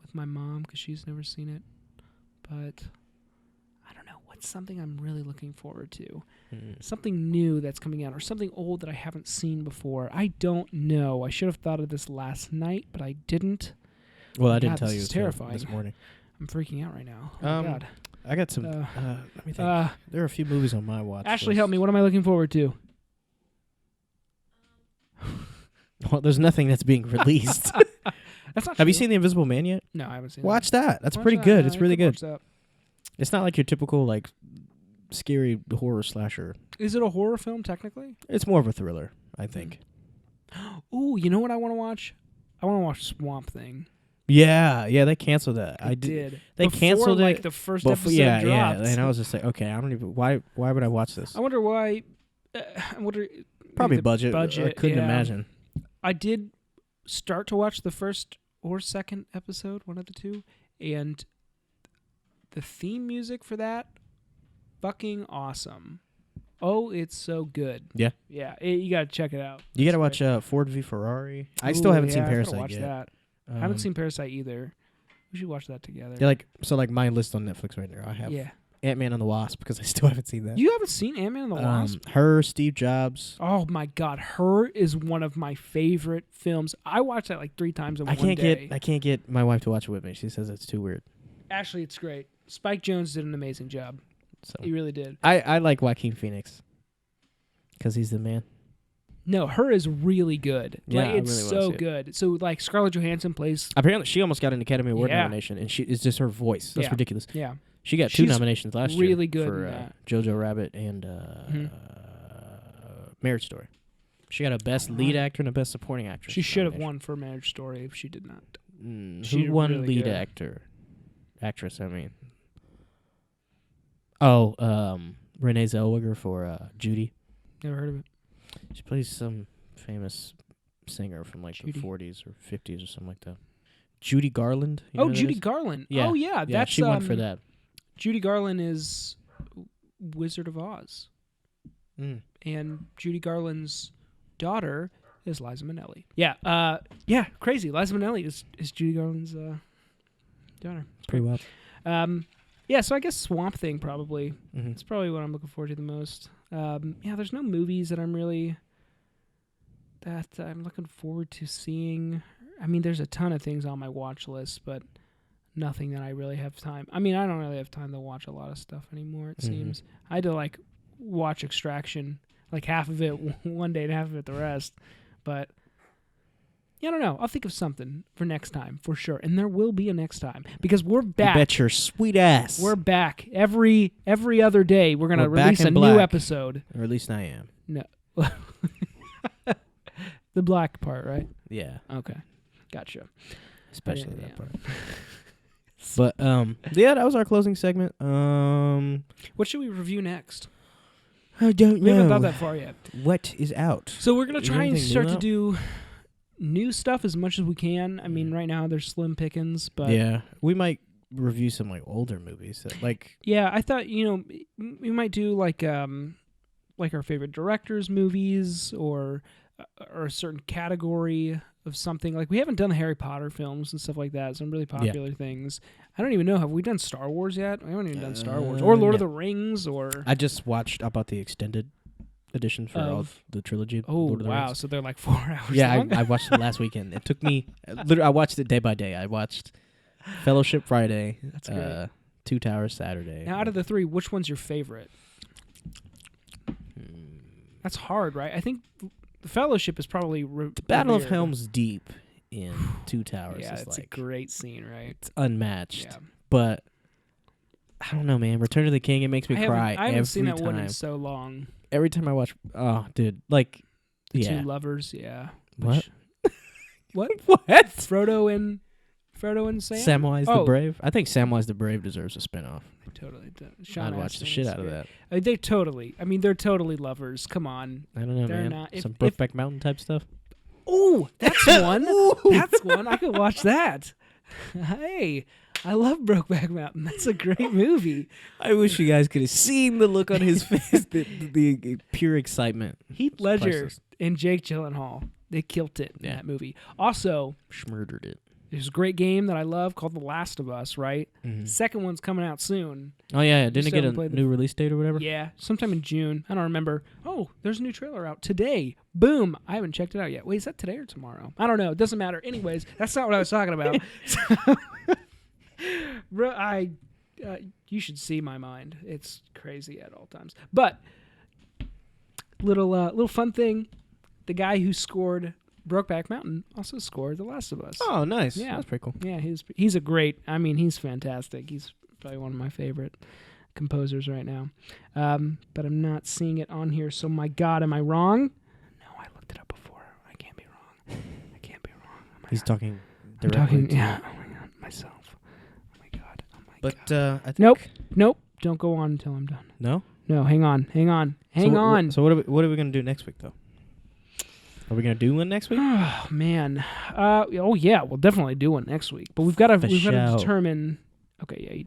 [SPEAKER 2] with my mom because she's never seen it. But I don't know. What's something I'm really looking forward to? Something new that's coming out, or something old that I haven't seen before. I don't know. I should have thought of this last night, but I didn't.
[SPEAKER 1] Well, I didn't
[SPEAKER 2] God,
[SPEAKER 1] tell you
[SPEAKER 2] this is terrifying.
[SPEAKER 1] this morning.
[SPEAKER 2] I'm freaking out right now. Oh my God.
[SPEAKER 1] I got some. Let me think. There are a few movies on my watch.
[SPEAKER 2] Ashley,
[SPEAKER 1] list.
[SPEAKER 2] help me. What am I looking forward to?
[SPEAKER 1] Well, there's nothing that's being released.
[SPEAKER 2] That's not
[SPEAKER 1] Have you
[SPEAKER 2] true.
[SPEAKER 1] seen The Invisible Man yet?
[SPEAKER 2] No, I haven't seen
[SPEAKER 1] Watch that. That's
[SPEAKER 2] Watch
[SPEAKER 1] pretty
[SPEAKER 2] that.
[SPEAKER 1] good.
[SPEAKER 2] Yeah,
[SPEAKER 1] It's
[SPEAKER 2] I
[SPEAKER 1] really
[SPEAKER 2] could
[SPEAKER 1] good.
[SPEAKER 2] watch that.
[SPEAKER 1] It's not like your typical like scary horror slasher.
[SPEAKER 2] Is it a horror film technically?
[SPEAKER 1] It's more of a thriller, I think.
[SPEAKER 2] Ooh, you know what I want to watch? I want to watch Swamp Thing.
[SPEAKER 1] Yeah, they canceled that.
[SPEAKER 2] I did.
[SPEAKER 1] They
[SPEAKER 2] Before,
[SPEAKER 1] canceled
[SPEAKER 2] like,
[SPEAKER 1] it.
[SPEAKER 2] the first
[SPEAKER 1] Before,
[SPEAKER 2] episode
[SPEAKER 1] yeah,
[SPEAKER 2] dropped.
[SPEAKER 1] and I was just like, okay, I don't even. Why would I watch this?
[SPEAKER 2] I wonder why. I wonder.
[SPEAKER 1] Probably
[SPEAKER 2] the
[SPEAKER 1] budget. I couldn't
[SPEAKER 2] yeah.
[SPEAKER 1] imagine.
[SPEAKER 2] I did start to watch the first or second episode, one of the two, and the theme music for that, fucking awesome. Oh, it's so good.
[SPEAKER 1] Yeah.
[SPEAKER 2] Yeah, you got to check it out.
[SPEAKER 1] You got to watch Ford v Ferrari. I still haven't seen
[SPEAKER 2] I gotta
[SPEAKER 1] Parasite
[SPEAKER 2] watch
[SPEAKER 1] yet.
[SPEAKER 2] that. I haven't seen Parasite either. We should watch that together.
[SPEAKER 1] Yeah, like my list on Netflix right now. I have Ant-Man and the Wasp because I still haven't seen that.
[SPEAKER 2] You haven't seen Ant-Man and the Wasp?
[SPEAKER 1] Her, Steve Jobs.
[SPEAKER 2] Oh my God, Her is one of my favorite films. I watched that like 3 times in one day.
[SPEAKER 1] I can't get my wife to watch it with me. She says it's too weird.
[SPEAKER 2] Actually, it's great. Spike Jonze did an amazing job.
[SPEAKER 1] So
[SPEAKER 2] He really did.
[SPEAKER 1] I like Joaquin Phoenix because he's the man.
[SPEAKER 2] No, Her is really good.
[SPEAKER 1] Yeah,
[SPEAKER 2] like, it's
[SPEAKER 1] I really wanna
[SPEAKER 2] so
[SPEAKER 1] see it.
[SPEAKER 2] good. So like Scarlett Johansson plays.
[SPEAKER 1] Apparently, she almost got an Academy Award
[SPEAKER 2] Yeah.
[SPEAKER 1] nomination, and it's just her voice. That's
[SPEAKER 2] Yeah.
[SPEAKER 1] ridiculous.
[SPEAKER 2] Yeah.
[SPEAKER 1] She got 2
[SPEAKER 2] She's
[SPEAKER 1] nominations last year.
[SPEAKER 2] really good
[SPEAKER 1] for
[SPEAKER 2] in that.
[SPEAKER 1] Jojo Rabbit and Marriage Story. She got a Best Lead Actor and a Best Supporting Actress.
[SPEAKER 2] She should have
[SPEAKER 1] nomination.
[SPEAKER 2] won for Marriage Story if she did not.
[SPEAKER 1] Who won
[SPEAKER 2] really
[SPEAKER 1] lead
[SPEAKER 2] good.
[SPEAKER 1] actress? I mean, Renee Zellweger for Judy.
[SPEAKER 2] Never heard of it.
[SPEAKER 1] She plays some famous singer from like
[SPEAKER 2] Judy.
[SPEAKER 1] the 40s or 50s or something like that. Judy Garland. You know who that
[SPEAKER 2] Judy
[SPEAKER 1] is?
[SPEAKER 2] Garland.
[SPEAKER 1] Yeah.
[SPEAKER 2] Oh yeah,
[SPEAKER 1] Yeah,
[SPEAKER 2] that's
[SPEAKER 1] she won for that.
[SPEAKER 2] Judy Garland is Wizard of Oz, and Judy Garland's daughter is Liza Minnelli. Yeah, crazy. Liza Minnelli is Judy Garland's daughter.
[SPEAKER 1] Pretty wild.
[SPEAKER 2] Yeah, so I guess Swamp Thing probably.
[SPEAKER 1] Mm-hmm.
[SPEAKER 2] It's probably what I'm looking forward to the most. There's no movies that I'm looking forward to seeing. I mean, there's a ton of things on my watch list, but nothing that I really have time. I mean, I don't really have time to watch a lot of stuff anymore, it seems. I had to, watch Extraction, half of it one day and half of it the rest. But, I don't know. I'll think of something for next time, for sure. And there will be a next time, because we're back.
[SPEAKER 1] You bet your sweet ass.
[SPEAKER 2] We're back. Every other day, we're going to release a new episode.
[SPEAKER 1] Or at least I am.
[SPEAKER 2] No. The black part, right?
[SPEAKER 1] Yeah.
[SPEAKER 2] Okay. Gotcha.
[SPEAKER 1] Especially
[SPEAKER 2] Yeah.
[SPEAKER 1] that part. But, that was our closing segment.
[SPEAKER 2] What should we review next?
[SPEAKER 1] I don't
[SPEAKER 2] We haven't thought that far yet.
[SPEAKER 1] What is out?
[SPEAKER 2] So we're gonna
[SPEAKER 1] Is
[SPEAKER 2] try and
[SPEAKER 1] anything new
[SPEAKER 2] start to
[SPEAKER 1] out?
[SPEAKER 2] do new stuff as much as we can. I mean, right now there's slim pickings, but
[SPEAKER 1] Yeah, we might review some like older movies that like.
[SPEAKER 2] yeah, I thought we might do like our favorite directors' movies or a certain category of something. Like we haven't done the Harry Potter films and stuff like that. Some really popular things. I don't even know. Have we done Star Wars yet? We haven't even done Star Wars or Lord of the Rings or.
[SPEAKER 1] I just watched. I bought the extended edition for all the trilogy.
[SPEAKER 2] Oh
[SPEAKER 1] Lord of the
[SPEAKER 2] wow!
[SPEAKER 1] Rings.
[SPEAKER 2] So they're like 4 hours.
[SPEAKER 1] Yeah,
[SPEAKER 2] long?
[SPEAKER 1] I watched it last weekend. It took me. Literally, I watched it day by day. I watched Fellowship Friday.
[SPEAKER 2] That's great.
[SPEAKER 1] Two Towers Saturday.
[SPEAKER 2] Now, out of the three, which one's your favorite? That's hard, right? I think the Fellowship is probably
[SPEAKER 1] the Battle of
[SPEAKER 2] revered.
[SPEAKER 1] Helm's Deep in Two Towers.
[SPEAKER 2] Yeah,
[SPEAKER 1] is
[SPEAKER 2] it's
[SPEAKER 1] like,
[SPEAKER 2] a great scene, right?
[SPEAKER 1] It's unmatched.
[SPEAKER 2] Yeah.
[SPEAKER 1] But I don't know, man. Return of the King. It makes me cry.
[SPEAKER 2] I haven't
[SPEAKER 1] every
[SPEAKER 2] seen that
[SPEAKER 1] time.
[SPEAKER 2] one in so long.
[SPEAKER 1] Every time I watch, oh, dude, like,
[SPEAKER 2] The
[SPEAKER 1] yeah.
[SPEAKER 2] two lovers, yeah.
[SPEAKER 1] What?
[SPEAKER 2] What?
[SPEAKER 1] What?
[SPEAKER 2] Frodo and Sam?
[SPEAKER 1] Samwise the Brave. I think Samwise the Brave deserves a spinoff.
[SPEAKER 2] They totally do.
[SPEAKER 1] I'd watch the shit out of that.
[SPEAKER 2] They're totally. I mean, they're totally lovers. Come on.
[SPEAKER 1] I don't know,
[SPEAKER 2] They're
[SPEAKER 1] man.
[SPEAKER 2] not-
[SPEAKER 1] Some Brokeback Mountain type stuff.
[SPEAKER 2] Oh, that's one. That's one. I could watch that. Hey, I love Brokeback Mountain. That's a great movie.
[SPEAKER 1] I wish you guys could have seen the look on his face, the pure excitement.
[SPEAKER 2] Heath Ledger and Jake Gyllenhaal. They killed it in that movie. Also,
[SPEAKER 1] Schmurdered it.
[SPEAKER 2] there's a great game that I love called The Last of Us, right?
[SPEAKER 1] Mm-hmm.
[SPEAKER 2] Second one's coming out soon.
[SPEAKER 1] Oh, yeah. Didn't it
[SPEAKER 2] Still
[SPEAKER 1] get a
[SPEAKER 2] haven't played
[SPEAKER 1] new release date or whatever?
[SPEAKER 2] Yeah, sometime in June. I don't remember. Oh, there's a new trailer out today. Boom. I haven't checked it out yet. Wait, is that today or tomorrow? I don't know. It doesn't matter. Anyways, that's not what I was talking about. Bro, you should see my mind. It's crazy at all times. But little fun thing. The guy who scored Brokeback Mountain also scored The Last of Us.
[SPEAKER 1] Oh, nice.
[SPEAKER 2] Yeah.
[SPEAKER 1] That's pretty cool.
[SPEAKER 2] Yeah, he's a great. I mean, he's fantastic. He's probably one of my favorite composers right now. But I'm not seeing it on here. So my God, am I wrong? No, I looked it up before. I can't be wrong. I can't be wrong.
[SPEAKER 1] He's talking
[SPEAKER 2] I'm
[SPEAKER 1] directly
[SPEAKER 2] talking.
[SPEAKER 1] to
[SPEAKER 2] Yeah. Oh my God, myself. Oh my God. Oh my
[SPEAKER 1] But
[SPEAKER 2] God.
[SPEAKER 1] I think
[SPEAKER 2] Nope. Don't go on until I'm done.
[SPEAKER 1] No.
[SPEAKER 2] No, hang on. Hang on.
[SPEAKER 1] So what are we gonna do next week though? Are we gonna do one next week?
[SPEAKER 2] Oh man. Oh yeah, we'll definitely do one next week. But we've got to determine. Okay, yeah, he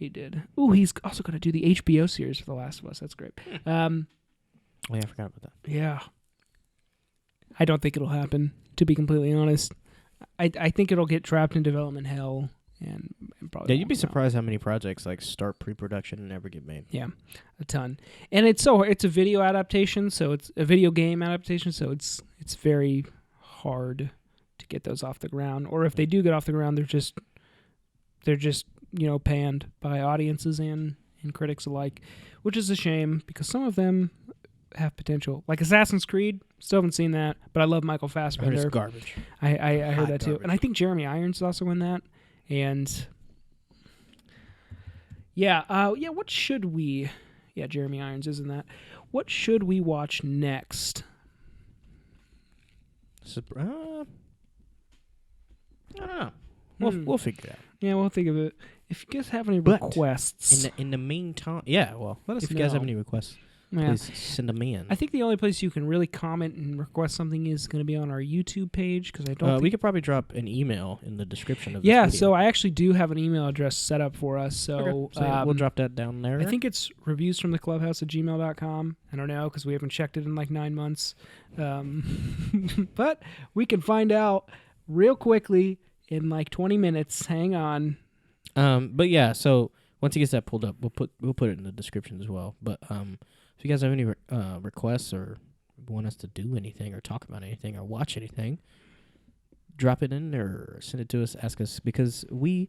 [SPEAKER 2] did. Ooh, he's also going to do the HBO series for The Last of Us. That's great.
[SPEAKER 1] Oh yeah, I forgot about that.
[SPEAKER 2] Yeah. I don't think it'll happen. To be completely honest, I think it'll get trapped in development hell and probably.
[SPEAKER 1] Yeah, you'd be surprised how many projects like start pre-production and never get made.
[SPEAKER 2] Yeah, a ton. And it's a video adaptation, so it's a video game adaptation, so it's very hard to get those off the ground. Or if they do get off the ground, they're just panned by audiences and critics alike, which is a shame because some of them have potential. Like Assassin's Creed, still haven't seen that, but I love Michael Fassbender.
[SPEAKER 1] I heard it's garbage.
[SPEAKER 2] I heard that too,
[SPEAKER 1] garbage.
[SPEAKER 2] and I think Jeremy Irons is also in that. And what should we? Yeah, Jeremy Irons is in that. What should we watch next?
[SPEAKER 1] I don't know. We'll figure it out.
[SPEAKER 2] Yeah, we'll think of it. If you guys have any requests,
[SPEAKER 1] in the meantime, yeah. Well,
[SPEAKER 2] let us
[SPEAKER 1] if you guys have
[SPEAKER 2] know.
[SPEAKER 1] any requests,
[SPEAKER 2] Yeah.
[SPEAKER 1] please send them in.
[SPEAKER 2] I think the only place you can really comment and request something is going to be on our YouTube page because I don't.
[SPEAKER 1] we
[SPEAKER 2] think
[SPEAKER 1] could probably drop an email in the description of this
[SPEAKER 2] yeah,
[SPEAKER 1] video.
[SPEAKER 2] so I actually do have an email address set up for us. So,
[SPEAKER 1] Okay. So yeah, we'll drop that down there.
[SPEAKER 2] I think it's reviewsfromtheclubhouse@gmail.com. I don't know because we haven't checked it in like 9 months. But we can find out real quickly in like 20 minutes. Hang on.
[SPEAKER 1] But yeah, so once he gets that pulled up, we'll put it in the description as well. But if you guys have any requests or want us to do anything or talk about anything or watch anything, drop it in there or send it to us. Ask us because we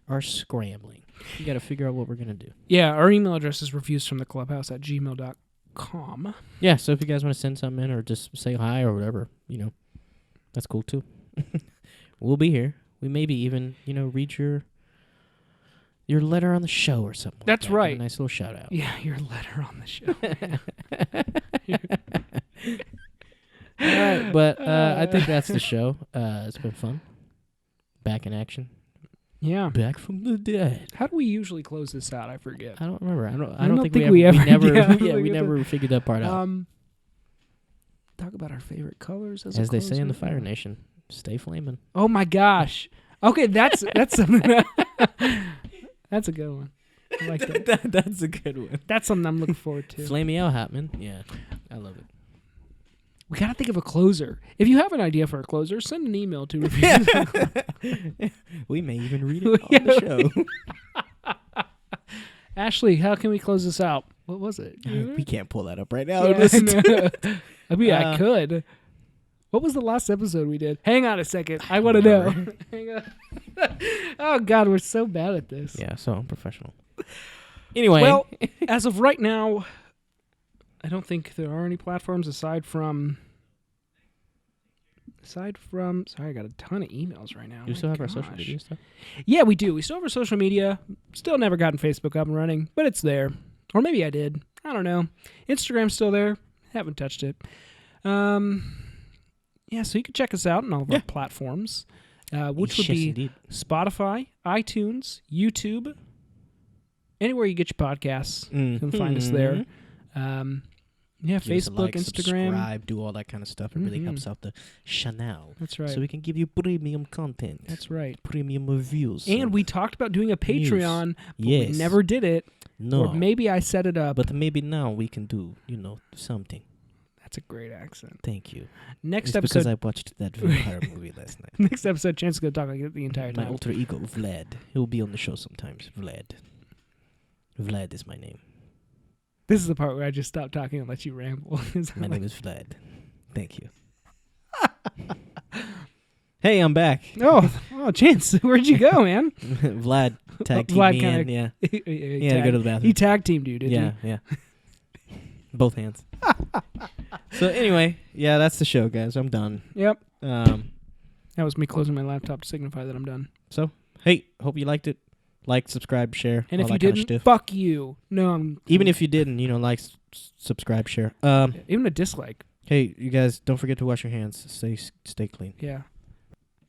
[SPEAKER 1] are scrambling. We got to figure out what we're gonna do.
[SPEAKER 2] Yeah, our email address is reviewsfromtheclubhouse@gmail.com.
[SPEAKER 1] Yeah, so if you guys want to send something in or just say hi or whatever, that's cool too. We'll be here. We maybe even read your letter on the show or something.
[SPEAKER 2] That's
[SPEAKER 1] like that.
[SPEAKER 2] right.
[SPEAKER 1] Give a nice little shout out.
[SPEAKER 2] Yeah, your letter on the show.
[SPEAKER 1] All right, but I think that's the show. It's been fun. Back in action.
[SPEAKER 2] Yeah.
[SPEAKER 1] Back from the dead.
[SPEAKER 2] How do we usually close this out? I forget.
[SPEAKER 1] I don't remember. I
[SPEAKER 2] don't
[SPEAKER 1] don't think
[SPEAKER 2] think
[SPEAKER 1] we
[SPEAKER 2] we
[SPEAKER 1] ever.
[SPEAKER 2] ever
[SPEAKER 1] We never.
[SPEAKER 2] did. I don't
[SPEAKER 1] Yeah,
[SPEAKER 2] think
[SPEAKER 1] we
[SPEAKER 2] we
[SPEAKER 1] never figured that part out.
[SPEAKER 2] Talk about our favorite colors
[SPEAKER 1] As they say in the Fire
[SPEAKER 2] Fire
[SPEAKER 1] Nation, stay flaming.
[SPEAKER 2] Oh my gosh. Okay, that's something. That's a good one. I like that.
[SPEAKER 1] That's a good one.
[SPEAKER 2] That's something I'm looking forward to.
[SPEAKER 1] Flame me out, Hatman. Yeah, I love it.
[SPEAKER 2] We gotta think of a closer. If you have an idea for a closer, send an email to reviews.
[SPEAKER 1] We may even read it on the show.
[SPEAKER 2] Ashley, how can we close this out? What was it?
[SPEAKER 1] We can't pull that up right now.
[SPEAKER 2] Yeah,
[SPEAKER 1] Listen to it.
[SPEAKER 2] I mean, I could. What was the last episode we did? Hang on a second. I want to know. Hang on. Oh, God, we're so bad at this.
[SPEAKER 1] Yeah, so unprofessional. Anyway.
[SPEAKER 2] Well, as of right now, I don't think there are any platforms aside from... Sorry, I got a ton of emails right now.
[SPEAKER 1] Do we still have our social media stuff?
[SPEAKER 2] Yeah, we do. We still have our social media. Still never gotten Facebook up and running, but it's there. Or maybe I did. I don't know. Instagram's still there. Haven't touched it. Yeah, so you can check us out on all of our platforms, which would be
[SPEAKER 1] indeed.
[SPEAKER 2] Spotify, iTunes, YouTube, anywhere you get your podcasts. You can find us there. Yeah,
[SPEAKER 1] Give us a
[SPEAKER 2] Facebook,
[SPEAKER 1] like,
[SPEAKER 2] Instagram.
[SPEAKER 1] subscribe, do all that kind of stuff. It really helps out the channel.
[SPEAKER 2] That's right.
[SPEAKER 1] So we can give you premium content.
[SPEAKER 2] That's right.
[SPEAKER 1] Premium reviews.
[SPEAKER 2] And we talked about doing a Patreon, but
[SPEAKER 1] Yes.
[SPEAKER 2] we never did it.
[SPEAKER 1] No.
[SPEAKER 2] Or maybe I set it up.
[SPEAKER 1] But maybe now we can do, something.
[SPEAKER 2] That's a great accent.
[SPEAKER 1] Thank you.
[SPEAKER 2] Next
[SPEAKER 1] It's
[SPEAKER 2] episode.
[SPEAKER 1] because I watched that vampire movie last night.
[SPEAKER 2] Next episode, Chance is going to talk like it the entire
[SPEAKER 1] My
[SPEAKER 2] time.
[SPEAKER 1] alter ego, Vlad. He'll be on the show sometimes. Vlad. Vlad is my name.
[SPEAKER 2] This is the part where I just stop talking and let you ramble.
[SPEAKER 1] My name is Vlad. Thank you. Hey, I'm back.
[SPEAKER 2] Oh, Chance, where'd you go, man?
[SPEAKER 1] Vlad tag teamed
[SPEAKER 2] Vlad
[SPEAKER 1] me
[SPEAKER 2] kinda-
[SPEAKER 1] in. Yeah.
[SPEAKER 2] he
[SPEAKER 1] had to go to the bathroom.
[SPEAKER 2] He tag teamed you, didn't
[SPEAKER 1] Yeah, yeah. Both hands. So anyway, yeah, that's the show, guys. I'm done.
[SPEAKER 2] he? Yep.
[SPEAKER 1] Um,
[SPEAKER 2] That was me closing my laptop to signify that I'm done.
[SPEAKER 1] so hey, hope you liked it. Like, subscribe, share.
[SPEAKER 2] And
[SPEAKER 1] all
[SPEAKER 2] if you
[SPEAKER 1] that kinda
[SPEAKER 2] didn't,
[SPEAKER 1] stuff.
[SPEAKER 2] fuck you. No,
[SPEAKER 1] Even if you didn't, like, subscribe, share.
[SPEAKER 2] even a dislike.
[SPEAKER 1] Hey, you guys, don't forget to wash your hands. Stay clean.
[SPEAKER 2] Yeah.